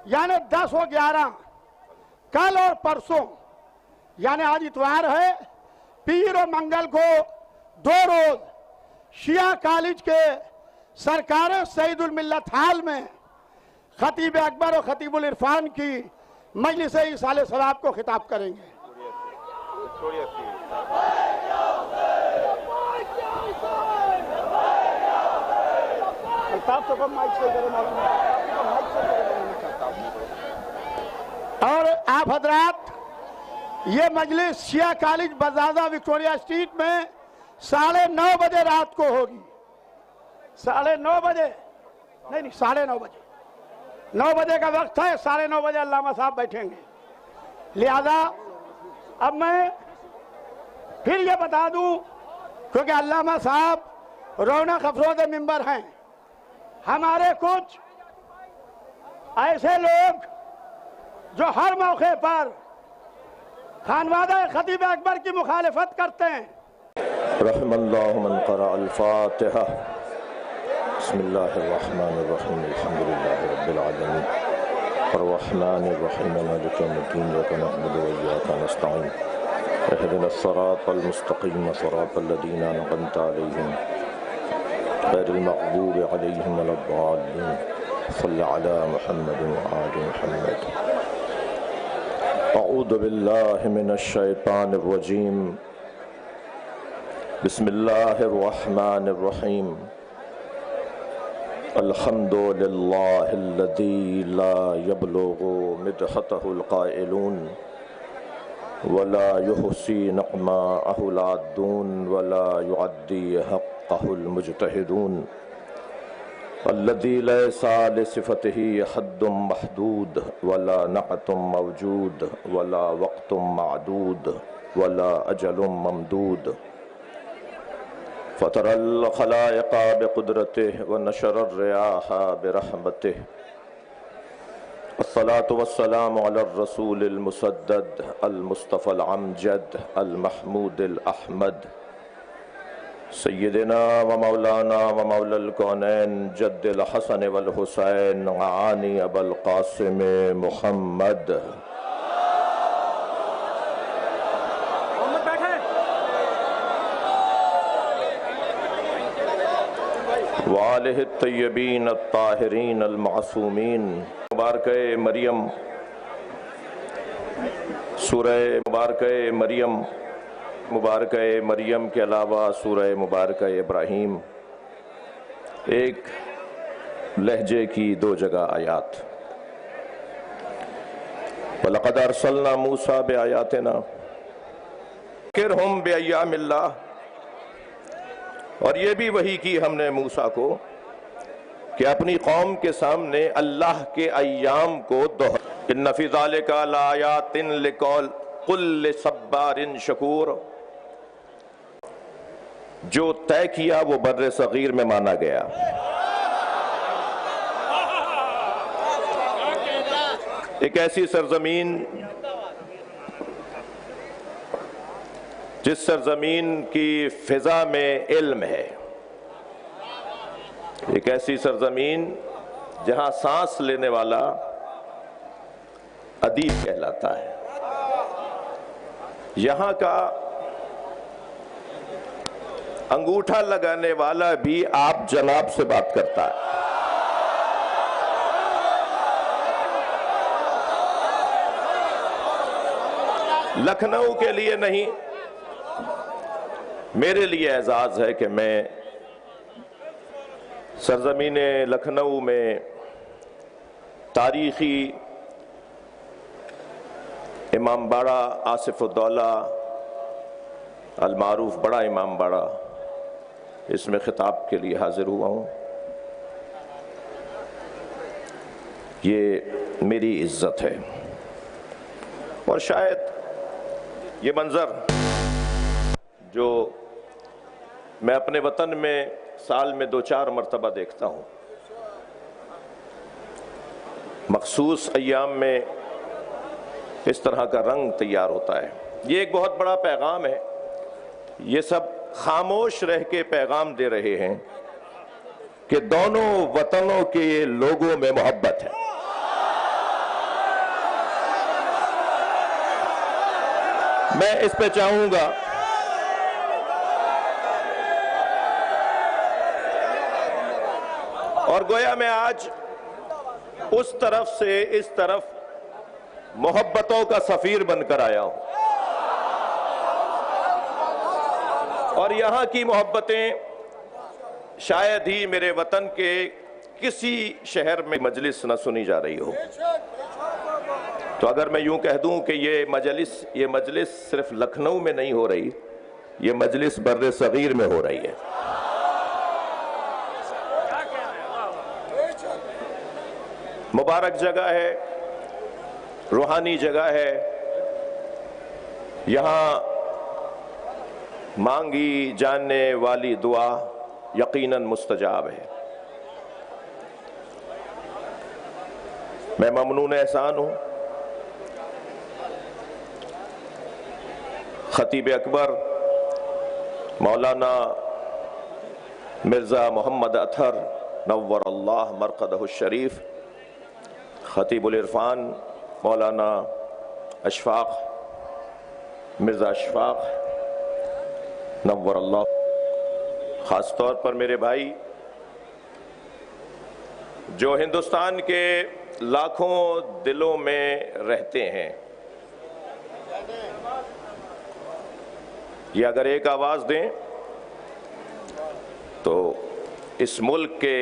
यानी 10 और 11 कल और परसों यानी आज इतवार है, पीर और मंगल को 2 रोज शिया कॉलेज के सरकार सईदुल मिल्लत हाल में खतीब अकबर और खतीबुल इरफान की मजलिस इसाले सवाब को खिताब करेंगे। और आप हजरात ये मजलिस शिया कॉलेज बजाजा विक्टोरिया स्ट्रीट में 9:30 बजे रात को होगी। 9:30 बजे नहीं 9:30 बजे, 9 बजे का वक्त है, 9:30 बजे अल्लामा साहब बैठेंगे। लिहाजा अब मैं फिर ये बता दूं, क्योंकि अल्लामा साहब रौनक अफरोज़ मिंबर हैं, हमारे कुछ ऐसे लोग जो हर मौके पर खानवादा खतीब अकबर की मुखालिफत करते हैं। रहमल्लाहु मन क़रा अल-फ़ातिहा। बिस्मिल्लाहिर्रहमानिर्रहीम। अल्हम्दुलिल्लाहि रब्बिल आलमीन। अर्रहमानिर्रहीम मालिकि यौमिद्दीन। इय्याका नअबुदु व इय्याका नस्तईन। इहदिनस सिरातल मुस्तक़ीम सिरातल लज़ीना अनअमता अलैहिम गैरिल मग़दूबि अलैहिम वलद्दाल्लीन। सल्लि अला मुहम्मद व आलि मुहम्मद। अऊज़ु बिल्लाहि मिनश शैतानिर रजीम। बिस्मिल्लाहिर्रहमानिर्रहीम। अल्हम्दुलिल्लाहिल्लज़ी ला यब्लुगु मिदहतहुल क़ाइलून वला युहसी नक़माअहुल आद्दून वला युअद्दी हक़्क़हुल मुज्तहिदून। अल्लज़ी लैसा लिसिफ़तिही हद्दुम महदूद वला नअतुम मवजूद वला वक़्तुम मादूद वला अजलुम ममदूद। फ़तरल ख़लाइक़ बिक़ुदरतिही व नशरर रियाह बिरहमतिही। अस्सलातु वस्सलामु अला रसूलिल मुसद्दद अल मुस्तफ़ल अमजद अल महमूदिल अहमद सय्यदिना व मौलाना व मौलल कौनैन जद्दिल हसन वल हुसैन आनी अबुल क़ासिम मुहम्मद। वालिहि तय्यबीन अत्ताहिरीन अल-मासूमीन। मुबारक मरियम, सूरह मुबारक मरियम, मुबारक मरियम के अलावा सूरह मुबारक इब्राहीम एक लहजे की 2 जगह आयात। वलक़द अरसलना मूसा बिआयातिना ज़िक्रहुम बिअय्यामिल्लाह। और ये भी वही की हमने मूसा को कि अपनी कौम के सामने अल्लाह के अय्याम को दोहरा। इन्न फ़ी ज़ालिका लायातिन लिकुल्लि सब्बारिन शकूर। जो तय किया वो बर्रे सगीर में माना गया। एक ऐसी सरजमीन जिस सरजमीन की फिजा में इल्म है, एक ऐसी सरजमीन जहां सांस लेने वाला अदीब कहलाता है। यहां का अंगूठा लगाने वाला भी आप जनाब से बात करता है। लखनऊ के लिए नहीं, मेरे लिए एजाज है कि मैं सरजमीने लखनऊ में तारीखी इमाम बाड़ा आसिफुद्दौला अलमारूफ बड़ा इमाम बाड़ा, इसमें खिताब के लिए हाजिर हुआ हूँ। ये मेरी इज्जत है और शायद ये मंजर जो मैं अपने वतन में साल में 2-4 मरतबा देखता हूँ, मखसूस अय्याम में इस तरह का रंग तैयार होता है। ये एक बहुत बड़ा पैगाम है। ये सब खामोश रह के पैगाम दे रहे हैं कि दोनों वतनों के लोगों में मोहब्बत है। मैं इस पे चाहूंगा और गोया मैं आज उस तरफ से इस तरफ मोहब्बतों का सफीर बनकर आया हूं और यहां की मोहब्बतें शायद ही मेरे वतन के किसी शहर में मजलिस न सुनी जा रही हो। तो अगर मैं यूं कह दूं कि ये मजलिस सिर्फ लखनऊ में नहीं हो रही, ये मजलिस बर्रे सगीर में हो रही है। मुबारक जगह है, रूहानी जगह है। यहां मांगी जाने वाली दुआ यकीनन मुस्तजाब है। मैं ममनून एहसान हूं खतीब अकबर मौलाना मिर्जा मोहम्मद अतहर नव्वर अल्लाह मरकदहु शरीफ, खतीबुल इरफान मौलाना अशफाक मिर्जा अशफाक नव्वर अल्लाह, खास तौर पर मेरे भाई जो हिंदुस्तान के लाखों दिलों में रहते हैं। ये अगर एक आवाज दें तो इस मुल्क के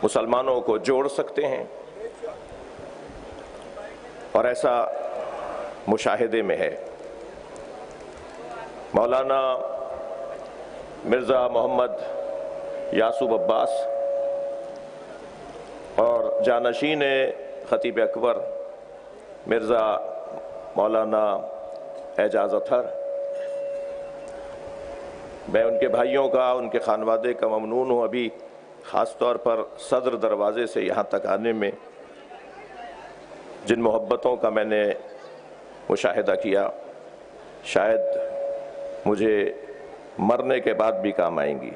मुसलमानों को जोड़ सकते हैं और ऐसा मुशाहिदे में है। मौलाना मिर्जा मोहम्मद यासूब अब्बास और जानशीन खतीब अकबर मिर्जा मौलाना एजाज अतहर, मैं उनके भाइयों का, उनके खानवादे का ममनून हूँ। अभी ख़ास तौर पर सदर दरवाजे से यहाँ तक आने में जिन मोहब्बतों का मैंने मुशाहिदा किया, शायद मुझे मरने के बाद भी काम आएंगी।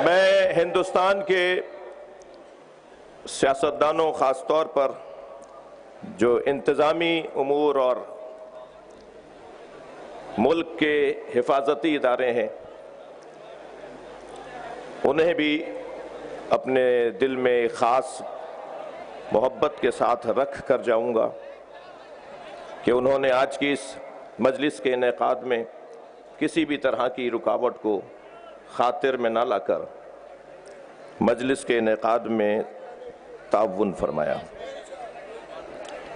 मैं हिंदुस्तान के सियासतदानों, ख़ास तौर पर जो इंतज़ामी उमूर और मुल्क के हिफाजती इदारे हैं, उन्हें भी अपने दिल में ख़ास मोहब्बत के साथ रख कर जाऊंगा कि उन्होंने आज की इस मजलिस के इनेकाद में किसी भी तरह की रुकावट को खातिर में ना लाकर मजलिस के इनेकाद में ताउन फरमाया।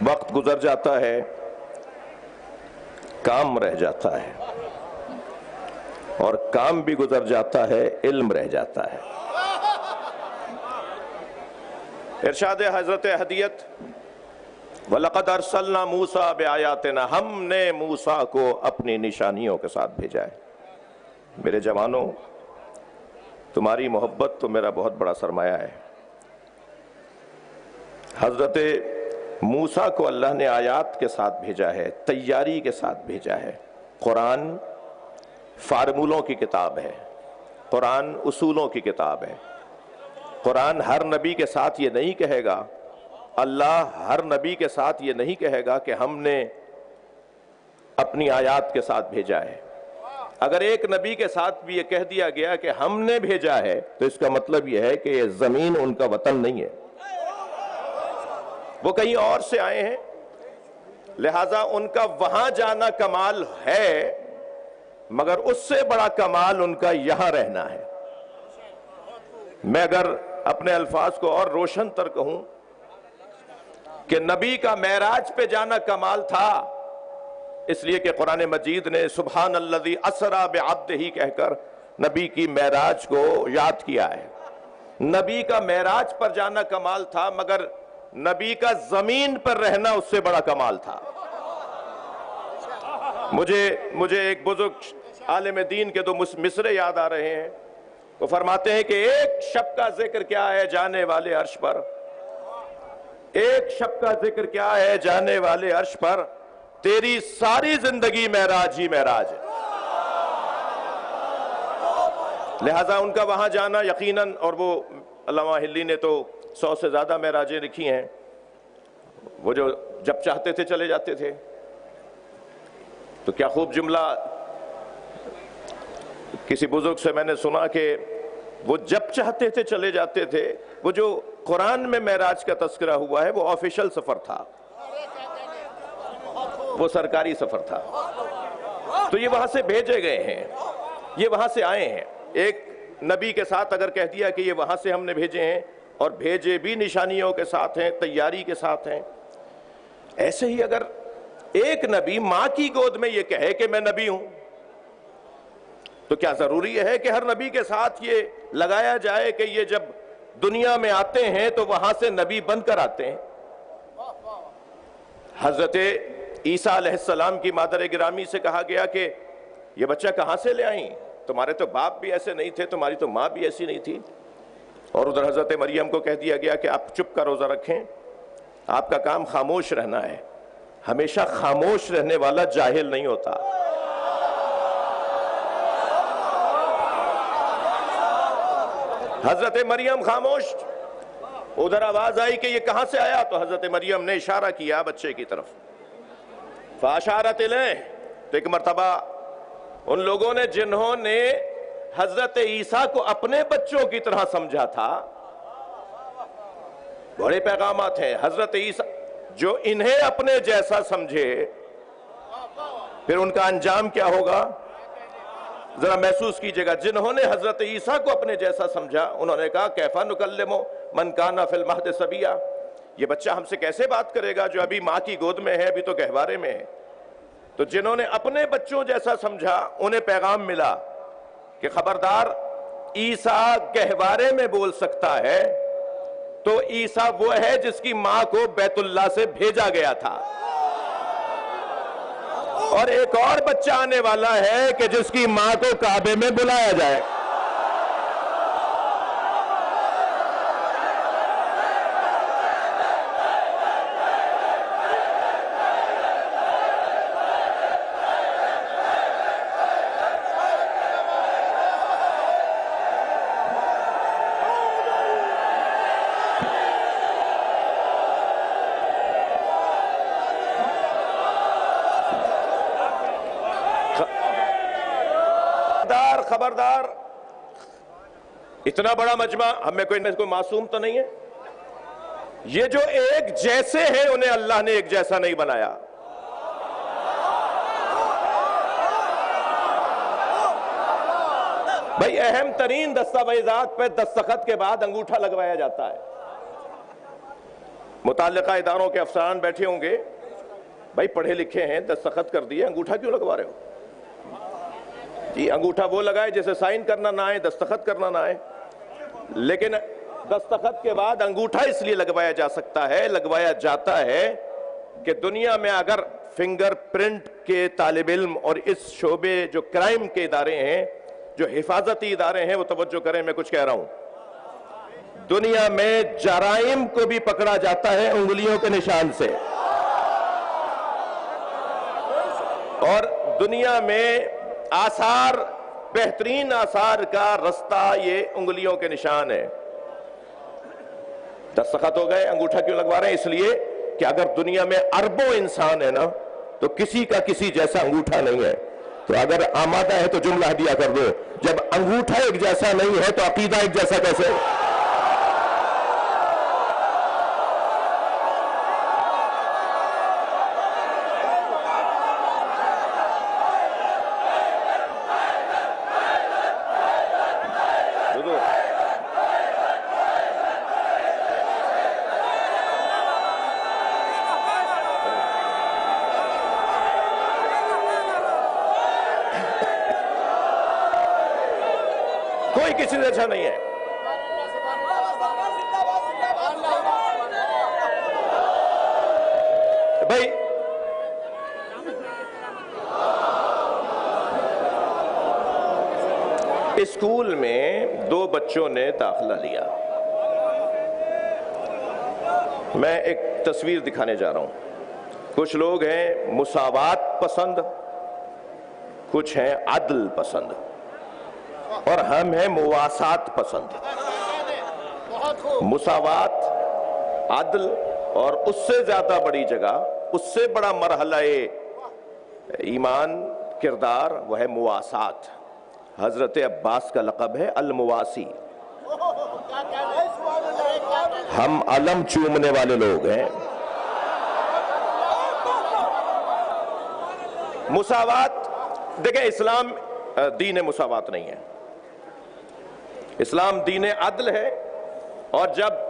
वक्त गुजर जाता है, काम रह जाता है और काम भी गुजर जाता है, इल्म रह जाता है। इरशाद हजरत हदीयत वलक़द अरसलना मूसा बिआयातिना, हमने मूसा को अपनी निशानियों के साथ भेजा है। मेरे जवानों, तुम्हारी मोहब्बत तो मेरा बहुत बड़ा सरमाया है। हजरत मूसा को अल्लाह ने आयात के साथ भेजा है, तैयारी के साथ भेजा है। कुरान फार्मूलों की किताब है, कुरान उसूलों की किताब है। कुरान हर नबी के साथ ये नहीं कहेगा, अल्लाह हर नबी के साथ ये नहीं कहेगा कि हमने अपनी आयात के साथ भेजा है। अगर एक नबी के साथ भी ये कह दिया गया कि हमने भेजा है, तो इसका मतलब यह है कि ये जमीन उनका वतन नहीं है, वो कहीं और से आए हैं। लिहाजा उनका वहां जाना कमाल है, मगर उससे बड़ा कमाल उनका यहां रहना है। मैं अगर अपने अल्फाज को और रोशन तर कहूं कि नबी का मेराज पे जाना कमाल था, इसलिए कि कुरान मजीद ने सुभान अल्लज़ी असरा बिअब्दिही कहकर नबी की मेराज को याद किया है। नबी का मेराज पर जाना कमाल था, मगर नबी का जमीन पर रहना उससे बड़ा कमाल था। मुझे एक बुजुर्ग आलिम दीन के दो मिसरे याद आ रहे हैं। वो फरमाते हैं कि एक शब का जिक्र क्या है जाने वाले अर्श पर, एक शब का जिक्र क्या है जाने वाले अर्श पर, तेरी सारी जिंदगी महराज ही महराज है। लिहाजा उनका वहां जाना यकीनन, और वो अल्लामा हिल्ली ने तो 100 से ज्यादा महराजें लिखी हैं, वो जो जब चाहते थे चले जाते थे। तो क्या खूब जुमला किसी बुजुर्ग से मैंने सुना कि वो जब चाहते थे चले जाते थे। वो जो कुरान में महराज का तस्करा हुआ है वो ऑफिशियल सफर था, वो सरकारी सफर था। तो ये वहां से भेजे गए हैं, ये वहां से आए हैं। एक नबी के साथ अगर कह दिया कि ये वहां से हमने भेजे हैं, और भेजे भी निशानियों के साथ हैं, तैयारी के साथ हैं। ऐसे ही अगर एक नबी मां की गोद में ये कहे कि मैं नबी हूं, तो क्या जरूरी है कि हर नबी के साथ ये लगाया जाए कि ये जब दुनिया में आते हैं तो वहां से नबी बनकर आते हैं। हजरत ईसा अलैहिस्सलाम की मादर गिरामी से कहा गया कि ये बच्चा कहां से ले आई, तुम्हारे तो बाप भी ऐसे नहीं थे, तुम्हारी तो मां भी ऐसी नहीं थी। और उधर हजरत मरियम को कह दिया गया कि आप चुप का रोजा रखें, आपका काम खामोश रहना है। हमेशा खामोश रहने वाला जाहिल नहीं होता। हजरत मरियम खामोश, उधर आवाज आई कि ये कहां से आया, तो हजरत मरियम ने इशारा किया बच्चे की तरफ, फाशारत इलैह। तो एक मर्तबा उन लोगों ने जिन्होंने हजरत ईसा को अपने बच्चों की तरह समझा था, बड़े पैगामात हैं। हजरत ईसा जो इन्हें अपने जैसा समझे, फिर उनका अंजाम क्या होगा जरा महसूस कीजिएगा। जिन्होंने हजरत ईसा को अपने जैसा समझा, उन्होंने कहा कैफा नुकल्लिमु मन काना फिल महद सबिया, ये बच्चा हमसे कैसे बात करेगा जो अभी मां की गोद में है, अभी तो गहवारे में है। तो जिन्होंने अपने बच्चों जैसा समझा, उन्हें पैगाम मिला कि खबरदार, ईसा गहवारे में बोल सकता है तो ईसा वो है जिसकी मां को बैतुल्लाह से भेजा गया था, और एक और बच्चा आने वाला है कि जिसकी मां को काबे में बुलाया जाए। खबरदार, इतना बड़ा मजमा, हमें कोई मासूम तो नहीं है। ये जो एक जैसे हैं उन्हें अल्लाह ने एक जैसा नहीं बनाया। भाई अहम तरीन दस्तावेजात पे दस्तखत के बाद अंगूठा लगवाया जाता है। मुताल्लिका इदारों के अफसरान बैठे होंगे, भाई पढ़े लिखे हैं, दस्तखत कर दिए, अंगूठा क्यों लगवा रहे हो जी? अंगूठा वो लगाए जैसे साइन करना ना आए, दस्तखत करना ना आए। लेकिन दस्तखत के बाद अंगूठा इसलिए लगवाया जा सकता है, लगवाया जाता है कि दुनिया में अगर फिंगरप्रिंट के तालिब इल्म और इस शोबे जो क्राइम के इदारे हैं, जो हिफाजती इदारे हैं, वो तवज्जो करें, मैं कुछ कह रहा हूं। दुनिया में जराइम को भी पकड़ा जाता है उंगलियों के निशान से, और दुनिया में आसार, बेहतरीन आसार का रास्ता ये उंगलियों के निशान है। दस्तखत हो गए, अंगूठा क्यों लगवा रहे हैं? इसलिए कि अगर दुनिया में अरबों इंसान है ना, तो किसी का किसी जैसा अंगूठा नहीं है। तो अगर आमादा है तो जुमला दिया कर दो, जब अंगूठा एक जैसा नहीं है तो अकीदा एक जैसा कैसे? कोई किसी जैसा नहीं है। भाई स्कूल में 2 बच्चों ने दाखिला लिया। मैं एक तस्वीर दिखाने जा रहा हूं। कुछ लोग हैं मुसावात पसंद, कुछ हैं अदल पसंद, और हम हैं मुवासात पसंद। मुसावात, अदल, और उससे ज्यादा बड़ी जगह, उससे बड़ा मरहला ईमान किरदार वह है मुवासात। हजरत अब्बास का लक़ब है अल मुवासी। हम अलम चूमने वाले लोग हैं। मुसावात, देखें, इस्लाम दीन मुसावात नहीं है। इस्लाम दीन अदल है, और जब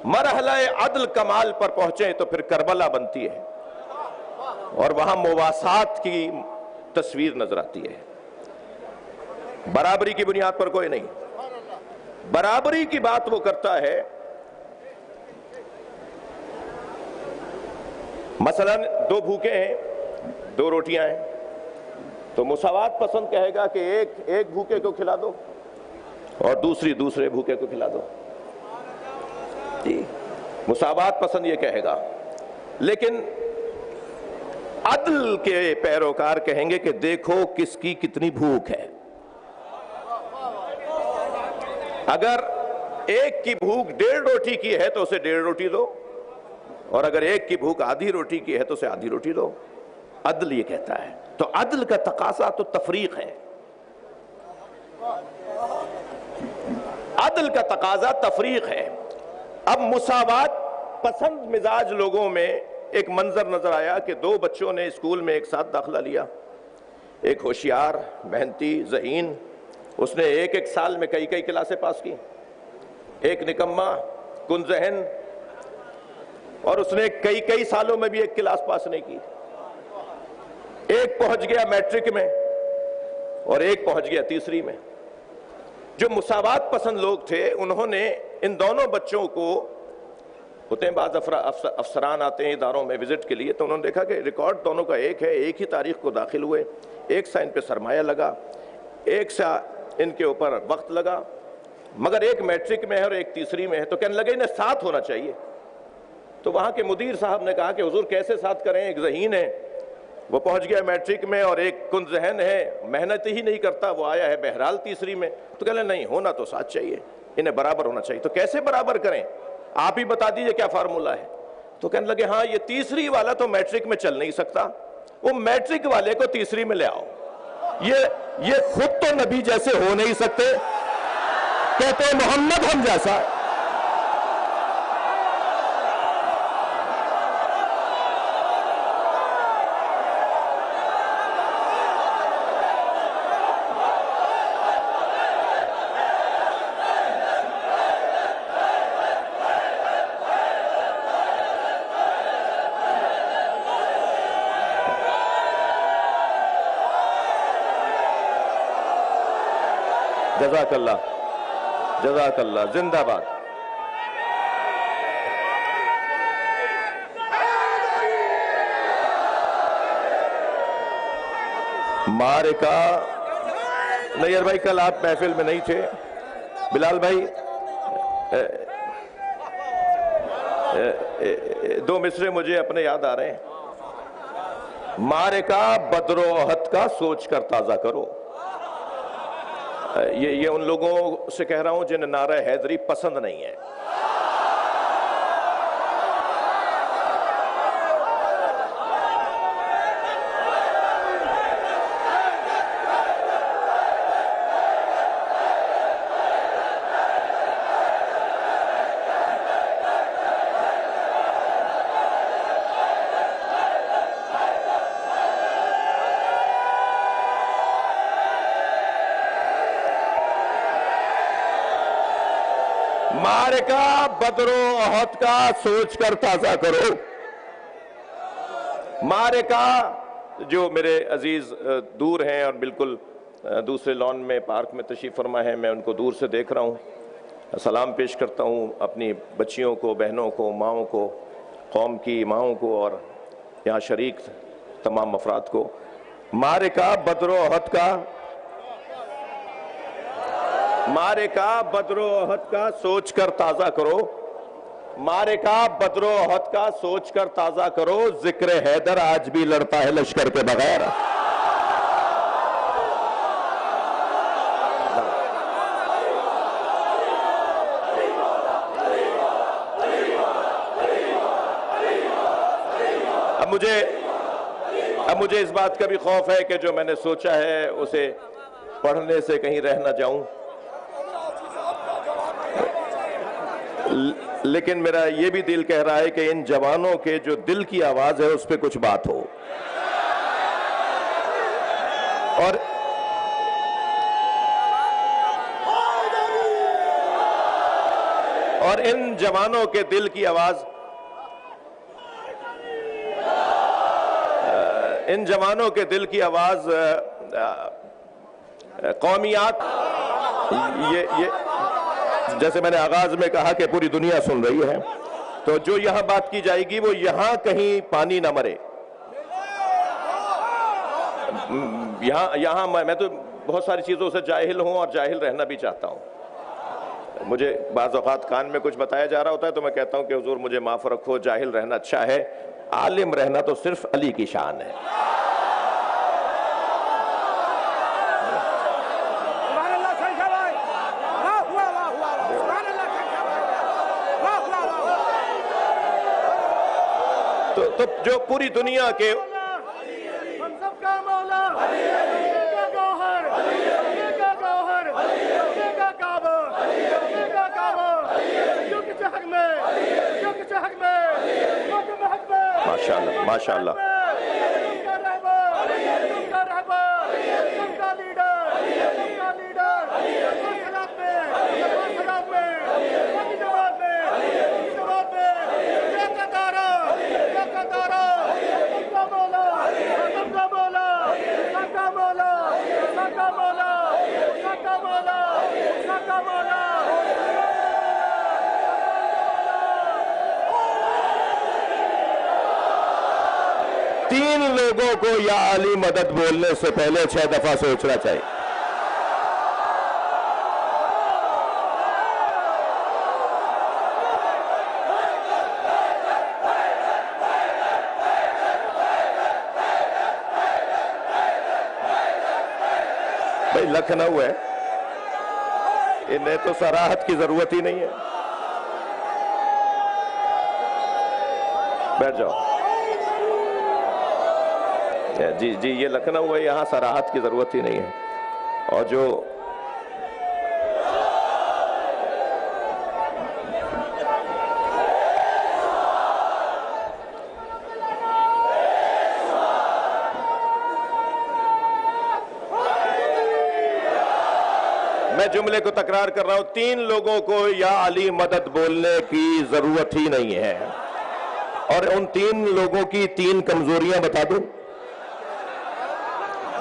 मरहला अदल कमाल पर पहुंचे तो फिर करबला बनती है और वहां मुवासात की तस्वीर नजर आती है। बराबरी की बुनियाद पर कोई नहीं। बराबरी की बात वो करता है, मसलन 2 भूखे हैं, 2 रोटियां हैं, तो मुसावात पसंद कहेगा कि एक भूखे को खिला दो और दूसरे भूखे को खिला दो। जी, मुसावात पसंद ये कहेगा। लेकिन अदल के पैरोकार कहेंगे कि देखो किसकी कितनी भूख है। अगर एक की भूख 1.5 रोटी की है तो उसे 1.5 रोटी दो, और अगर एक की भूख आधी रोटी की है तो उसे आधी रोटी दो। अदल ये कहता है। तो अदल का तकाजा तो तफरीक है। अदल का तकाजा तफरीक है। अब मुसावात पसंद मिजाज लोगों में एक मंजर नजर आया कि 2 बच्चों ने स्कूल में एक साथ दाखिला लिया। एक होशियार, मेहनती, ज़हीन, उसने एक साल में कई क्लासें पास की। एक निकम्मा, कुनज़हन, और उसने कई सालों में भी एक क्लास पास नहीं की। एक पहुंच गया मैट्रिक में और एक पहुंच गया तीसरी में। जो मुसावात पसंद लोग थे उन्होंने इन दोनों बच्चों को, होते हैं बाज़ अफसरान आते हैं इदारों में विजिट के लिए, तो उन्होंने देखा कि रिकॉर्ड दोनों का एक है, एक ही तारीख को दाखिल हुए, एक सा इन पे सरमाया लगा, एक सा इनके ऊपर वक्त लगा, मगर एक मैट्रिक में है और एक तीसरी में है। तो कहने लगे इन्हें साथ होना चाहिए। तो वहां के मुदीर साहब ने कहा कि हुजूर कैसे साथ करें, एक ज़हीन है वो पहुंच गया मैट्रिक में और एक कुनज़हन है, मेहनत ही नहीं करता, वो आया है बहरहाल तीसरी में। तो कहने नहीं, होना तो साथ चाहिए, इन्हें बराबर होना चाहिए। तो कैसे बराबर करें, आप ही बता दीजिए क्या फार्मूला है। तो कहने लगे हाँ, ये तीसरी वाला तो मैट्रिक में चल नहीं सकता, वो मैट्रिक वाले को तीसरी में ले आओ। ये खुद तो नबी जैसे हो नहीं सकते, कहते मोहम्मद हम जैसा। जज़ाकल्लाह, जज़ाकल्लाह, जिंदाबाद। मारिका, नैयर भाई कल आप महफिल में नहीं थे, बिलाल भाई 2 मिसरे मुझे अपने याद आ रहे हैं। मारिका बदरोहत का सोच कर ताजा करो। ये उन लोगों से कह रहा हूं जिन्हें नारा हैदरी पसंद नहीं है। मारिका बदरो अहद का सोच कर ताजा करो। मारिका, जो मेरे अजीज दूर हैं और बिल्कुल दूसरे लॉन में पार्क में तशरीफ फरमा है, मैं उनको दूर से देख रहा हूं। सलाम पेश करता हूं अपनी बच्चियों को, बहनों को, माओं को, कौम की माओं को और यहाँ शरीक तमाम अफराद को। मारिका बदरो अहद का मारिका बदरो अहद का सोच कर ताजा करो, मारिका बदरो अहद का सोच कर ताजा करो, जिक्र हैदर आज भी लड़ता है लश्कर के बगैर। अब मुझे इस बात का भी खौफ है कि जो मैंने सोचा है उसे पढ़ने से कहीं रह ना जाऊं, लेकिन मेरा ये भी दिल कह रहा है कि इन जवानों के जो दिल की आवाज है उस पर कुछ बात हो। और इन जवानों के दिल की आवाज, इन जवानों के दिल की आवाज कौमियात, ये जैसे मैंने आगाज में कहा कि पूरी दुनिया सुन रही है, तो जो यहां बात की जाएगी वो यहां कहीं पानी ना मरे। यहां मैं तो बहुत सारी चीजों से जाहिल हूं और जाहिल रहना भी चाहता हूं। मुझे बाज़ औक़ात कान में कुछ बताया जा रहा होता है तो मैं कहता हूं कि हुजूर मुझे माफ रखो, जाहिल रहना अच्छा है, आलिम रहना तो सिर्फ अली की शान है। तो जो पूरी दुनिया के हम सबका मौला, का गौहर, का गौहर, का काबा, का काबा, युग चहक में, युग चहक में, युग महक में, माशाअल्लाह माशाअल्लाह, तुमका रहबर, तुमका रहबर, तुमका लीडर, तुमका लीडर, खराब में, खराब में, बाकी जवाब में, जवाब में, क्या तारा, क्या तारा, तुमका मौला, तुमका मौला, तुमका मौला, तुमका मौला, तुमका मौला, तुमका मौला। तीन लोगों को या अली मदद बोलने से पहले 6 दफा सोचना चाहिए। भाई लखनऊ है, इन्हें तो सराहत की जरूरत ही नहीं है। बैठ जाओ जी जी, ये लखनऊ है, यहां सराहत की जरूरत ही नहीं है। और जो मैं जुमले को तकरार कर रहा हूं, 3 लोगों को या अली मदद बोलने की जरूरत ही नहीं है। और उन 3 लोगों की 3 कमजोरियां बता दूं।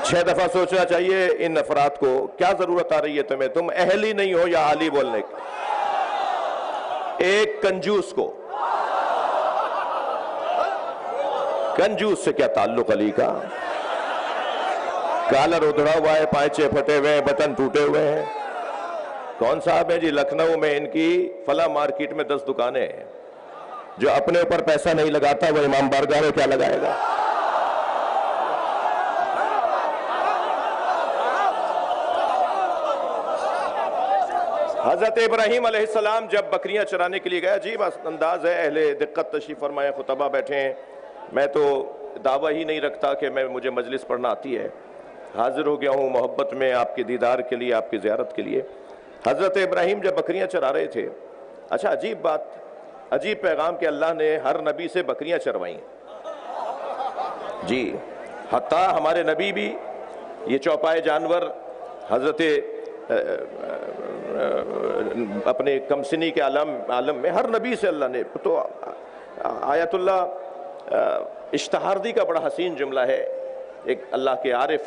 6 दफा सोचना चाहिए इन अफराद को, क्या जरूरत आ रही है तुम्हें, तुम अहल ही नहीं हो या अली बोलने की। एक कंजूस को, कंजूस से क्या ताल्लुक अली का, कॉलर उधड़ा हुआ है, पांचे फटे हुए हैं, बटन टूटे हुए हैं। कौन साहब है जी, लखनऊ में इनकी फला मार्केट में 10 दुकानें हैं। जो अपने ऊपर पैसा नहीं लगाता वो इमाम बारगाह में क्या लगाएगा। हजरत इब्राहिम अलैहिस्सलाम जब बकरियां चराने के लिए गया, अजीब अंदाज है, अहले दिक्कत तशरीफ फरमाए खुतबा बैठे हैं। मैं तो दावा ही नहीं रखता कि मुझे मजलिस पढ़ना आती है। हाजिर हो गया हूँ मोहब्बत में आपके दीदार के लिए, आपकी ज़ियारत के लिए। हजरत इब्राहिम जब बकरियां चरा रहे थे, अच्छा अजीब बात, अजीब पैगाम के अल्लाह ने हर नबी से बकरियां चरवाई जी। हत्ता हमारे नबी भी ये चौपाए जानवर हजरत अपने कमसिनी के आलम में हर नबी से अल्लाह ने तो आयतुल्लाह इश्तहारदी का बड़ा हसीन जुमला है। एक अल्लाह के आरिफ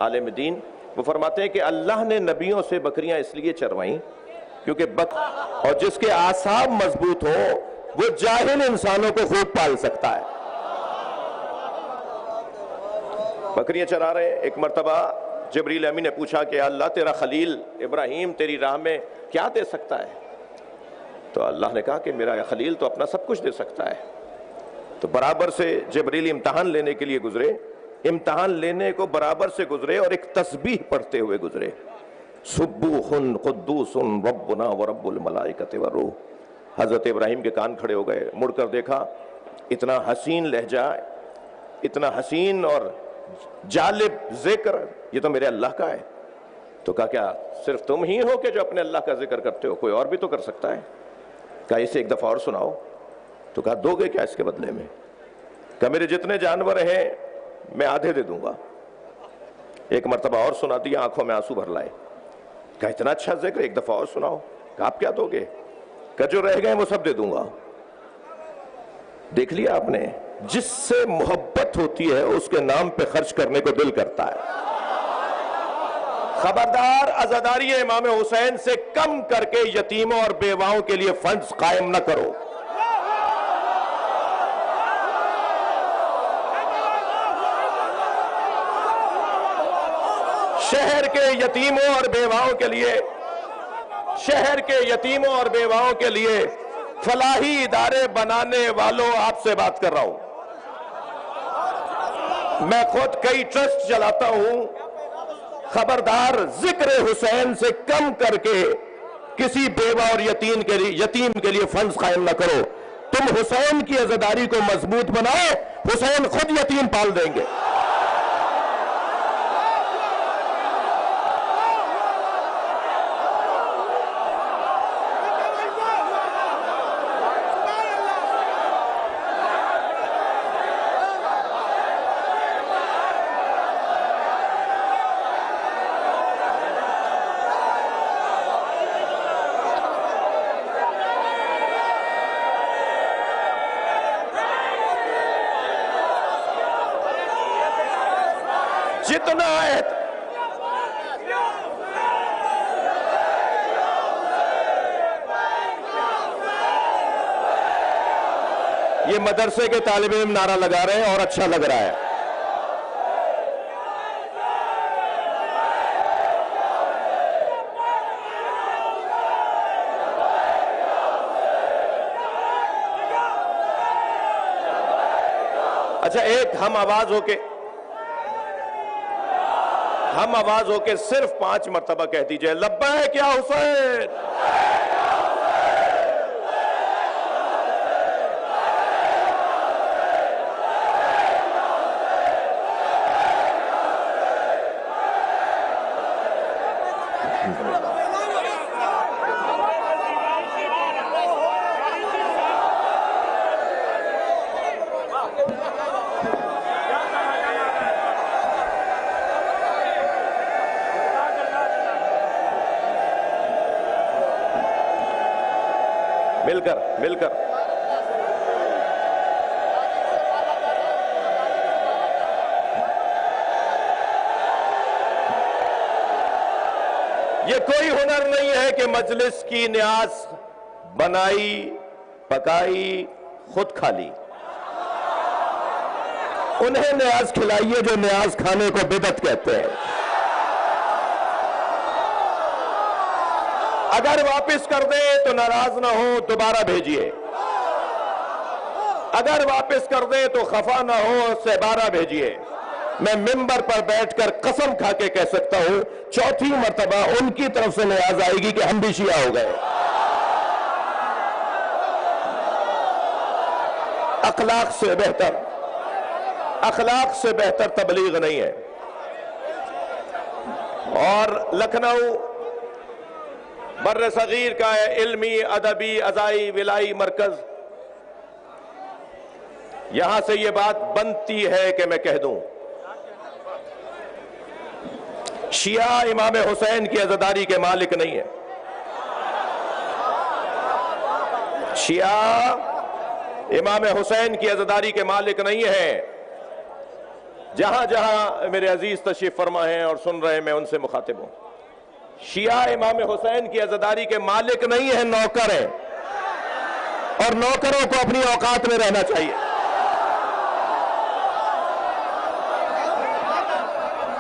आलिम दीन वो फरमाते हैं कि अल्लाह ने नबियों से बकरियां इसलिए चरवाई क्योंकि और जिसके आसाब मजबूत हो वो जाहिल इंसानों को खूब पाल सकता है। बकरियां चरा रहे, एक मर्तबा जिब्रील अमीन ने पूछा कि अल्लाह तेरा खलील इब्राहीम तेरी राह में क्या दे सकता है? तो अल्लाह ने कहा कि मेरा खलील तो अपना सब कुछ दे सकता है। तो बराबर से जिब्रील इम्तहान लेने के लिए गुजरे, इम्तहान लेने को बराबर से गुजरे और एक तस्बीह पढ़ते हुए गुजरे, सुब्बूहुन कुद्दूसुन रब्बुना व रब्बुल मलाइकति व रूह। हजरत इब्राहीम के कान खड़े हो गए, मुड़कर देखा, इतना हसीन लहजा, इतना हसीन और जालिब जिक्र, ये तो मेरे अल्लाह का है। तो कहा क्या सिर्फ तुम ही हो कि जो अपने अल्लाह का जिक्र करते हो? कोई और भी तो कर सकता है। कहा इसे एक दफा और सुनाओ। तो कहा दोगे क्या इसके बदले में? कहा मेरे जितने जानवर हैं मैं आधे दे दूंगा। एक मरतबा और सुना दिया, आंखों में आंसू भर लाए। कहा इतना अच्छा जिक्र, एक दफा और सुनाओ। कहा आप क्या दोगे? कहा जो रह गए वो सब दे दूंगा। देख लिया आपने, जिससे मोहब्बत होती है उसके नाम पे खर्च करने को दिल करता है। खबरदार अज़ादारी इमाम हुसैन से कम करके यतीमों और बेवाओं के लिए फंड्स कायम न करो। शहर के यतीमों और बेवाओं के लिए, शहर के यतीमों और बेवाओं के लिए फलाही इदारे बनाने वालों, आपसे बात कर रहा हूं। मैं खुद कई ट्रस्ट चलाता हूं। खबरदार जिक्र हुसैन से कम करके किसी बेवा और यतीम के लिए फंड्स कायम न करो। तुम हुसैन की अज़ादारी को मजबूत बनाओ, हुसैन खुद यतीम पाल देंगे। जितना ये मदरसे के तालिब इल्म नारा लगा रहे हैं और अच्छा लग रहा है। अच्छा, एक हम आवाज होके सिर्फ 5 मरतबा कह दीजिए, लब्बैक या हुसैन। मिलकर ये कोई हुनर नहीं है कि मजलिस की न्याज बनाई पकाई खुद खा ली। उन्हें न्याज खिलाइए जो न्याज खाने को बिदअत कहते हैं। अगर वापस कर दे तो नाराज ना हो, दोबारा भेजिए। अगर वापस कर दे तो खफा ना हो, उससे 12 भेजिए। मैं मिंबर पर बैठकर कसम खा के कह सकता हूं, चौथी मर्तबा उनकी तरफ से न्याज आएगी कि हम भी शिया हो गए। अखलाक से बेहतर तबलीग नहीं है। और लखनऊ बर्र सगीर का है इल्मी अदबी अजाई विलाई मरकज। यहां से यह बात बनती है कि मैं कह दूं, शिया इमाम हुसैन की अज़ादारी के मालिक नहीं है। शिया इमाम हुसैन की अज़ादारी के मालिक नहीं है। जहां जहां मेरे अजीज तशरीफ फरमा हैं और सुन रहे हैं, मैं उनसे मुखातिब हूं। शिया इमाम हुसैन की अज़ादारी के मालिक नहीं है, नौकर है। और नौकरों को अपनी औकात में रहना चाहिए।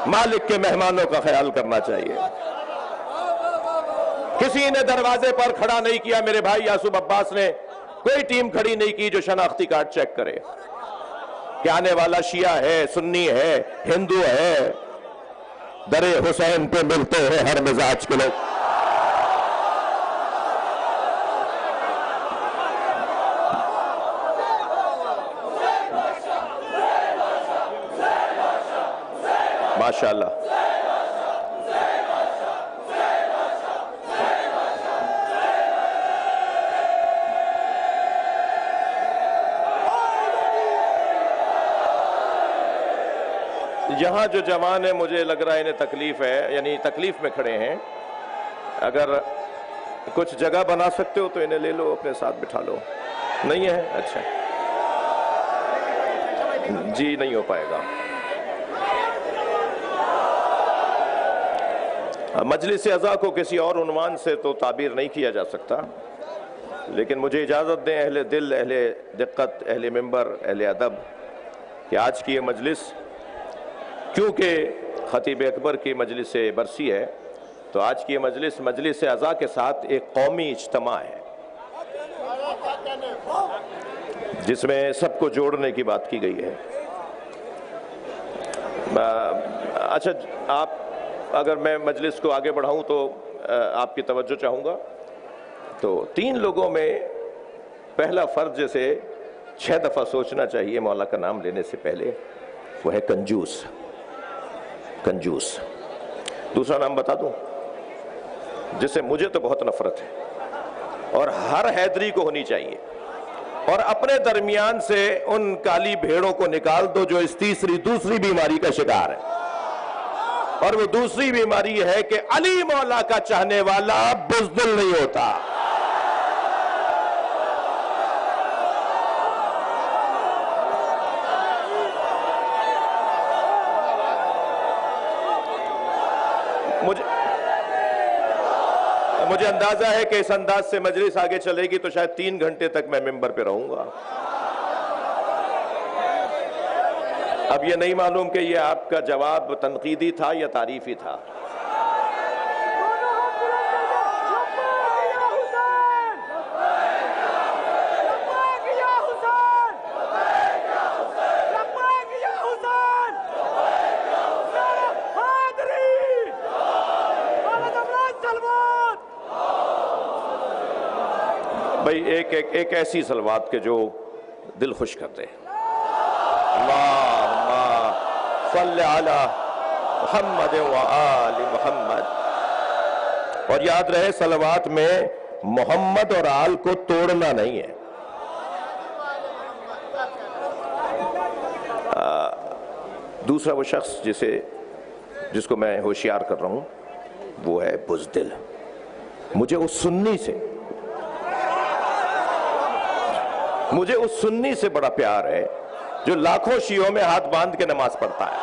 मालिक के मेहमानों का ख्याल करना चाहिए। किसी ने दरवाजे पर खड़ा नहीं किया, मेरे भाई यासूब अब्बास ने कोई टीम खड़ी नहीं की जो शनाख्ती कार्ड चेक करे कि आने वाला शिया है, सुन्नी है, हिंदू है। दरे हुसैन पे मिलते हैं हर मिजाज के लोग। माशाअल्लाह। यहां जो जवान है, मुझे लग रहा है इन्हें तकलीफ है, यानी तकलीफ में खड़े हैं। अगर कुछ जगह बना सकते हो तो इन्हें ले लो, अपने साथ बिठा लो। नहीं है? अच्छा जी, नहीं हो पाएगा। मजलिस अज़ा को किसी और उन्वान से तो ताबीर नहीं किया जा सकता, लेकिन मुझे इजाज़त दें अहले दिल, अहले दिक्कत, अहले मिंबर, अहले अदब, कि आज की ये मजलिस, क्योंकि खतीब अकबर की मजलिस बरसी है, तो आज की ये मजलिस मजलिस अज़ा के साथ एक कौमी इज्तिमा है जिसमें सबको जोड़ने की बात की गई है। अच्छा, आप अगर मैं मजलिस को आगे बढ़ाऊं तो आपकी तवज्जो चाहूँगा। तो 3 लोगों में पहला फ़र्ज जैसे 6 दफ़ा सोचना चाहिए मौला का नाम लेने से पहले, वो है कंजूस। कंजूस। दूसरा नाम बता दूं जिससे मुझे तो बहुत नफरत है और हर हैदरी को होनी चाहिए, और अपने दरमियान से उन काली भेड़ों को निकाल दो जो इस दूसरी बीमारी का शिकार है। और वो दूसरी बीमारी है कि अली मौला का चाहने वाला बुज़दिल नहीं होता। मुझे अंदाजा है कि इस अंदाज से मजलिस आगे चलेगी तो शायद 3 घंटे तक मैं मिंबर पे रहूंगा। अब ये नहीं मालूम कि ये आपका जवाब तनकीदी था या तारीफी था। भाई एक ऐसी सलवात के जो दिल खुश करते हैं। सल्ले अला मुहम्मद व आलि मुहम्मद। और याद रहे, सलवात में मोहम्मद और आल को तोड़ना नहीं है। दूसरा वो शख्स जिसको मैं होशियार कर रहा हूं वो है बुज़दिल। मुझे उस सुन्नी से बड़ा प्यार है जो लाखों शियों में हाथ बांध के नमाज पढ़ता है।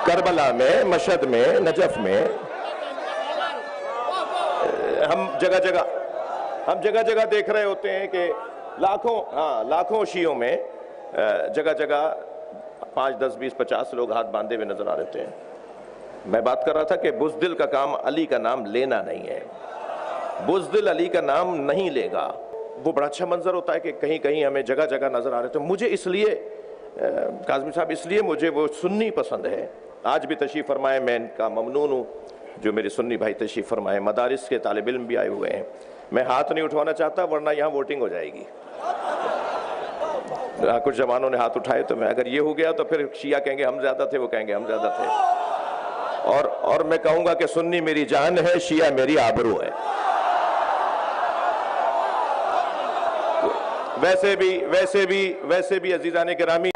करबला में, मशहद में, नजफ में, हम जगह जगह देख रहे होते हैं कि लाखों शियों में जगह जगह 5, 10, 20, 50 लोग हाथ बांधे हुए नजर आ रहे हैं। मैं बात कर रहा था कि बुज़दिल का काम अली का नाम लेना नहीं है। बुज़दिल अली का नाम नहीं लेगा। वो बड़ा अच्छा मंजर होता है कि कहीं कहीं हमें जगह जगह नजर आ रहे। तो मुझे इसलिए काज़मी साहब, इसलिए मुझे वो सुन्नी पसंद है। आज भी तशरीफ़ फरमाए, मैं इनका ममनून हूँ जो मेरे सुन्नी भाई तशरीफ़ फरमाए। मदारिस के तालिब इल्म भी आए हुए हैं। मैं हाथ नहीं उठवाना चाहता वरना यहाँ वोटिंग हो जाएगी। कुछ जवानों ने हाथ उठाए तो मैं, अगर ये हो गया तो फिर शिया कहेंगे हम ज्यादा थे, वो कहेंगे हम ज्यादा थे। और मैं कहूंगा कि सुन्नी मेरी जान है, शिया मेरी आबरू है। वैसे भी अजीजाने गिरामी,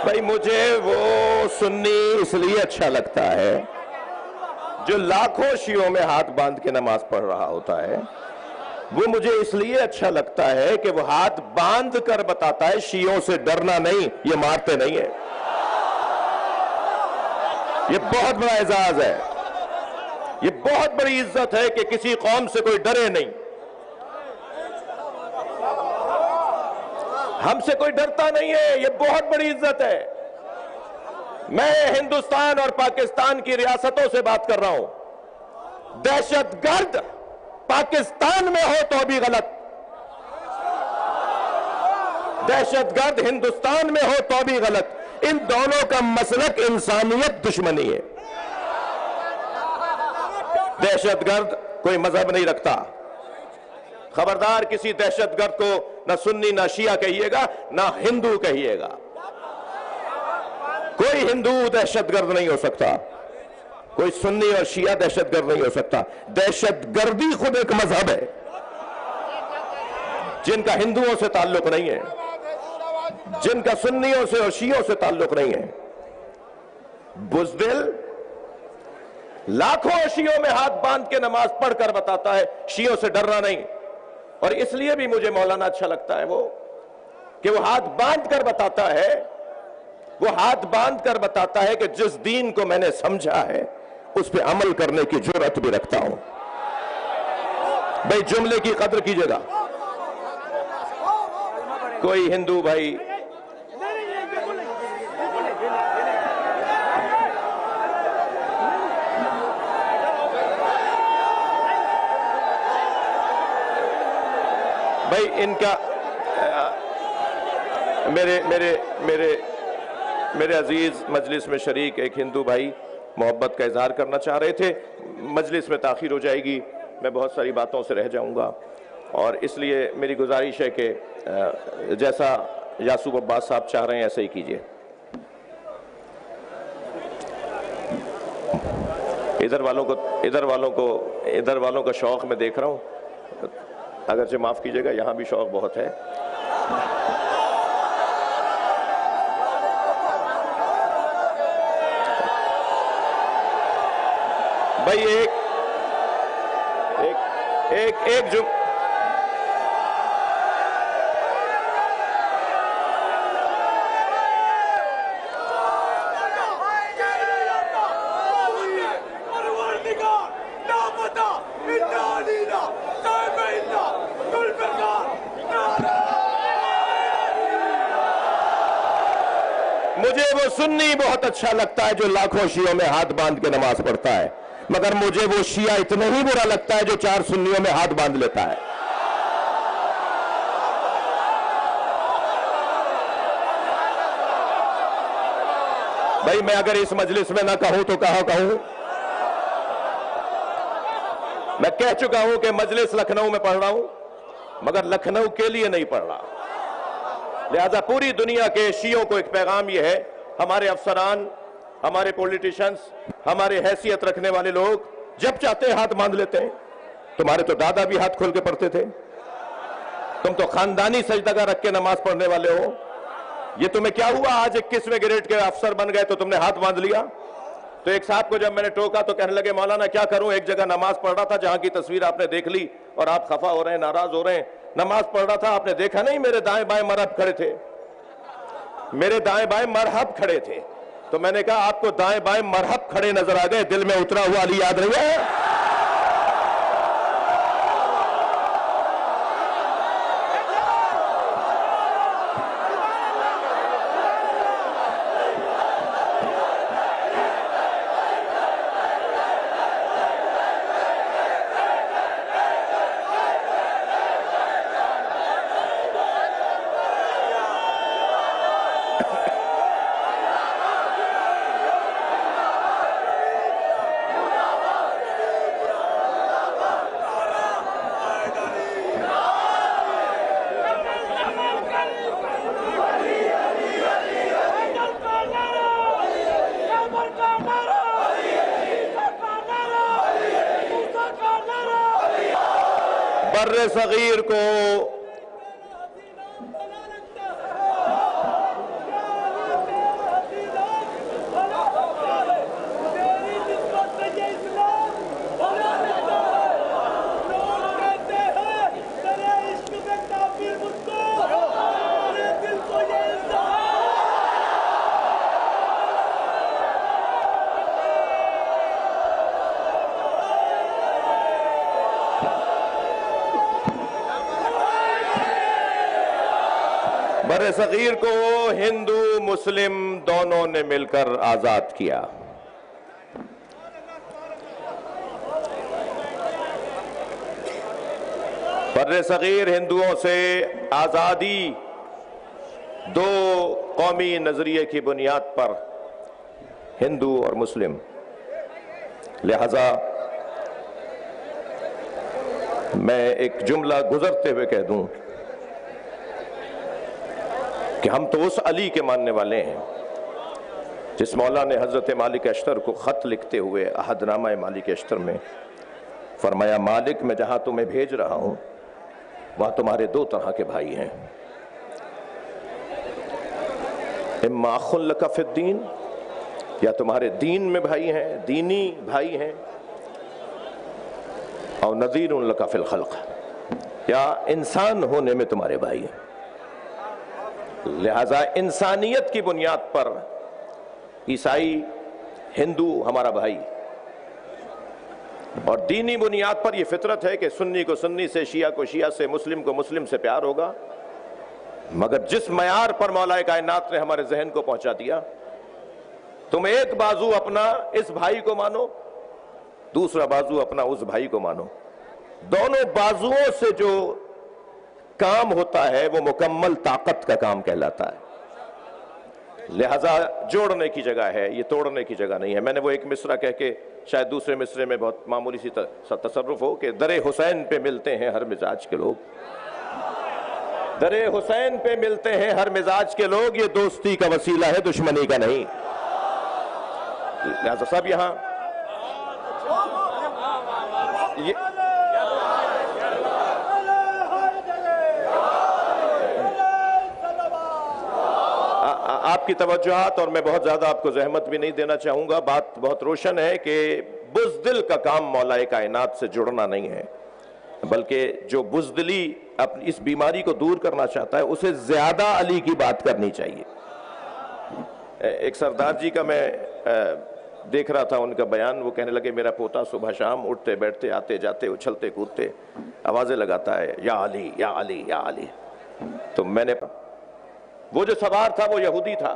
भाई मुझे वो सुन्नी इसलिए अच्छा लगता है जो लाखों शियों में हाथ बांध के नमाज पढ़ रहा होता है। वो मुझे इसलिए अच्छा लगता है कि वो हाथ बांध कर बताता है शियों से डरना नहीं, ये मारते नहीं है। ये बहुत बड़ा एजाज है। ये बहुत बड़ी इज्जत है कि किसी कौम से कोई डरे नहीं। हमसे कोई डरता नहीं है, ये बहुत बड़ी इज्जत है। मैं हिंदुस्तान और पाकिस्तान की रियासतों से बात कर रहा हूं। दहशतगर्द पाकिस्तान में हो तो भी गलत, दहशतगर्द हिंदुस्तान में हो तो भी गलत। इन दोनों का मसलक इंसानियत दुश्मनी है। दहशतगर्द कोई मजहब नहीं रखता। खबरदार किसी दहशतगर्द को ना सुन्नी ना शिया कहिएगा, ना हिंदू कहिएगा। कोई हिंदू दहशतगर्द नहीं हो सकता, कोई सुन्नी और शिया दहशतगर्द नहीं हो सकता। दहशतगर्दी खुद एक मजहब है जिनका हिंदुओं से ताल्लुक नहीं है, जिनका सुन्नियों से और शियों से ताल्लुक नहीं है। बुज़दिल लाखों शियों में हाथ बांध के नमाज पढ़कर बताता है शियों से डरना नहीं। और इसलिए भी मुझे मौलाना अच्छा लगता है वो कि वो हाथ बांध कर बताता है, वो हाथ बांध कर बताता है कि जिस दीन को मैंने समझा है उस पर अमल करने की जुर्रत भी रखता हूं। भाई जुमले की कदर कीजिएगा। कोई हिंदू भाई इनका मेरे मेरे मेरे मेरे अजीज मजलिस में शरीक एक हिंदू भाई मोहब्बत का इजहार करना चाह रहे थे। मजलिस में ताखीर हो जाएगी, मैं बहुत सारी बातों से रह जाऊंगा और इसलिए मेरी गुजारिश है कि जैसा यासूब अब्बास साहब चाह रहे हैं ऐसे ही कीजिए। इधर वालों का शौक मैं देख रहा हूं, अगरचे माफ कीजिएगा, यहां भी शौक बहुत है। भाई एक जो मुझे वो सुन्नी बहुत अच्छा लगता है जो लाखों शियों में हाथ बांध के नमाज पढ़ता है, मगर मुझे वो शिया इतना ही बुरा लगता है जो 4 सुन्नियों में हाथ बांध लेता है। भाई मैं अगर इस मजलिस में ना कहूं तो कहां कहूं? मैं कह चुका हूं कि मजलिस लखनऊ में पढ़ रहा हूं, मगर लखनऊ के लिए नहीं पढ़ रहा। लिहाजा पूरी दुनिया के शियों को एक पैगाम यह है, हमारे अफसरान, हमारे पॉलिटिशियंस, हमारे हैसियत रखने वाले लोग जब चाहते हैं हाथ बांध लेते हैं। तुम्हारे तो दादा भी हाथ खोल के पढ़ते थे, तुम तो खानदानी सजदगा रख के नमाज पढ़ने वाले हो। ये तुम्हें क्या हुआ, आज 21वें ग्रेड के अफसर बन गए तो तुमने हाथ बांध लिया? तो एक साहब को जब मैंने टोका तो कहने लगे मौलाना क्या करूं, एक जगह नमाज पढ़ रहा था जहां की तस्वीर आपने देख ली और आप खफा हो रहे हैं, नाराज हो रहे हैं। नमाज पढ़ रहा था, आपने देखा नहीं मेरे दाएं बाएं मरहब खड़े थे, मेरे दाएं बाएं मरहब खड़े थे। तो मैंने कहा आपको दाएं बाएं मरहब खड़े नजर आ गए, दिल में उतरा हुआ अली याद नहीं है? बर्रे सगीर को बर सगीर को हिंदू मुस्लिम दोनों ने मिलकर आजाद किया। बर सगीर हिंदुओं से आजादी दो कौमी नजरिए की बुनियाद पर हिंदू और मुस्लिम, लिहाजा मैं एक जुमला गुजरते हुए कह दूं कि हम तो उस अली के मानने वाले हैं जिस मौला ने हजरत मालिक अश्तर को खत लिखते हुए अहदनामा मालिक अश्तर में फरमाया, मालिक मैं जहां तुम्हें भेज रहा हूं वहां तुम्हारे दो तरह के भाई हैं, इम्मा अखुन लका फिद्दीन, या तुम्हारे दीन में भाई हैं, दीनी भाई हैं, और नज़ीर लका फिल खल्क, या इंसान होने में तुम्हारे भाई हैं। लिहाजा इंसानियत की बुनियाद पर ईसाई हिंदू हमारा भाई, और दीनी बुनियाद पर यह फितरत है कि सुन्नी को सुन्नी से, शिया को शिया से, मुस्लिम को मुस्लिम से प्यार होगा। मगर जिस मयार पर मौलाए कायनात ने हमारे जहन को पहुंचा दिया, तुम एक बाजू अपना इस भाई को मानो, दूसरा बाजू अपना उस भाई को मानो, दोनों बाजुओं से जो काम होता है वो मुकम्मल ताकत का काम कहलाता है। लिहाजा जोड़ने की जगह है, ये तोड़ने की जगह नहीं है। मैंने वो एक मिसरा कह के शायद दूसरे मिसरे में बहुत मामूली सी तसर्रुफ हो कि दरे हुसैन पे मिलते हैं हर मिजाज के लोग, दरे हुसैन पे मिलते हैं हर मिजाज के लोग, ये दोस्ती का वसीला है, दुश्मनी का नहीं। लिहाजा सब यहां आपकी तवज्जुहात, और मैं बहुत ज्यादा आपको जहमत भी नहीं देना चाहूंगा। बात बहुत रोशन है कि बुज़दिल का काम मौलाए कायनात से जुड़ना नहीं है, बल्कि जो बुज़दिली अपनी इस बीमारी को दूर करना चाहता है उसे ज्यादा अली की बात करनी चाहिए। एक सरदार जी का मैं देख रहा था उनका बयान, वो कहने लगे मेरा पोता सुबह शाम उठते बैठते आते जाते उछलते कूदते आवाजें लगाता है, या अली या अली या अली। तो मैंने, वो जो सवार था वो यहूदी था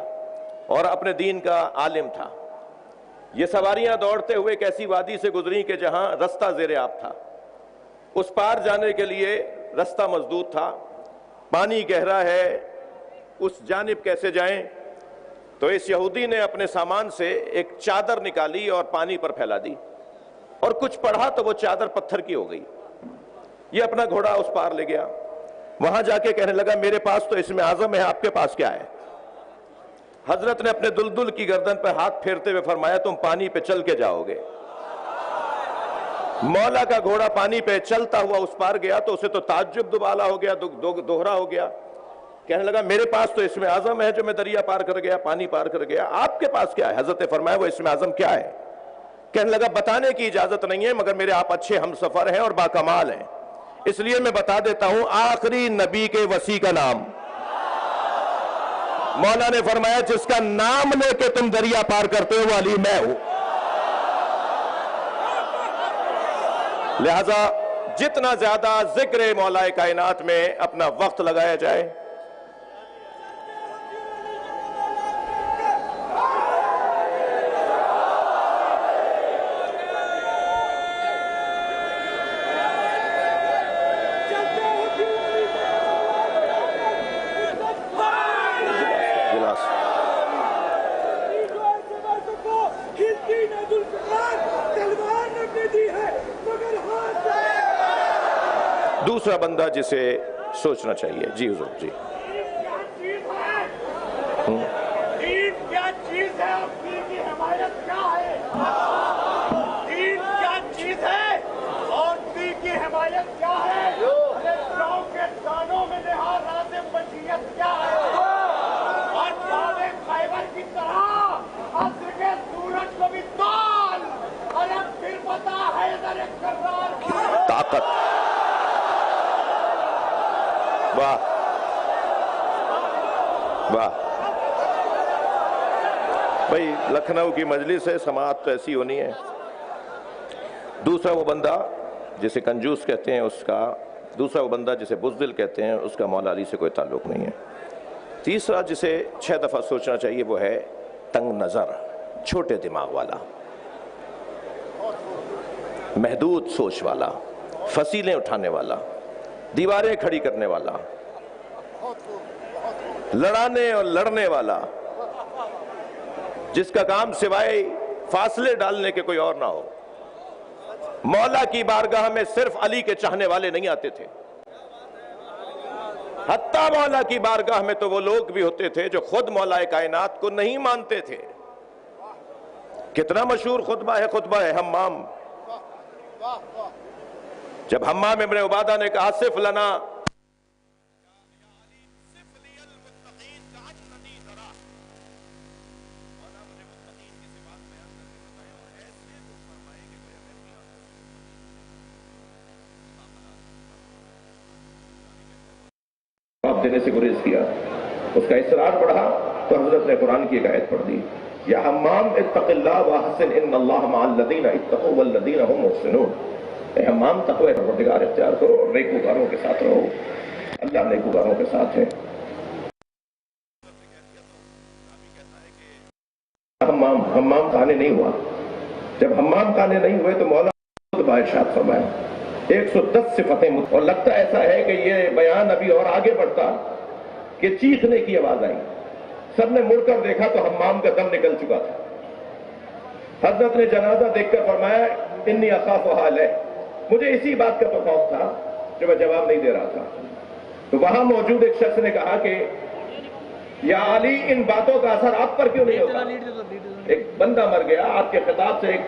और अपने दीन का आलिम था। ये सवारियां दौड़ते हुए एक ऐसी वादी से गुजरी कि जहां रास्ता ज़ेरे आब था, उस पार जाने के लिए रास्ता मजदूद था, पानी गहरा है, उस जानिब कैसे जाएं। तो इस यहूदी ने अपने सामान से एक चादर निकाली और पानी पर फैला दी, और कुछ पढ़ा तो वो चादर पत्थर की हो गई। ये अपना घोड़ा उस पार ले गया, वहां जाके कहने लगा मेरे पास तो इसमें आजम है, आपके पास क्या है? हजरत ने अपने दुलदुल की गर्दन पर हाथ फेरते हुए फरमाया तुम पानी पे चल के जाओगे। मौला का घोड़ा पानी पे चलता हुआ उस पार गया तो उसे तो ताज्जुब दुबाला हो गया, दोहरा हो गया। कहने लगा मेरे पास तो इसमें आजम है जो मैं दरिया पार कर गया, पानी पार कर गया, आपके पास क्या है? हजरत ने फरमाया वो इसमें आजम क्या है? कहने लगा बताने की इजाजत नहीं है, मगर मेरे आप अच्छे हमसफर हैं और बाकमाल हैं, इसलिए मैं बता देता हूं, आखिरी नबी के वसी का नाम। मौला ने फरमाया जिसका नाम लेके तुम दरिया पार करते हो वो अली मैं हूं। लिहाजा जितना ज्यादा जिक्र मौलाए कायनात में अपना वक्त लगाया जाए, दूसरा बंदा जिसे सोचना चाहिए। जी हुजूर जी। दीन क्या चीज है और दीन की हिमायत क्या है? दीन क्या चीज है और दीन की हिमायत क्या है? गाँव के दानों में निहार राज़िम बशीयत क्या है? और दावे खैबर की तरह असर के सूरज को भी तौल, और अब फिर पता है इधर एक कर्रार की ताकत। वाह वाह भाई, लखनऊ की मजलिस है, समाअत तो ऐसी होनी है। दूसरा वो बंदा जिसे कंजूस कहते हैं उसका, दूसरा वो बंदा जिसे बुज़दिल कहते हैं उसका मौला अली से कोई ताल्लुक नहीं है। तीसरा जिसे 6 दफा सोचना चाहिए वो है तंग नजर, छोटे दिमाग वाला, महदूद सोच वाला, फसीलें उठाने वाला, दीवारें खड़ी करने वाला, लड़ाने और लड़ने वाला, जिसका काम सिवाय फासले डालने के कोई और ना हो। मौला की बारगाह में सिर्फ अली के चाहने वाले नहीं आते थे, हत्ता मौला की बारगाह में तो वो लोग भी होते थे जो खुद मौला कायनात को नहीं मानते थे। कितना मशहूर खुतबा है हम्माम, जब हम्माम इब्ने उबादा ने कहा सिर्फ लना, देने से गुरेज किया, उसका इसरार बढ़ा तो हजरत ने कुरान की एक आयत पढ़ दी, या हम्माम इत्तक़िल्लाह व अहसिन इन्नल्लाह मअल लज़ीना इत्तक़ू वल लज़ीना हुम मुहसिनून। ए हम्माम तक़वा परवरदिगार इख्तियार करो और नेकूकारों के साथ रहो, अल्लाह नेकूकारों के साथ है। हम्माम खाने नहीं हुआ, जब हम्माम खाने नहीं हुए तो मौला इरशाद फरमाया 110 सिफतें, और लगता ऐसा है कि ये बयान अभी और आगे बढ़ता कि चीखने की आवाज आई। सबने मुड़कर देखा तो हम्माम का दम निकल चुका था। हजरत ने जनाजा देखकर फरमाया इन्नी अखाफ हाल है, मुझे इसी बात का तो खौफ था जो मैं जवाब नहीं दे रहा था। तो वहां मौजूद एक शख्स ने कहा कि या अली, इन बातों का असर आप पर क्यों नहीं होता? एक बंदा मर गया, आपके खिताब से एक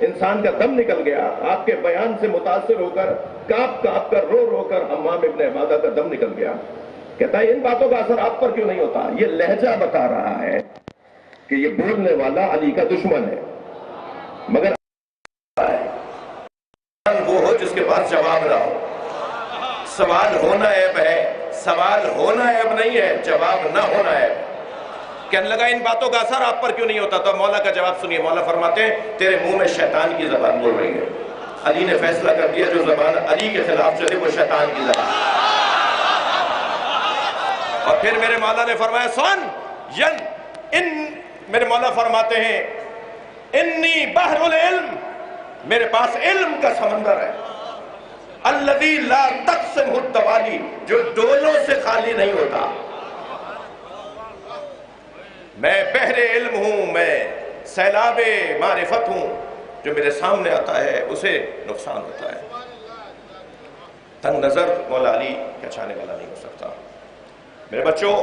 इंसान का दम निकल गया, आपके बयान से मुतासिर होकर कांप कांप कर रो रो कर हम्माम इब्ने उबादा का दम निकल गया। कहता है इन बातों का असर आप पर क्यों नहीं होता? ये लहजा बता रहा है कि ये बोलने वाला अली का दुश्मन है, मगर वो हो जिसके पास जवाब ना हो। सवाल होना ऐब है, सवाल होना ऐब नहीं है, जवाब ना होना ऐब। कहने लगा इन बातों का असर आप पर क्यों नहीं होता? तो मौला का जवाब सुनिए। मौला फरमाते हैं तेरे मुंह में शैतान की जबान बोल रही है। अली ने फैसला कर दिया जो जबान अली के खिलाफ चले वो शैतान की जबान। और फिर मेरे मौला ने फरमाया सुन मेरे मौला फरमाते हैं इन्नी बहरुल इल्म, मेरे पास इल्म का समंदर है, अल्लज़ी ला तक़सिमहु तवाली, जो डोलों से खाली नहीं होता। मैं बहरे इल्म हूं, मैं सैलाबे मारिफत हूं, जो मेरे सामने आता है उसे नुकसान होता है। तंग नजर मौला अली का चाहने वाला नहीं हो सकता। मेरे बच्चों,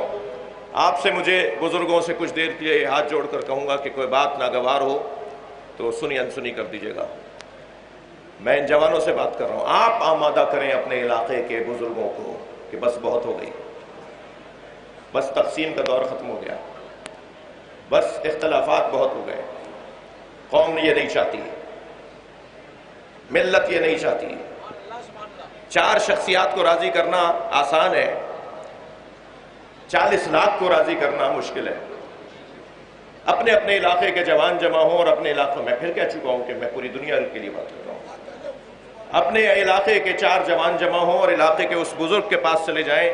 आपसे मुझे बुजुर्गों से कुछ देर के लिए हाथ जोड़कर कहूंगा कि कोई बात नागवार हो तो सुनी अनसुनी कर दीजिएगा। मैं इन जवानों से बात कर रहा हूं, आप आमादा करें अपने इलाके के बुजुर्गों को कि बस बहुत हो गई, बस तकसीम का दौर खत्म हो गया, बस इख्तलाफात बहुत हो गए। कौम ये नहीं चाहती, मिल्लत ये नहीं चाहती। 4 शख्सियात को राजी करना आसान है, 40 लाख को राजी करना मुश्किल है। अपने अपने इलाके के जवान जमा हों और अपने इलाकों में, फिर कह चुका हूं कि मैं पूरी दुनिया के लिए बात कर रहा हूं, अपने इलाके के 4 जवान जमा हों और इलाके के उस बुजुर्ग के पास चले जाएं,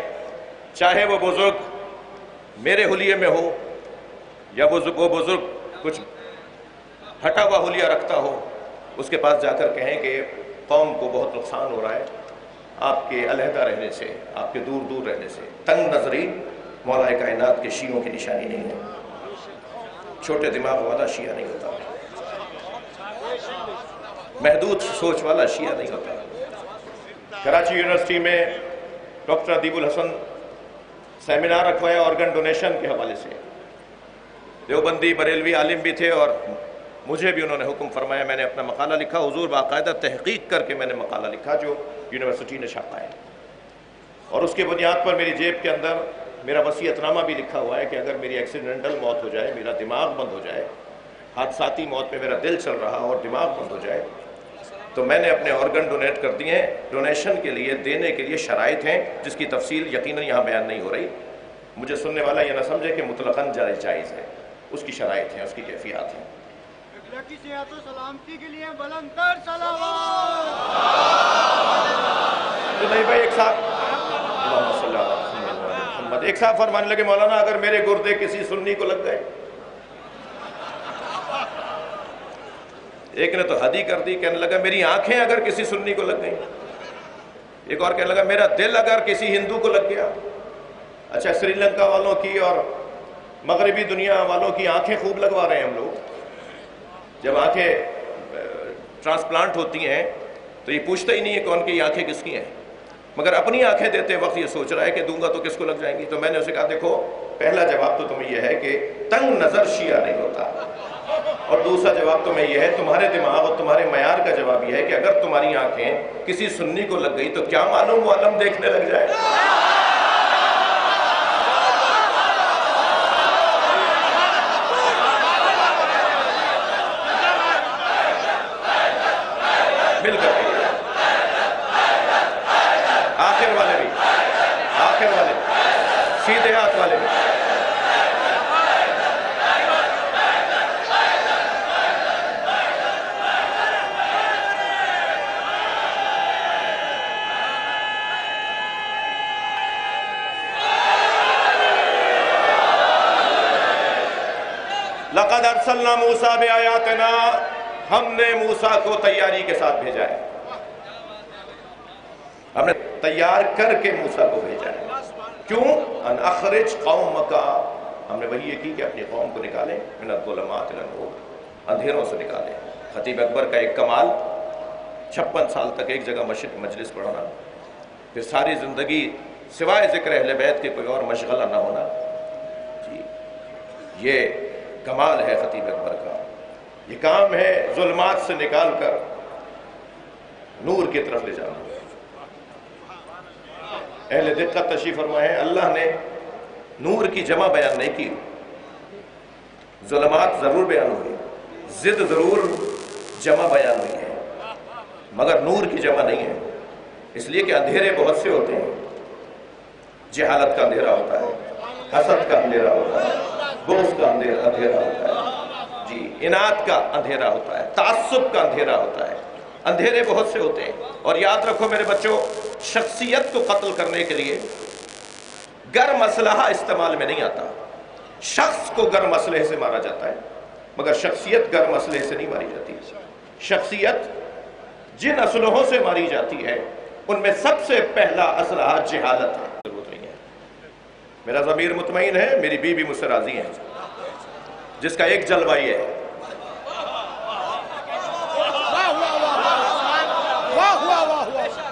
चाहे वो बुजुर्ग मेरे हुलिये में हो या वो बुजुर्ग कुछ हटा हुआ हुलिया रखता हो, उसके पास जाकर कहें कि कौम को बहुत नुकसान हो रहा है आपके अलहदा रहने से, आपके दूर दूर रहने से। तंग नजरी मौला कायनात के शियों की निशानी नहीं है, छोटे दिमाग वाला शिया नहीं होता, महदूद सोच वाला शिया नहीं होता। कराची यूनिवर्सिटी में डॉक्टर अदीबुल हसन सेमिनार रखवाया ऑर्गन डोनेशन के हवाले से। देवबंदी बरेलवी आलिम भी थे और मुझे भी उन्होंने हुक्म फरमाया। मैंने अपना मकाला लिखा, हुजूर बाकायदा तहकीक करके मैंने मकाला लिखा जो यूनिवर्सिटी ने छापा है, और उसके बुनियाद पर मेरी जेब के अंदर मेरा वसीयतनामा भी लिखा हुआ है कि अगर मेरी एक्सीडेंटल मौत हो जाए, मेरा दिमाग बंद हो जाए, हादसाती मौत में मेरा दिल चल रहा और दिमाग बंद हो जाए, तो मैंने अपने ऑर्गन डोनेट कर दिए हैं। डोनेशन के लिए, देने के लिए शराइत हैं जिसकी तफसील यकीनन यहाँ बयान नहीं हो रही। मुझे सुनने वाला यह ना समझे कि मुतलकन जायज़ है, उसकी शराइत हैं, उसकी कैफियत हैं। सलामती के लिए बुलंदतर सलावत। तो नहीं भाई, एक साथ बात। एक साहब फरमाने लगे मौलाना अगर मेरे गुर्दे किसी सुन्नी को लग गए, एक ने तो हद ही कर दी, कहने लगा मेरी आंखें अगर किसी सुन्नी को लग गई। एक और कहने लगा मेरा दिल अगर किसी हिंदू को लग गया। अच्छा, श्रीलंका वालों की और मगरबी दुनिया वालों की आंखें खूब लगवा रहे हैं हम लोग। जब आंखें ट्रांसप्लांट होती हैं तो ये पूछता ही नहीं है कौन की आंखें किसकी हैं, मगर अपनी आंखें देते वक्त ये सोच रहा है कि दूंगा तो किसको लग जाएंगी। तो मैंने उसे कहा देखो, पहला जवाब तो तुम्हें यह है कि तंग नजर शिया नहीं होता, और दूसरा जवाब तुम्हें यह है, तुम्हारे दिमाग और तुम्हारे मयार का जवाब यह है कि अगर तुम्हारी आंखें किसी सुन्नी को लग गई तो क्या मालूम वो आलम देखने लग जाए। मिलकर आखिर वाले भी, आखिर वाले सीधे हाथ वाले भी। लक़द अरसलना मूसा बिआयातिना, हमने मूसा को तैयारी के साथ भेजा है, हमने तैयार करके मूसा को भेजा है। क्यों? अन अखरिज कौमका, हमने वही ये की कि अपनी कौम को निकाले, मिनज़्ज़ुलुमात इलन नूर, अंधेरों से निकाले। खतीब अकबर का एक कमाल, 56 साल तक एक जगह मजलिस पढ़ाना, फिर सारी जिंदगी सिवाय ज़िक्र अहले बैत के कोई और मशगला ना होना। जी, ये कमाल है खतीब अकबर का। ये काम है जुल्मात से निकाल कर नूर की तरफ ले जाना। अहले दिक्कत तशरीफ फरमाए, अल्लाह ने नूर की जमा बयान नहीं की, जुल्मात जरूर बयान हुई, जिद जरूर जमा बयान हुई है, मगर नूर की जमा नहीं है। इसलिए कि अंधेरे बहुत से होते हैं। जहालत का अंधेरा होता है, हसद का अंधेरा होता है, बुग़्ज़ का अंधेरा होता है, जी, इनाद का अंधेरा होता है, तासुब का अंधेरा होता है। अंधेरे बहुत से होते हैं। और याद रखो मेरे बच्चों, शख्सियत को कत्ल करने के लिए गर मसलहा इस्तेमाल में नहीं आता। शख्स को गर मसले से मारा जाता है, मगर शख्सियत गर मसले से नहीं मारी जाती। शख्सियत जिन असलहों से मारी जाती है उनमें सबसे पहला असलहा जहालत है। जरूरत नहीं है। मेरा ज़मीर मुतमईन है, मेरी बीवी मुझसे राजी है, जिसका एक जलवा ये है,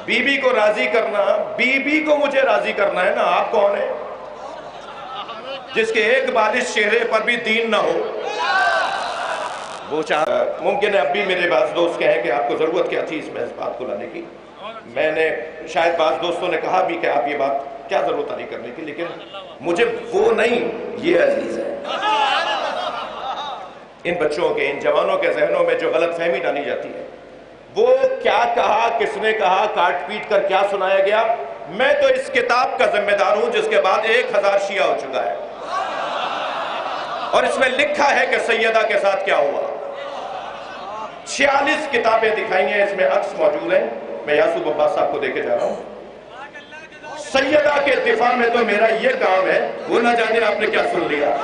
बीबी को राजी करना, बीबी को मुझे राजी करना है ना। आप कौन है जिसके एक बालिश चेहरे पर भी दीन ना हो? वो चाह, मुमकिन है अब भी मेरे बाज़ दोस्त कहें कि आपको जरूरत क्या थी इसमें इस बात को लाने की। मैंने शायद बाज़ दोस्तों ने कहा भी कि आप ये बात क्या जरूरत नहीं करने की, लेकिन मुझे वो नहीं, ये अजीज है। इन बच्चों के, इन जवानों के जहनों में जो गलत फहमी डाली जाती है, वो क्या कहा, किसने कहा, काट पीट कर क्या सुनाया गया। मैं तो इस किताब का जिम्मेदार हूं जिसके बाद 1000 शिया हो चुका है, और इसमें लिखा है कि सैयदा के साथ क्या हुआ। 46 किताबें दिखाई हैं, इसमें अक्स मौजूद है। मैं यासूब अब्बास साहब को देके जा रहा हूं। सैयदा के दिफा में तो मेरा ये काम है, वो ना जाने आपने क्या सुन लिया।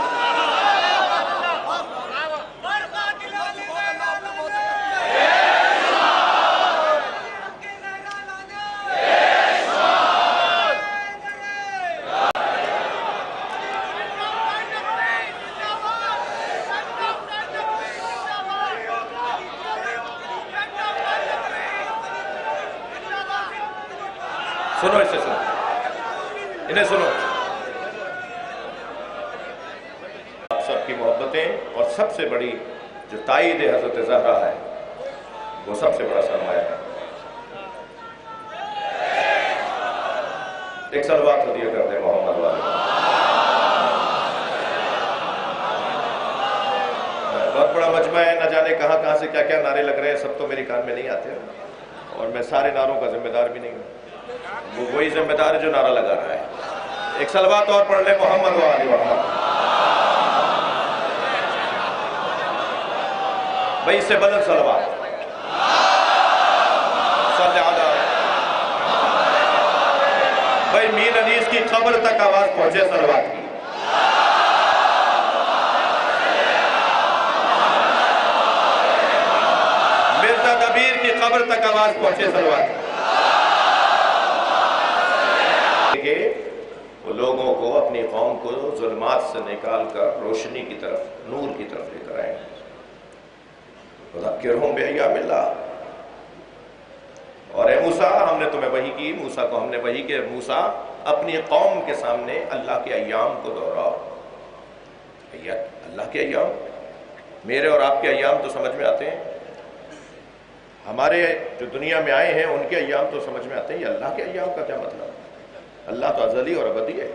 सुनो, इसे सुनो, इन्हें सुनो। आप सबकी मोहब्बतें और सबसे बड़ी जो ताईद हज़रत ज़हरा है, वो सबसे बड़ा सरमाया है। एक सलवात हदिया कर दे मोहम्मद वाले। बहुत बड़ा मजमा है, न जाने कहाँ कहाँ से क्या क्या नारे लग रहे हैं, सब तो मेरी कान में नहीं आते, और मैं सारे नारों का जिम्मेदार भी नहीं हूँ। वो वही जिम्मेदार है जो नारा लगा रहा है। एक सलवात और पढ़ ले, मोहम्मद वाले मोहम्मद। भाई इससे बदल सलवात, भाई मीर अनीस की कब्र तक आवाज पहुंचे सलवात की। मिर्जा कबीर की कब्र तक आवाज पहुंचे सलवात की। वो लोगों को, अपनी कौम को जुल्मात से निकाल कर रोशनी की तरफ, नूर की तरफ लेकर आएंगे। ज़क्किरहुम बिअय्यामिल्लाह। और ए मूसा, हमने तुम्हें वही की, मूसा को हमने वही कि मूसा अपनी कौम के सामने अल्लाह के अय्याम को दोहराओ। अल्लाह के अय्याम, मेरे और आपके अय्याम तो समझ में आते हैं, हमारे जो दुनिया में आए हैं उनके अय्याम तो समझ में आते हैं। अल्लाह के अय्याम का क्या मतलब? अल्लाह तो अज़ली और अबदी है,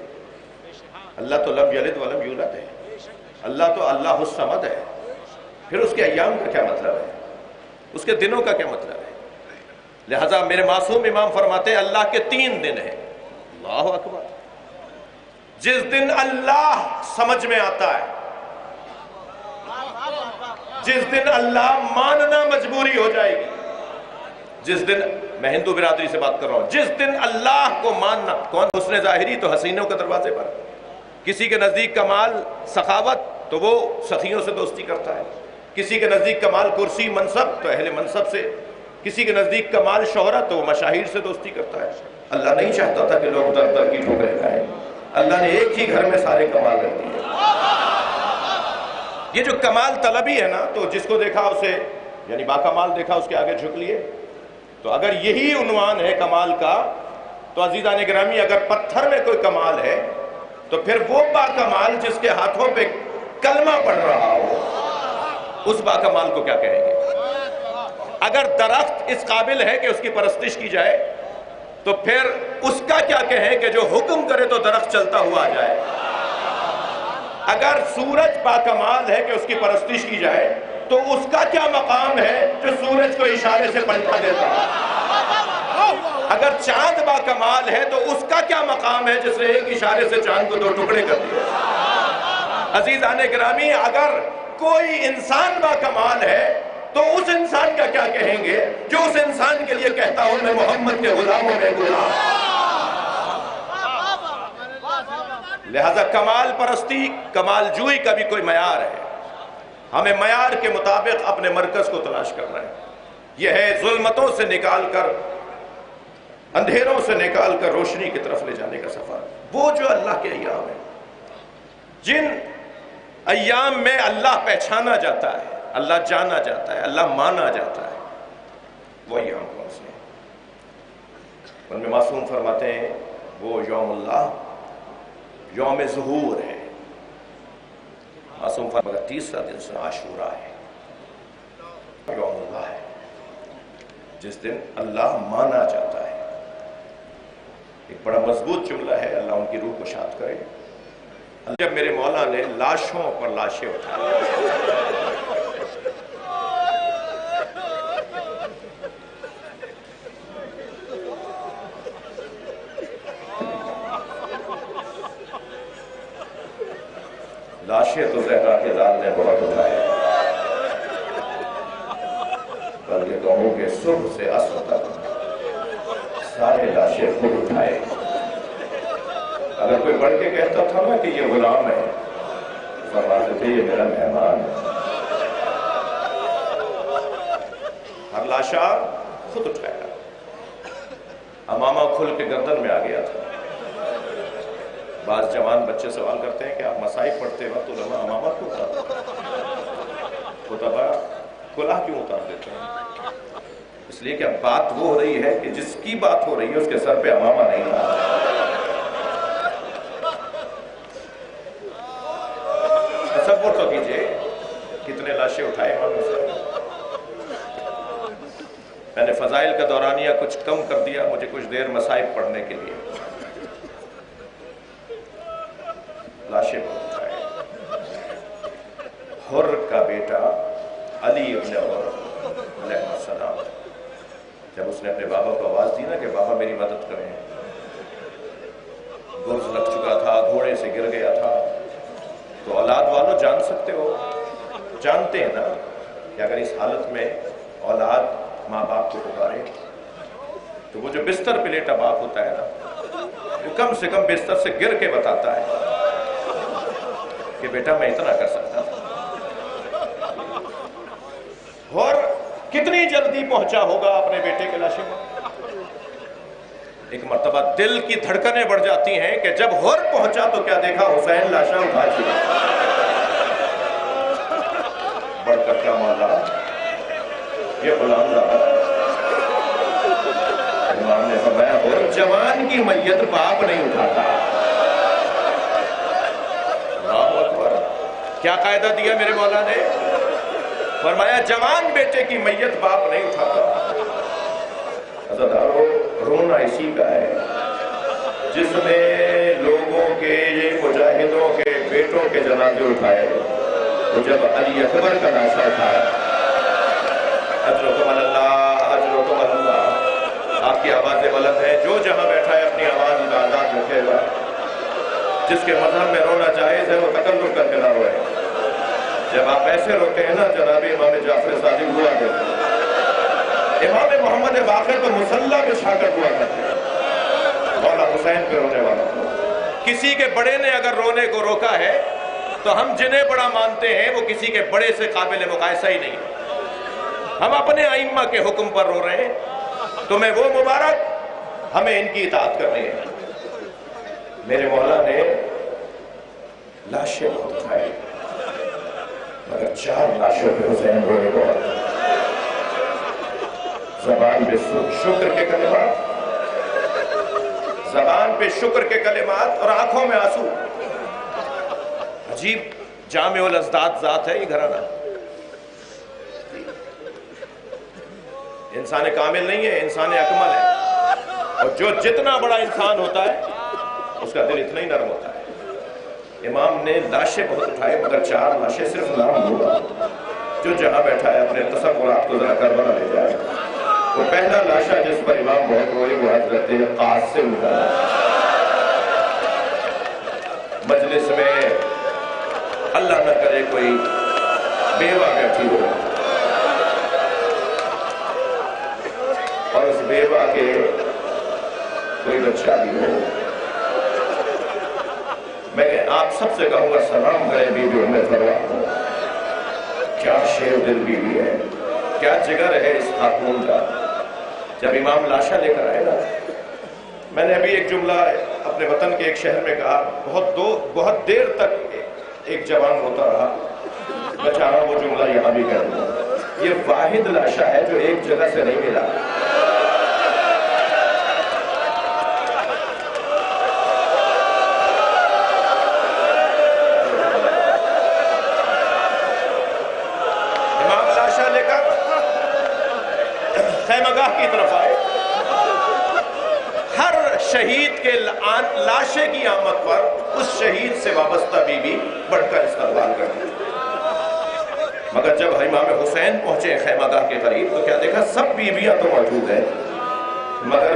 अल्लाह तो लम यलिद वलम यूलद है, अल्लाह तो अल्लाहुस समद है। फिर उसके अय्याम का क्या मतलब है? उसके दिनों का क्या मतलब है? लिहाजा मेरे मासूम इमाम फरमाते हैं अल्लाह के 3 दिन हैं। अल्लाहु अकबर। जिस दिन अल्लाह समझ में आता है, जिस दिन अल्लाह मानना मजबूरी हो जाएगी, जिस दिन, मैं हिंदू बिरादरी से बात कर रहा हूं, जिस दिन अल्लाह को मानना, कौन हुस्न ज़ाहिरी तो हसीनों के दरवाजे पर, किसी के नजदीक कमाल सखावत तो वो सखियों से दोस्ती करता है, किसी के नजदीक कमाल कुर्सी मनसब तो अहले मनसब से, किसी के नजदीक कमाल शोहरत तो वो मशाहिर से दोस्ती करता है। अल्लाह नहीं चाहता था कि लोग दर दर की ठोकरें खाएं, अल्लाह ने एक ही घर में सारे कमाल रख दिए। ये जो कमाल तलबी है ना, तो जिसको देखा उसे, यानी बाकमाल देखा उसके आगे झुक लिए। तो अगर यही उन्वान है कमाल का, तो अजीज़ान गिरामी, अगर पत्थर में कोई कमाल है तो फिर वो बाकमाल जिसके हाथों पे कलमा पढ़ रहा हो, उस बाकमाल को क्या कहेंगे? अगर दरख्त इस काबिल है कि उसकी परस्तिश की जाए, तो फिर उसका क्या कहें कि जो हुक्म करे तो दरख्त चलता हुआ आ जाए। अगर सूरज बाकमाल है कि उसकी परस्तिश की जाए, तो उसका क्या मकाम है जो सूरज को इशारे से पलटा देता है। अगर चांद बाकमाल है तो उसका क्या मकाम है जिसने एक इशारे से चांद को 2 टुकड़े कर दिए। अजीज़ाने गिरामी, अगर कोई इंसान बाकमाल है तो उस इंसान का क्या कहेंगे जो उस इंसान के लिए कहता हूं मैं मोहम्मद के गुलामों में गुलाम। लिहाजा कमाल परस्ती, कमाल जुई का भी कोई मयार है। हमें मयार के मुताबिक अपने मरकज को तलाश करना है। यह है जुल्मतों से निकालकर, अंधेरों से निकालकर रोशनी की तरफ ले जाने का सफर। वो जो अल्लाह के अय्याम है, जिन अय्याम में अल्लाह पहचाना जाता है, अल्लाह जाना जाता है, अल्लाह माना जाता है, वो अय्याम कौन से हैं? उनमें मासूम फरमाते हैं वो यौमुल्लाह, यौम ज़ुहूर है। मासूम फरमाते हैं 30रा दिन से आशूरा है, यौमुल्लाह है, जिस दिन अल्लाह माना जाता है। एक बड़ा मजबूत जुमला है, अल्लाह उनकी रूह को शाद करे। जब मेरे मौला ने लाशों पर लाशें उठाई, लाशें तो ज़हरा के लाल ने बहुत उठाए, बल्कि कौमों के सुबह से असर तक सारे लाशें खुद उठाए। अगर कोई बढ़ के कहता था ना कि ये गुलाम है, फरमाते थे ये मेरा मेहमान है। हर लाशा खुद उठाया, अमामा खुल के गर्दन में आ गया था। बाज जवान बच्चे सवाल करते हैं कि आप मसाइब पढ़ते वक्त उलमा अमामा क्यों उतारते हैं, खुतबा कुलाह क्यों उतार देते हैं? इसलिए कि अब बात वो हो रही है कि जिसकी बात हो रही है उसके सर पे अमामा नहीं था। तसव्वुर तो कीजिए कितने लाशें उठाए इमाम हुसैन। मैंने फजाइल का दौरानिया कुछ कम कर दिया, मुझे कुछ देर मसाइब पढ़ने के लिए। लाशें उठाए। हुर का बेटा अली इब्न हुर अलैहिस्सलाम, जब उसने अपने बाबा को आवाज दी ना कि बाबा मेरी मदद करें, गुर्ज लग चुका था, घोड़े से गिर गया था, तो औलाद वालों जान सकते हो, जानते हैं ना कि अगर इस हालत में औलाद माँ बाप को पुकारे तो वो जो बिस्तर पे लेटा बाप होता है ना, वो कम से कम बिस्तर से गिर के बताता है कि बेटा मैं इतना कर सकता था। और कितनी जल्दी पहुंचा होगा अपने बेटे के लाशे में। एक मर्तबा दिल की धड़कनें बढ़ जाती हैं कि जब होर पहुंचा तो क्या देखा, हुसैन लाशा उठा चुका। बढ़कर क्या मौला, ये गुलाम रहा। इमाम ने फरमाया और जवान की मैयत बाप नहीं उठाता। अल्लाहु अकबर, क्या कायदा दिया मेरे मौला ने। फरमाया जवान बेटे की मैयत बाप नहीं उठाता। अज़ादारो, रोना इसी का है जिसने लोगों के, मुजाहिदों के बेटों के जनाजे उठाए। तो जब अली अकबर का लाशा उठाया, अजरुकुम अल्लाह, अजरुकुम अल्लाह, आपकी आवाजें बुलंद है। जो जहां बैठा है अपनी आवाज आजाद रखेगा। जिसके मजहब में रोना जायज है वो तकल्लुफ करके ना रोए। जब आप ऐसे रोते हैं ना, जनाब इमाम जाफर सादिक हुआ करते, इमाम मोहम्मद बाक़िर तो मुसल्ला में छाकर हुआ करते, मौला हुसैन पे रोने वाला। किसी के बड़े ने अगर रोने को रोका है तो हम जिन्हें बड़ा मानते हैं वो किसी के बड़े से काबिल मुकायसा ही नहीं। हम अपने आइम्मा के हुक्म पर रो रहे हैं, तुम्हें वो मुबारक, हमें इनकी इताअत करनी है। मेरे मौला ने लाशें बहुत उठाई, मगर 4 लाशों पे हुसैन रोने को ज़बान पे शुक्र के कलिमात, ज़बान पे शुक्र के कलिमात और आंखों में आंसू। अजीब जामिउल अज़दाद ज़ात है ये घराना। इंसान कामिल नहीं है, इंसान अकमल है। और जो जितना बड़ा इंसान होता है उसका दिल इतना ही नरम होता है। इमाम ने लाशें बहुत उठाए, मगर 4 लाशें सिर्फ नाम होगा। जो जहां बैठा है अपने तसव्वुरात को जरा करबला ले जाए। वो पहला लाशा जिस पर इमाम बहुत रोए वो हज़रत कासिम का। मजलिस में अल्लाह न करे कोई बेवा बैठी हो और उस बेवा के कोई बच्चा भी हो। मैं आप सबसे कहूंगा सलाम करें बीबी उम्मे फरवा को। क्या शेर दिल बीवी है, क्या जिगर है इस खातून का। जब इमाम लाशा लेकर आए ना, मैंने अभी एक जुमला अपने वतन के एक शहर में कहा, बहुत देर तक एक जवान रोता रहा। मैं चाह रहा हूं वो जुमला यहां भी कह दूंगा। ये वाहिद लाशा है जो एक जगह से नहीं मिला। खैमगाह की तरफ आए। हर शहीद के लाशे की आमद पर उस शहीद से वाबस्ता बीवी बढ़कर इस्तकबाल करती। मगर जब इमाम हुसैन पहुंचे खैमगाह के करीब तो क्या देखा, सब बीवियां तो मौजूद हैं मगर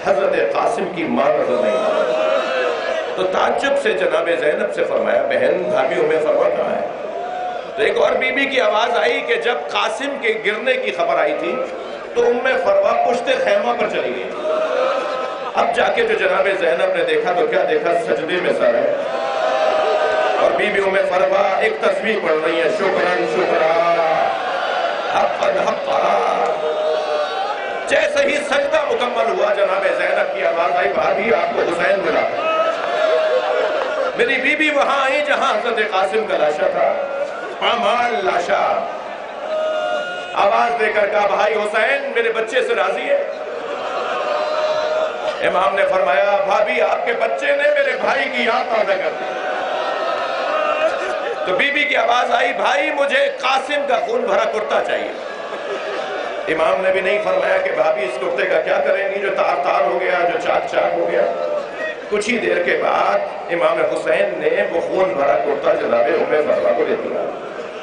हजरत कासिम की मां नजर नहीं आई। तो ताज्जुब से जनाब ज़ैनब से फरमाया, बहन भाभी उम्मे फरवा कहाँ है। तो एक और बीबी की आवाज आई कि जब कासिम के गिरने की खबर आई थी तो उम्मे फरवा पुश्ते खैमा पर चली गई। अब जाके जो जनाब ज़ैनब ने देखा तो क्या देखा, सजदे में सर है और बीबी उम्मे फरवा एक तस्बीह पढ़ रही है, शुक्रन शुक्रा हक़्क़न हक़्क़ा। जैसे ही सजदा मुकम्मल हुआ जनाब ज़ैनब की आवाज आई, भाभी आपको हुसैन मिला। मेरी बीबी वहां आई जहां हज़रत कासिम का लाशा था, पामाल लाशा। आवाज देकर कहा, भाई हुसैन मेरे बच्चे से राजी है। इमाम ने फरमाया, भाभी आपके बच्चे ने मेरे भाई की याद ताज़ा कर दी। तो बीबी की आवाज आई, भाई मुझे कासिम का खून भरा कुर्ता चाहिए। इमाम ने भी नहीं फरमाया कि भाभी इस कुर्ते का क्या करेंगी जो तार तार हो गया, जो चाक चाक हो गया। कुछ ही देर के बाद इमाम हुसैन ने वो खून भरा कुर्ता जनाब उम्मे फरवा को दे दिया।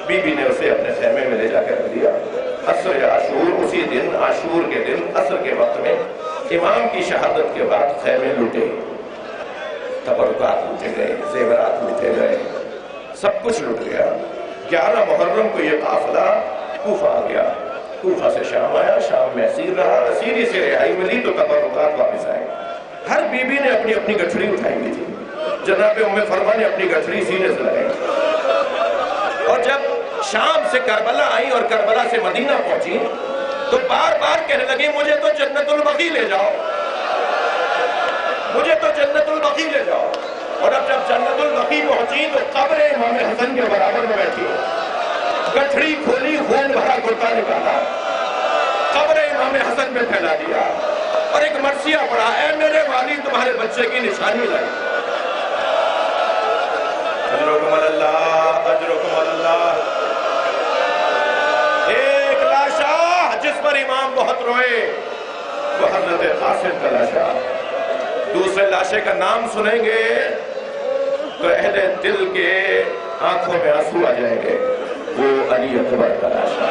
बीबी ने उसे अपने खेमे में ले जाकर दिया। असर आशूर, उसी दिन आशूर के दिन असर के वक्त में इमाम की शहादत के बाद खेमे लूटे, तबरुकात लूटे गए, जेवरात लूटे गए, सब कुछ लूट गया। 11 मुहर्रम को यह काफिला कूफा आ गया। कूफा से शाम आया, शाम में असीर रहा, असीरी से रिहाई मिली तो तबरुकात वापस आए। हर बीबी ने अपनी अपनी गठरी उठाई हुई थी। जनाब उम्मे फरमा ने अपनी गठरी सीने से लगाई और जब शाम से करबला आई और करबला से मदीना पहुंची तो बार बार कहने लगी मुझे तो जन्नतुल बकी ले जाओ, मुझे तो जन्नतुल बकी ले जाओ। और अब जब जन्नतुल बकी पहुंची तो कब्र इमाम हसन के बराबर में बैठी, गठरी खोली, खून भरा कुर्ता निकाला, कब्र इमाम हसन में फैला दिया और एक मरसिया पड़ा, ऐ मेरे वाली तुम्हारे बच्चे की निशानी लाई। एक लाशा जिस पर इमाम बहुत रोए वो हजरत कासिम का लाशा। दूसरे लाशे का नाम सुनेंगे तो अहले दिल के आंखों में आंसू आ जाएंगे, वो अली अकबर का लाशा।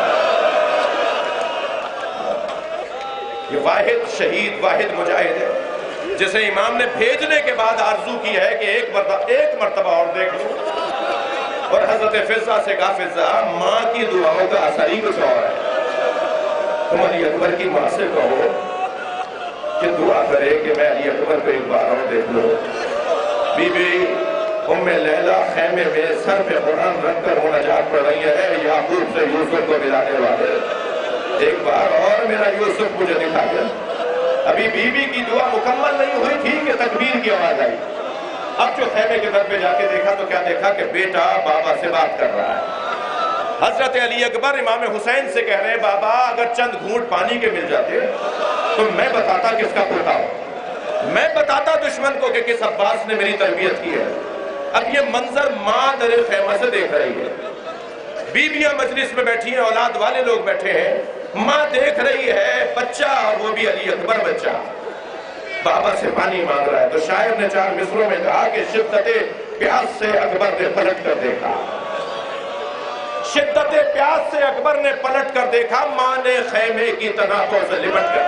ये वाहिद शहीद, वाहिद मुजाहिद है जिसे इमाम ने भेजने के बाद आरजू की है कि एक मर्तबा और देख लो। और हजरत फिजा से कहा, फिजा माँ की दुआओं का असर ही कुछ और है, तुम अली अकबर की माँ से कहो कि दुआ करे कि मैं अली अकबर को एक बार और देख लो। बीबी उम्मे लैला खैमे में सर पे कुरान रखकर मुनाजात पढ़ रही है, याकूब से यूसुफ को मिलाने वाले, एक बार और मेरा यूसुफ मुझे दिखा दे। अभी बीबी की दुआ मुकम्मल नहीं हुई थी कि तकबीर की आवाज आई। अब जो खैमे के दर पे जाके देखा तो क्या देखा कि बेटा बाबा से बात कर रहा है। हजरत अली अकबर इमाम हुसैन से कह रहे हैं, बाबा अगर चंद घूंट पानी के मिल जाते तो मैं बताता किसका पोता हूं, मैं बताता दुश्मन को कि किस अब्बास ने मेरी तरबियत की है। अब ये मंजर माँ दर खैमा से देख रही है, बीबियां मजलिस में बैठी हैं, औलाद वाले लोग बैठे हैं, माँ देख रही है बच्चा, और वो भी अली अकबर बच्चा बाबा से पानी मांग रहा है। तो शायर ने 4 मिसरों में कहा कि शिद्दते प्यास से अकबर ने पलट कर देखा, शिद्दते प्यास से अकबर ने पलट कर देखा, माँ ने खैमे की तनातों से लिपट कर।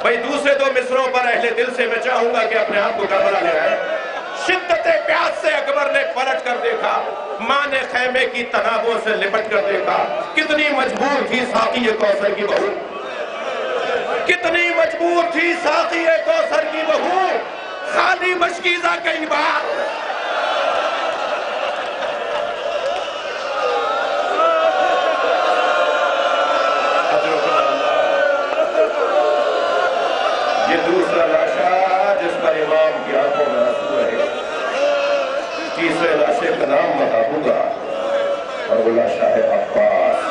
भाई दूसरे 2 मिसरों पर अहले दिल से मैं चाहूंगा कि अपने आप को गड़बड़ा ले आए। शिद्दते प्यास से अकबर ने पलट कर देखा, माँ ने खैमे की तनाबों से लिपट कर देखा, कितनी मजबूर थी साकी कौसर की बहू, कितनी मजबूर थी साकी कौसर की बहू, खाली मशकीजा कई बार। ये दूसरा लाशा जिस पर इमाम की आंखों में आंसू रहे, तीसरे लाशे का नाम बता दूंगा और वो लाशा है अब्बास।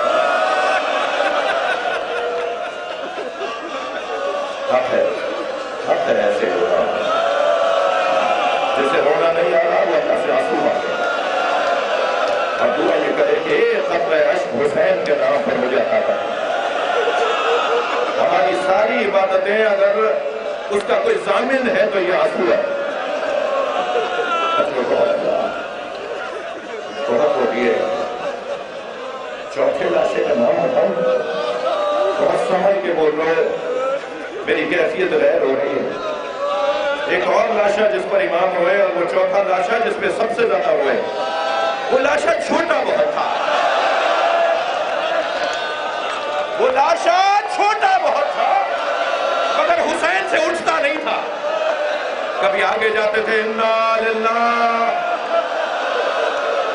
हक है ऐसे रोना, जैसे रोना नहीं आ रहा वो अल्लाह से आंसू मांगे और दुआ ये करे कि क़त्ल अश्क हुसैन के नाम पर मुझे अता कर। हमारी सारी इबादतें अगर उसका कोई जामिन है तो ये आंसू है। बहुत हो गए। चौथे लाशे का नाम बताऊं, बहुत समझ के बोल रहे हो, मेरी कैफियत गैर हो रही है। एक और लाशा जिस पर इमाम हुए और वो चौथा लाशा जिस पे सबसे ज्यादा हुए, वो लाशा छोटा बहुत था, वो लाशा छोटा बहुत था मगर हुसैन से उठता नहीं था। कभी आगे जाते थे इन्ना लिल्लाह,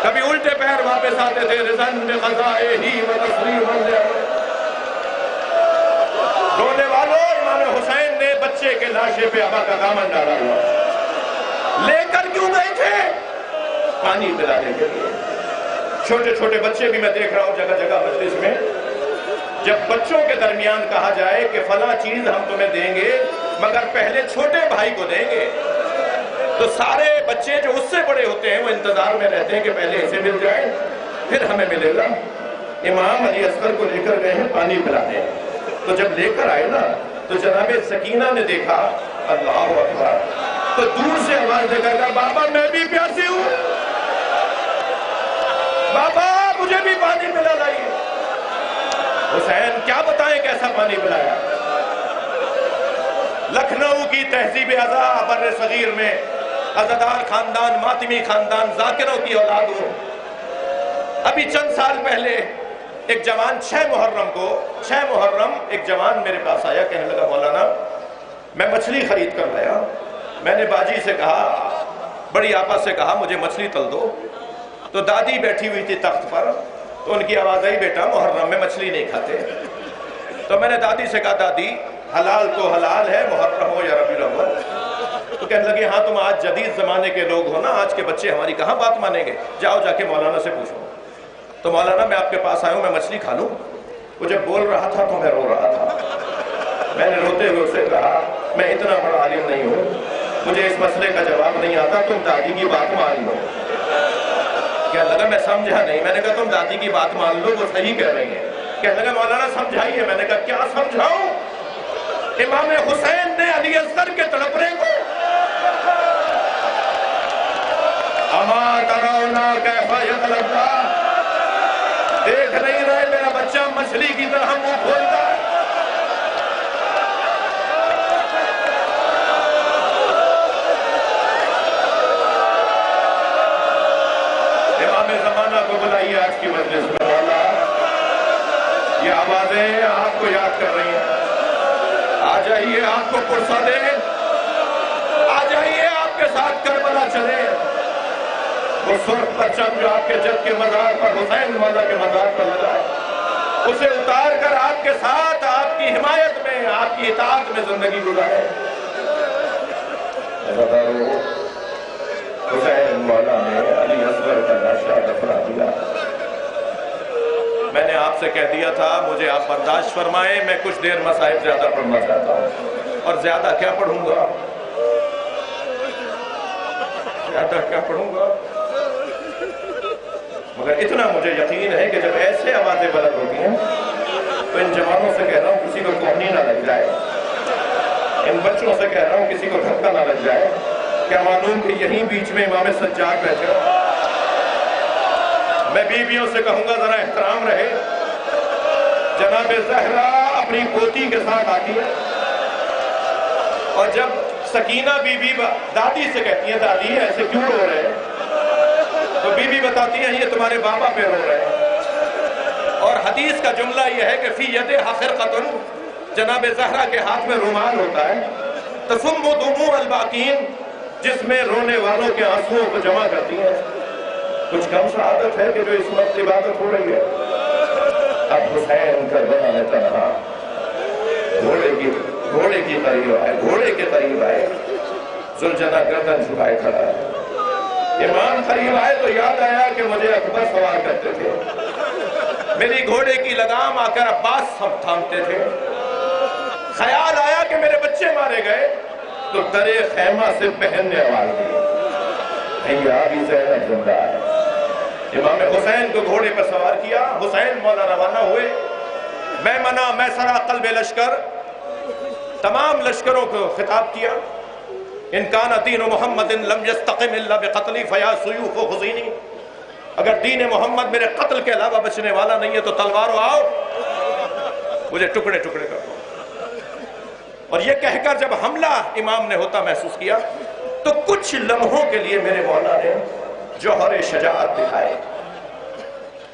कभी उल्टे पैर वापस आते थे रिज़न बिक़ज़ाइही व तस्लीमन लिअमरिही। रोने वालों, इमाम हुसैन ने बच्चे के लाशे पे अबा का दामन डाला हुआ, लेकर क्यों गए थे? पानी पिलाने के लिए। छोटे छोटे बच्चे भी मैं देख रहा हूं जगह जगह मजलिस में, जब बच्चों के दरमियान कहा जाए कि फला चीज हम तुम्हें देंगे मगर पहले छोटे भाई को देंगे, तो सारे बच्चे जो उससे बड़े होते हैं वो इंतजार में रहते हैं कि पहले इसे मिल जाए फिर हमें मिलेगा। इमाम अली असगर को लेकर गए हैं पानी पिलाने, तो जब लेकर आए ना तो जनाबे सकीना ने देखा, अल्लाह अकबर, तो दूर से आवाज देकर बाबा मैं भी प्यासी हूं, बाबा मुझे भी पानी पिला लाइए। हुसैन क्या बताएं कैसा पानी पिलाया। लखनऊ की तहजीब अज़ा बर्रे सगीर में अज़ादार खानदान, मातिमी खानदान, जाकिरों की औलाद हो। अभी चंद साल पहले एक जवान 6 मुहर्रम एक जवान मेरे पास आया, कहने लगा मौलाना मैं मछली खरीद कर लाया। मैंने बाजी से कहा, बड़ी आपा से कहा मुझे मछली तल दो। तो दादी बैठी हुई थी तख्त पर, तो उनकी आवाज आई, बेटा मुहर्रम में मछली नहीं खाते। तो मैंने दादी से कहा, दादी हलाल तो हलाल है, मुहर्रम हो या रबीउल अव्वल। तो कहने लगे, हाँ तुम आज जदीद जमाने के लोग हो ना, आज के बच्चे हमारी कहाँ बात मानेंगे, जाओ जाके मौलाना से पूछो। तो मौलाना मैं आपके पास आया हूँ, मैं मछली खा लूँ? वो जब बोल रहा था तो मैं रो रहा था। मैंने रोते हुए उसे कहा, मैं इतना बड़ा आलिम नहीं हूँ, मुझे इस मसले का जवाब नहीं आता, तुम दादी की बात मान लो। क्या लगा, मैं समझा नहीं। मैंने कहा तुम दादी की बात मान लो, वो सही कह रही है। कहने लगा मौलाना समझाइए। मैंने कहा क्या समझाऊं? इमाम हुसैन ने अली असगर के तड़पने को देख नहीं रहे, मेरा बच्चा मछली की तरह मुंह खोलता है। इमाम जमाना को बुलाइए आज की मजलिस में। मौला, ये आवाजें आपको याद कर रही हैं। आ जाइए, आपको पुरसा दे, आ जाइए, आपके साथ करबला चले। वो सुर्ख परचम जो आपके जद के मजार पर, हुसैन मौला के मजार पर लगा है, उसे उतार कर आपके साथ, आपकी हिमायत में, आपकी इताअत में जिंदगी गुजारे। हुसैन मौला ने अली असगर का लाशा दफना दिया। मैंने आपसे कह दिया था मुझे आप बर्दाश्त फरमाएं, मैं कुछ देर मसाइब ज्यादा पढ़ना चाहता हूं। और ज्यादा क्या पढ़ूंगा, ज्यादा क्या पढ़ूंगा, मगर इतना मुझे यकीन है कि जब ऐसे आवाजें बुलंद होती हैं तो इन जवानों से कह रहा हूं किसी को कोहनी ना लग जाए, इन बच्चों से कह रहा हूं किसी को धक्का ना लग जाए। क्या मालूम कि यहीं बीच में इमाम सज्जाद बैठे। मैं बीवियों से कहूंगा जरा एहतराम रहे। जनाब ज़हरा अपनी पोती के साथ आती है, और जब सकीना बीबी दादी से कहती है, दादी ऐसे क्यों रो रहे हैं, तो बीबी बताती है ये तुम्हारे बाबा पे रो रहे हैं। और हदीस का जुमला यह है कि फी यदे खिरक़तुन, जनाब ज़हरा के हाथ में रुमाल होता है, तसुम्मु दुमू अल-बाकीन, जिसमें रोने वालों के आंसुओं को जमा करती है। कुछ कम शहादत है कि जो इस वक्त इबादत हो रही है। अब हुसैन करबला में तन्हा घोड़े की करीब आए, घोड़े के करीब आए, जुलझना गर्दन झुकाए खड़ा है। इमाम करीब आए तो याद आया कि मुझे अकबर सवार करते थे, मेरी घोड़े की लगाम आकर अब्बास सब थामते थे। ख्याल आया कि मेरे बच्चे मारे गए, तो दरे खैमा से पहनने आवाज दी, भैया अभी ज़ैनब जिंदा है। इमाम हुसैन को घोड़े पर सवार किया, हुसैन मौला रवाना हुए। मैमना मैसरा कल्बे लश्कर, तमाम लश्करों को खिताब किया। इनकान दीन मोहम्मदिन लम यस्तक़िम इल्ला बिक़त्ली फया सुयूफ़ हुज़ीनी, अगर दीन मोहम्मद मेरे कत्ल के अलावा बचने वाला नहीं है तो तलवारों आओ, मुझे टुकड़े टुकड़े कर दो। और ये कहकर जब हमला इमाम ने होता महसूस किया, तो कुछ लम्हों के लिए मेरे मौला ने जौहर शजाअत दिखाए,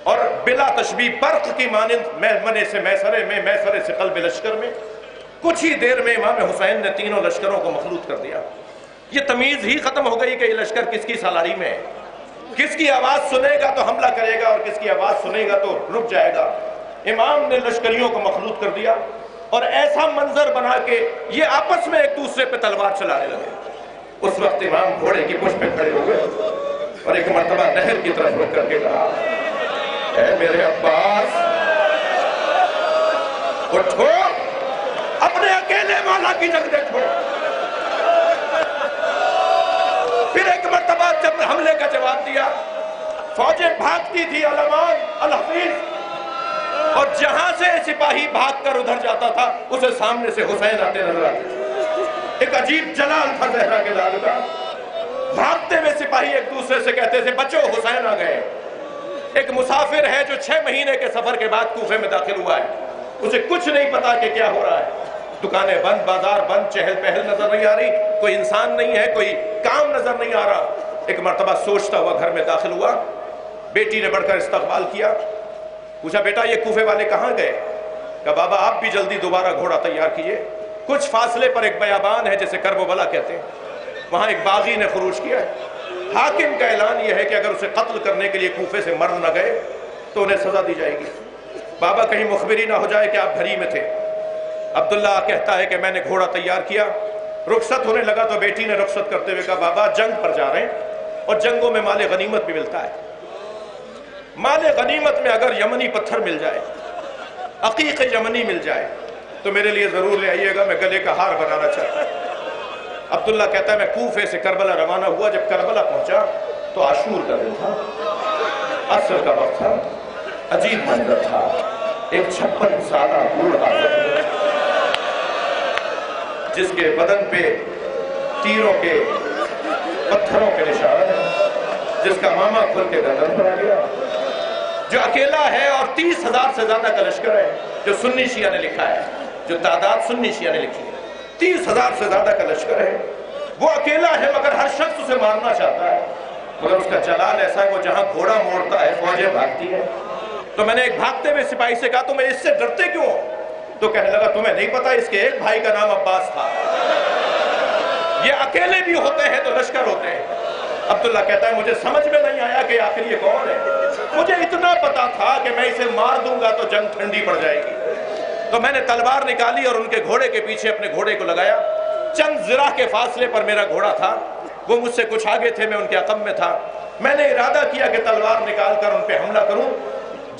और बिला तशबीह बर्क़ की मानिंद मने से मैसरे में, मैसरे से क़ल्ब लश्कर में, कुछ ही देर में इमाम हुसैन ने तीनों लश्करों को मखलूत कर दिया। ये तमीज ही खत्म हो गई कि ये लश्कर किसकी सालारी में है, किसकी आवाज सुनेगा तो हमला करेगा और किसकी आवाज सुनेगा तो रुक जाएगा। इमाम ने लश्करियों को मखलूत कर दिया, और ऐसा मंजर बना के ये आपस में एक दूसरे पे तलवार चलाने लगे। उस वक्त इमाम घोड़े की पुष्प पे खड़े हो गए और एक मर्तबा नहर की तरफ रुक करके कहा, ऐ मेरे अब्बास उठो, अपने अकेले मौला की जंग देखो। फिर एक मर्तबा जब हमले का जवाब दिया, फौजें भागती थी अलमान अल हफीज, और जहां से सिपाही भागकर उधर जाता था उसे सामने से हुसैन आते नजर आते थे। एक अजीब जलाल था ज़हरा के लाल का। भागते हुए सिपाही एक दूसरे से कहते थे, बच्चों हुसैन आ गए। एक मुसाफिर है जो 6 महीने के सफर के बाद कूफे में दाखिल हुआ है, उसे कुछ नहीं पता कि क्या हो रहा है। दुकानें बंद, बाजार बंद, चहल पहल नजर नहीं आ रही, कोई इंसान नहीं है, कोई काम नजर नहीं आ रहा। एक मर्तबा सोचता हुआ घर में दाखिल हुआ, बेटी ने बढ़कर इस्तकबाल किया, पूछा बेटा ये कूफे वाले कहाँ गए? कहा बाबा आप भी जल्दी दोबारा घोड़ा तैयार कीजिए, कुछ फासले पर एक बयाबान है जिसे करबला कहते हैं, वहां एक बागी ने खुरूज किया है। हाकिम का ऐलान यह है कि अगर उसे कत्ल करने के लिए कूफे से मर न गए तो उन्हें सजा दी जाएगी। बाबा कहीं मुखबिरी ना हो जाए कि आप घर ही में थे। अब्दुल्ला कहता है कि मैंने घोड़ा तैयार किया, रुखसत होने लगा तो बेटी ने रुखसत करते हुए कहा बाबा जंग पर जा रहे हैं और जंगों में माले गनीमत भी मिलता है। माले गनीमत में अगर यमनी पत्थर मिल जाए, अकीक यमनी मिल जाए तो मेरे लिए जरूर ले आइएगा, मैं गले का हार बनाना चाहता हूं। अब्दुल्ला कहता है मैं कूफे से करबला रवाना हुआ। जब करबला पहुंचा तो आशूर का दिन था, असर का वक्त था। अजीब मंजर था, एक 56 साला बूढ़ा जिसके बदन पे तीरों के पत्थरों के निशान है, जिसका मामा खुल के गर्दन पर आ गया, जो अकेला है और 30,000 से ज्यादा का लश्कर है, जो सुन्नी शिया ने लिखा है, जो तादाद सुन्नी शिया ने लिखी है, 30,000 से ज्यादा का लश्कर है। वो अकेला है मगर हर शख्स उसे मारना चाहता है, मगर उसका जलाल ऐसा है वो जहां घोड़ा मोड़ता है फौजें भागती है। तो मैंने एक भागते हुए सिपाही से कहा तुम्हें इससे डरते क्यों? तो कहने लगा तुम्हें नहीं पता इसके एक भाई का नाम अब्बास था। ये अकेले भी होते हैं तो लश्कर होते हैं। अब्दुल्ला कहता है मुझे समझ में नहीं आया कि आखिर ये कौन है। मुझे इतना पता था कि मैं इसे मार दूंगा तो जंग ठंडी पड़ जाएगी। तो मैंने तलवार निकाली और उनके घोड़े के पीछे अपने घोड़े को लगाया। चंद जिरा के फासले पर मेरा घोड़ा था, वो मुझसे कुछ आगे थे, मैं उनके अकब में था। मैंने इरादा किया कि तलवार निकालकर उन पर हमला करूं।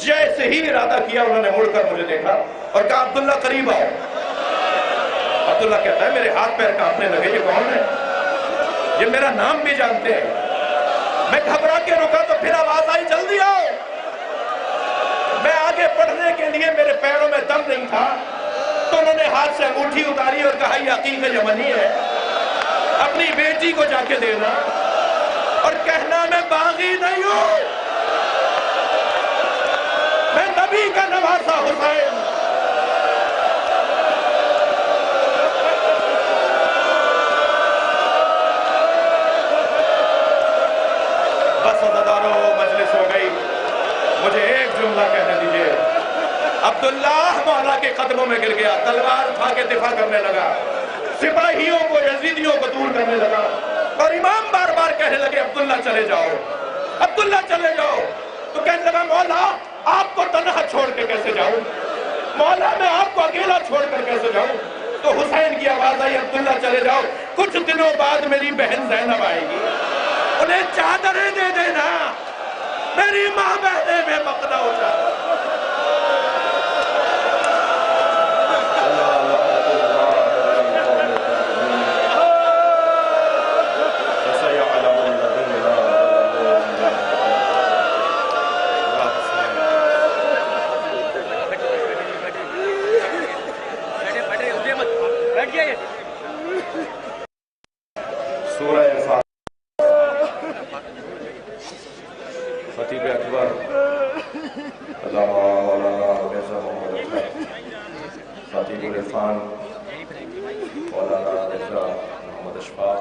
जैसे ही इरादा किया उन्होंने मुड़कर मुझे देखा और कहा अब्दुल्ला करीब आओ। अब्दुल्ला कहता है मेरे हाथ पैर कांपने लगे, ये कौन है? ये मेरा नाम भी जानते हैं। मैं घबरा के रुका तो फिर आवाज आई जल्दी आओ। मैं आगे बढ़ने के लिए मेरे पैरों में दम नहीं था तो उन्होंने हाथ से अंगूठी उतारी और कहा ये अकीक यमनी है, अपनी बेटी को जाके देना और कहना मैं बागी नहीं हूं, मैं नबी का नवासा हुसैन। बस अदादारों मजलिस हो गई, मुझे एक जुमला कहने दीजिए। अब्दुल्ला मौला के कदमों में गिर गया, तलवार उठा के दिफा करने लगा, सिपाहियों को यजीदियों को दूर करने लगा और इमाम बार बार कहने लगे अब्दुल्ला चले जाओ, अब्दुल्ला चले जाओ। तो कहने लगा मौला आपको तन्हा छोड़ के कैसे जाऊं, मौला मैं आपको अकेला छोड़कर कैसे जाऊं। तो हुसैन की आवाज आई अब्दुल्ला चले जाओ, कुछ दिनों बाद मेरी बहन ज़ैनब आएगी, उन्हें चादरें दे देना, मेरी माँ बहने में मकना हो जाए। खतीब अकबर खतीब इरफान मौलाना रज़ा मोहम्मद अशफाक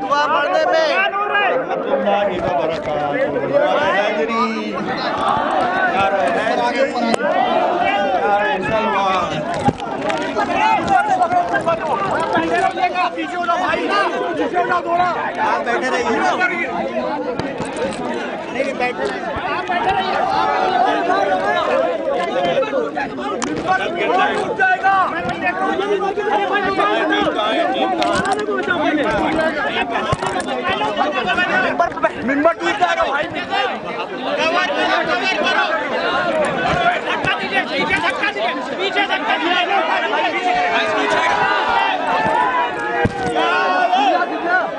दुआ पढ़ने में आप बैठे रहिए नहीं बैठे मिंबर टूट जाएगा भाई पीछे धक्का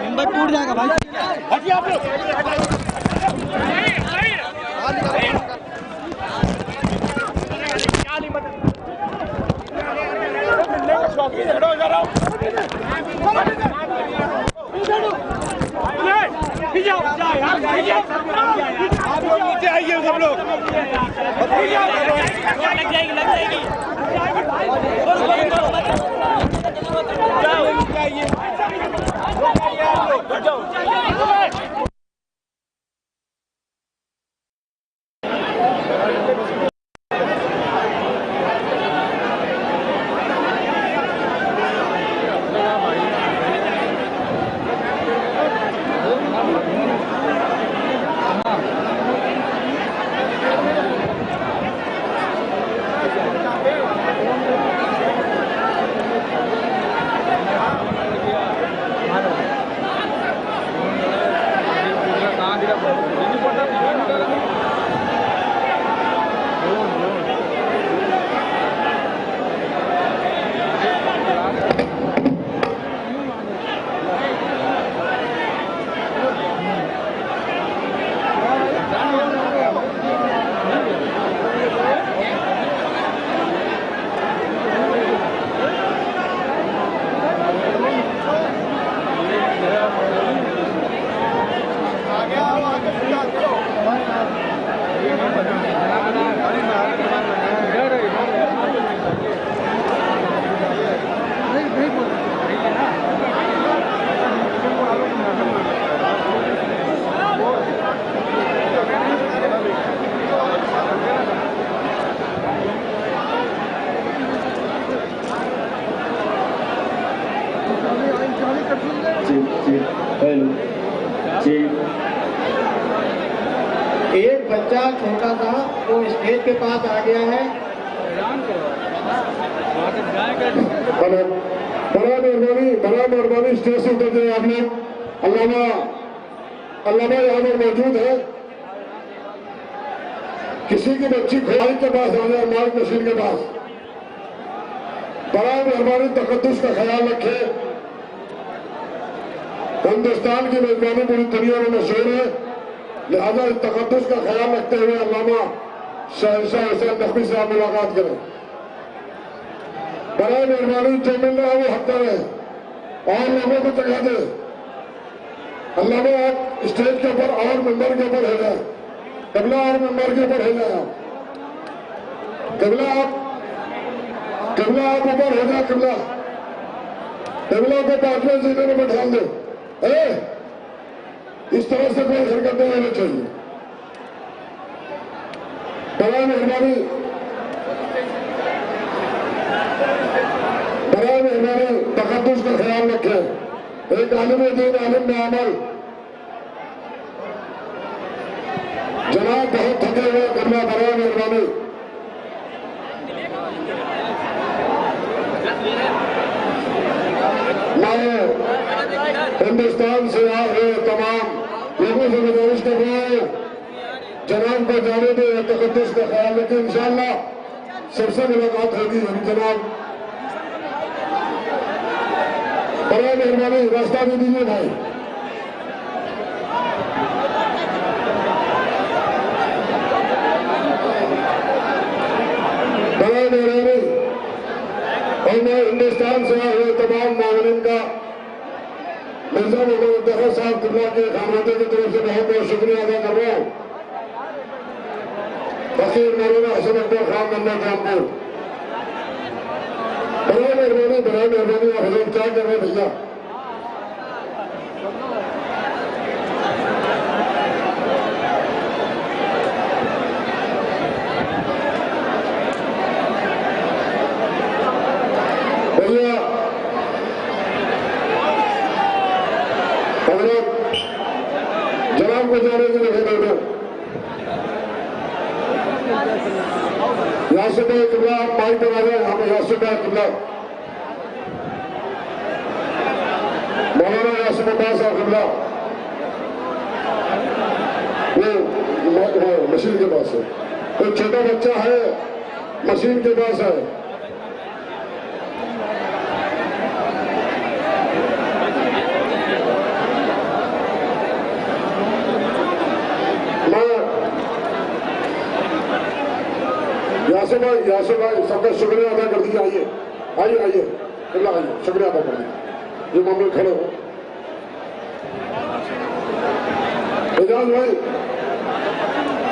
मिंबर टूट जाएगा भाई हटिए आप लोग आप लोग नीचे आइए सब लोग लग जाएगी एक बच्चा छोटा सा वो स्टेज के पास आ गया है। बड़ा मेहरबानी स्टेज से उतर जाए आप लोग। अल्लामा यहाँ पर मौजूद है। किसी की बच्ची माइक के पास आ जाए, माइक मशीन के पास। बड़ा मेहरबानी तकद्दुस का ख्याल रखे। हिंदुस्तान की मेजबानी पूरी दुनिया में मशहूर है, लिहाजा तकद्दुस का ख्याल रखते हुए अल्लामा शहंशाह हुसैन नकवी से आप मुलाकात करें। बड़ा मेहरबानी जो मिल रहा है वो हक है और लोगों को जगह दे। अल्लामा आप स्टेज के ऊपर और मेंबर के ऊपर है जाए, कबला और मेंबर के ऊपर है जाए। आप कबला आप ऊपर हो जाए। कबला को 5वें सीटे में बैठा दो। इस तरह से कोई हरकत नहीं होनी चाहिए। बड़ा मेहरबानी तकद्दुस का ख्याल रखें। एक आलिम दीन आलिम में अमल। जनाब बहुत थके हुए, करना बड़ा मेहरबानी। मैं हिंदुस्तान से आए हुए तमाम लोगों से गुजारिश कर रहा हूं, जनाब को जाने दे, तकद्दुस का ख्याल रखें। इंशाअल्लाह सबसे मुलाकात होगी। हम जनाब बड़ा मेहरबानी रास्ता दे दीजिए भाई। बड़ा मेहरबानी। और मैं हिंदुस्तान से आए हुए तमाम नागरिक का मिर्जा मुफ्ती साहब किबला के खानवादे की तरफ से बहुत बहुत शुक्रिया अदा कर रहा हूँ। फकीर मौलाना हसन अकबर खान नंदा कानपुर, बड़ा मेहरबानी आप हजरत क्या कर रहे भैया। भैया जनाब को जाने के लिए देना यासिर भाई किबला माइक पर आ जाए। यहाँ पे यासिर भाई किबला मौलाना यासिर अब्बास साहब किबला वो मशीन के पास है। कोई छोटा बच्चा है मशीन के पास है। यासिर भाई सबका शुक्रिया अदा कर दीजिए। आइए आइए आइए किबला आइए, शुक्रिया अदा कर दीजिए। ये मामले खड़े हो एजाज भाई,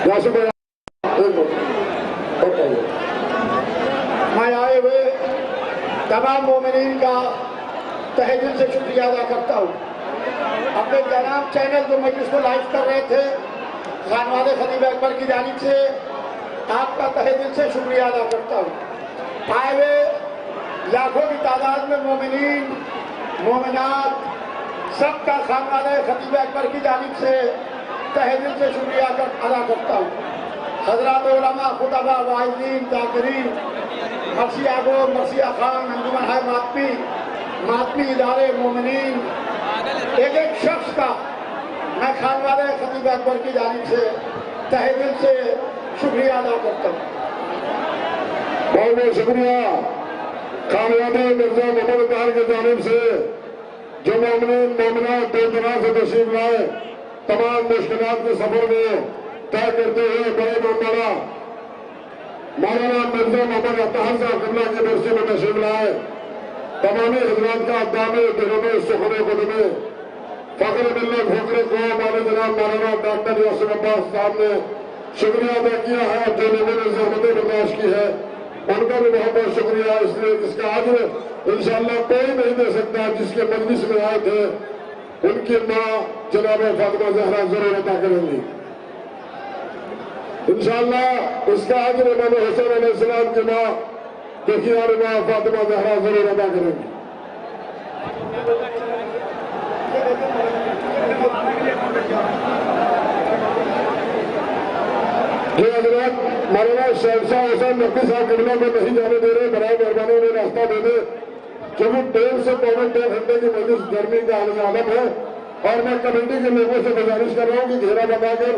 यासिर भाई मैं आए हुए तमाम मोमिनीन का तहे दिल से शुक्रिया अदा करता हूँ। अपने जनाब चैनल जो मजलिस को लाइव कर रहे थे खानवादे खतीब अकबर की जानिब से आपका तहे दिल से शुक्रिया अदा करता हूँ। आए हुए लाखों की तादाद में मोमिनीन मोमिनात सबका खानवादे खतीब अकबर की जानिब से तहे दिल से शुक्रिया अदा करता हूँ। हजरात उलमा खुतबा वाइदीन जाकिरीन मर्सिया गो मर्सिया खान अंजुमन है मातमी इदारे मोमिनीन एक एक शख्स का मैं खानवादे खतीब अकबर की जानिब से तहे दिल से शुक्रिया अदा करता हूँ। बहुत बहुत शुक्रिया खानवादे मिर्जा मोहम्मद अतार की जानिब से जो मोमिनीन मोमिनात बेतनाज से तशरीफ लाए तमाम मुश्किलात के सफर में तय करते हुए बड़े मौलाना मिर्जा मोहम्मद अतार साहब किबला की बरसी में तशरीफ लाए। तमामी हजरात का अब्दामे दिलों सुखने को में फखर मिलने फखर को हमारे जनाब मौलाना डॉक्टर यासिर अब्बास साहब ने शुक्रिया अदा किया है। जो लोगों ने जहमतें बर्दाश्त की है उनका भी बहुत बहुत शुक्रिया। इसलिए इसका आज इंशाअल्लाह कोई नहीं दे सकता। जिसके मजलिस में आए थे उनकी माँ जनाब फातिमा जहरा जरूर अदा करेंगी इंशाअल्लाह। इसका आज इमाम हुसैन अलैहिस्सलाम की माँ देखिए माँ फातिमा जहरा जरूर अदा करेंगी। ये हजरात मौलाना शहनशाह हुसैन नकवी साहब किबला में नहीं जाने दे रहे, बराए मेहरबानी में रास्ता दे दे क्योंकि 1.5 से पौने 2 घंटे की मजलिस गर्मी का आलम है। और मैं कमेटी के लोगों से गुजारिश कर रहा हूँ कि घेरा बनाकर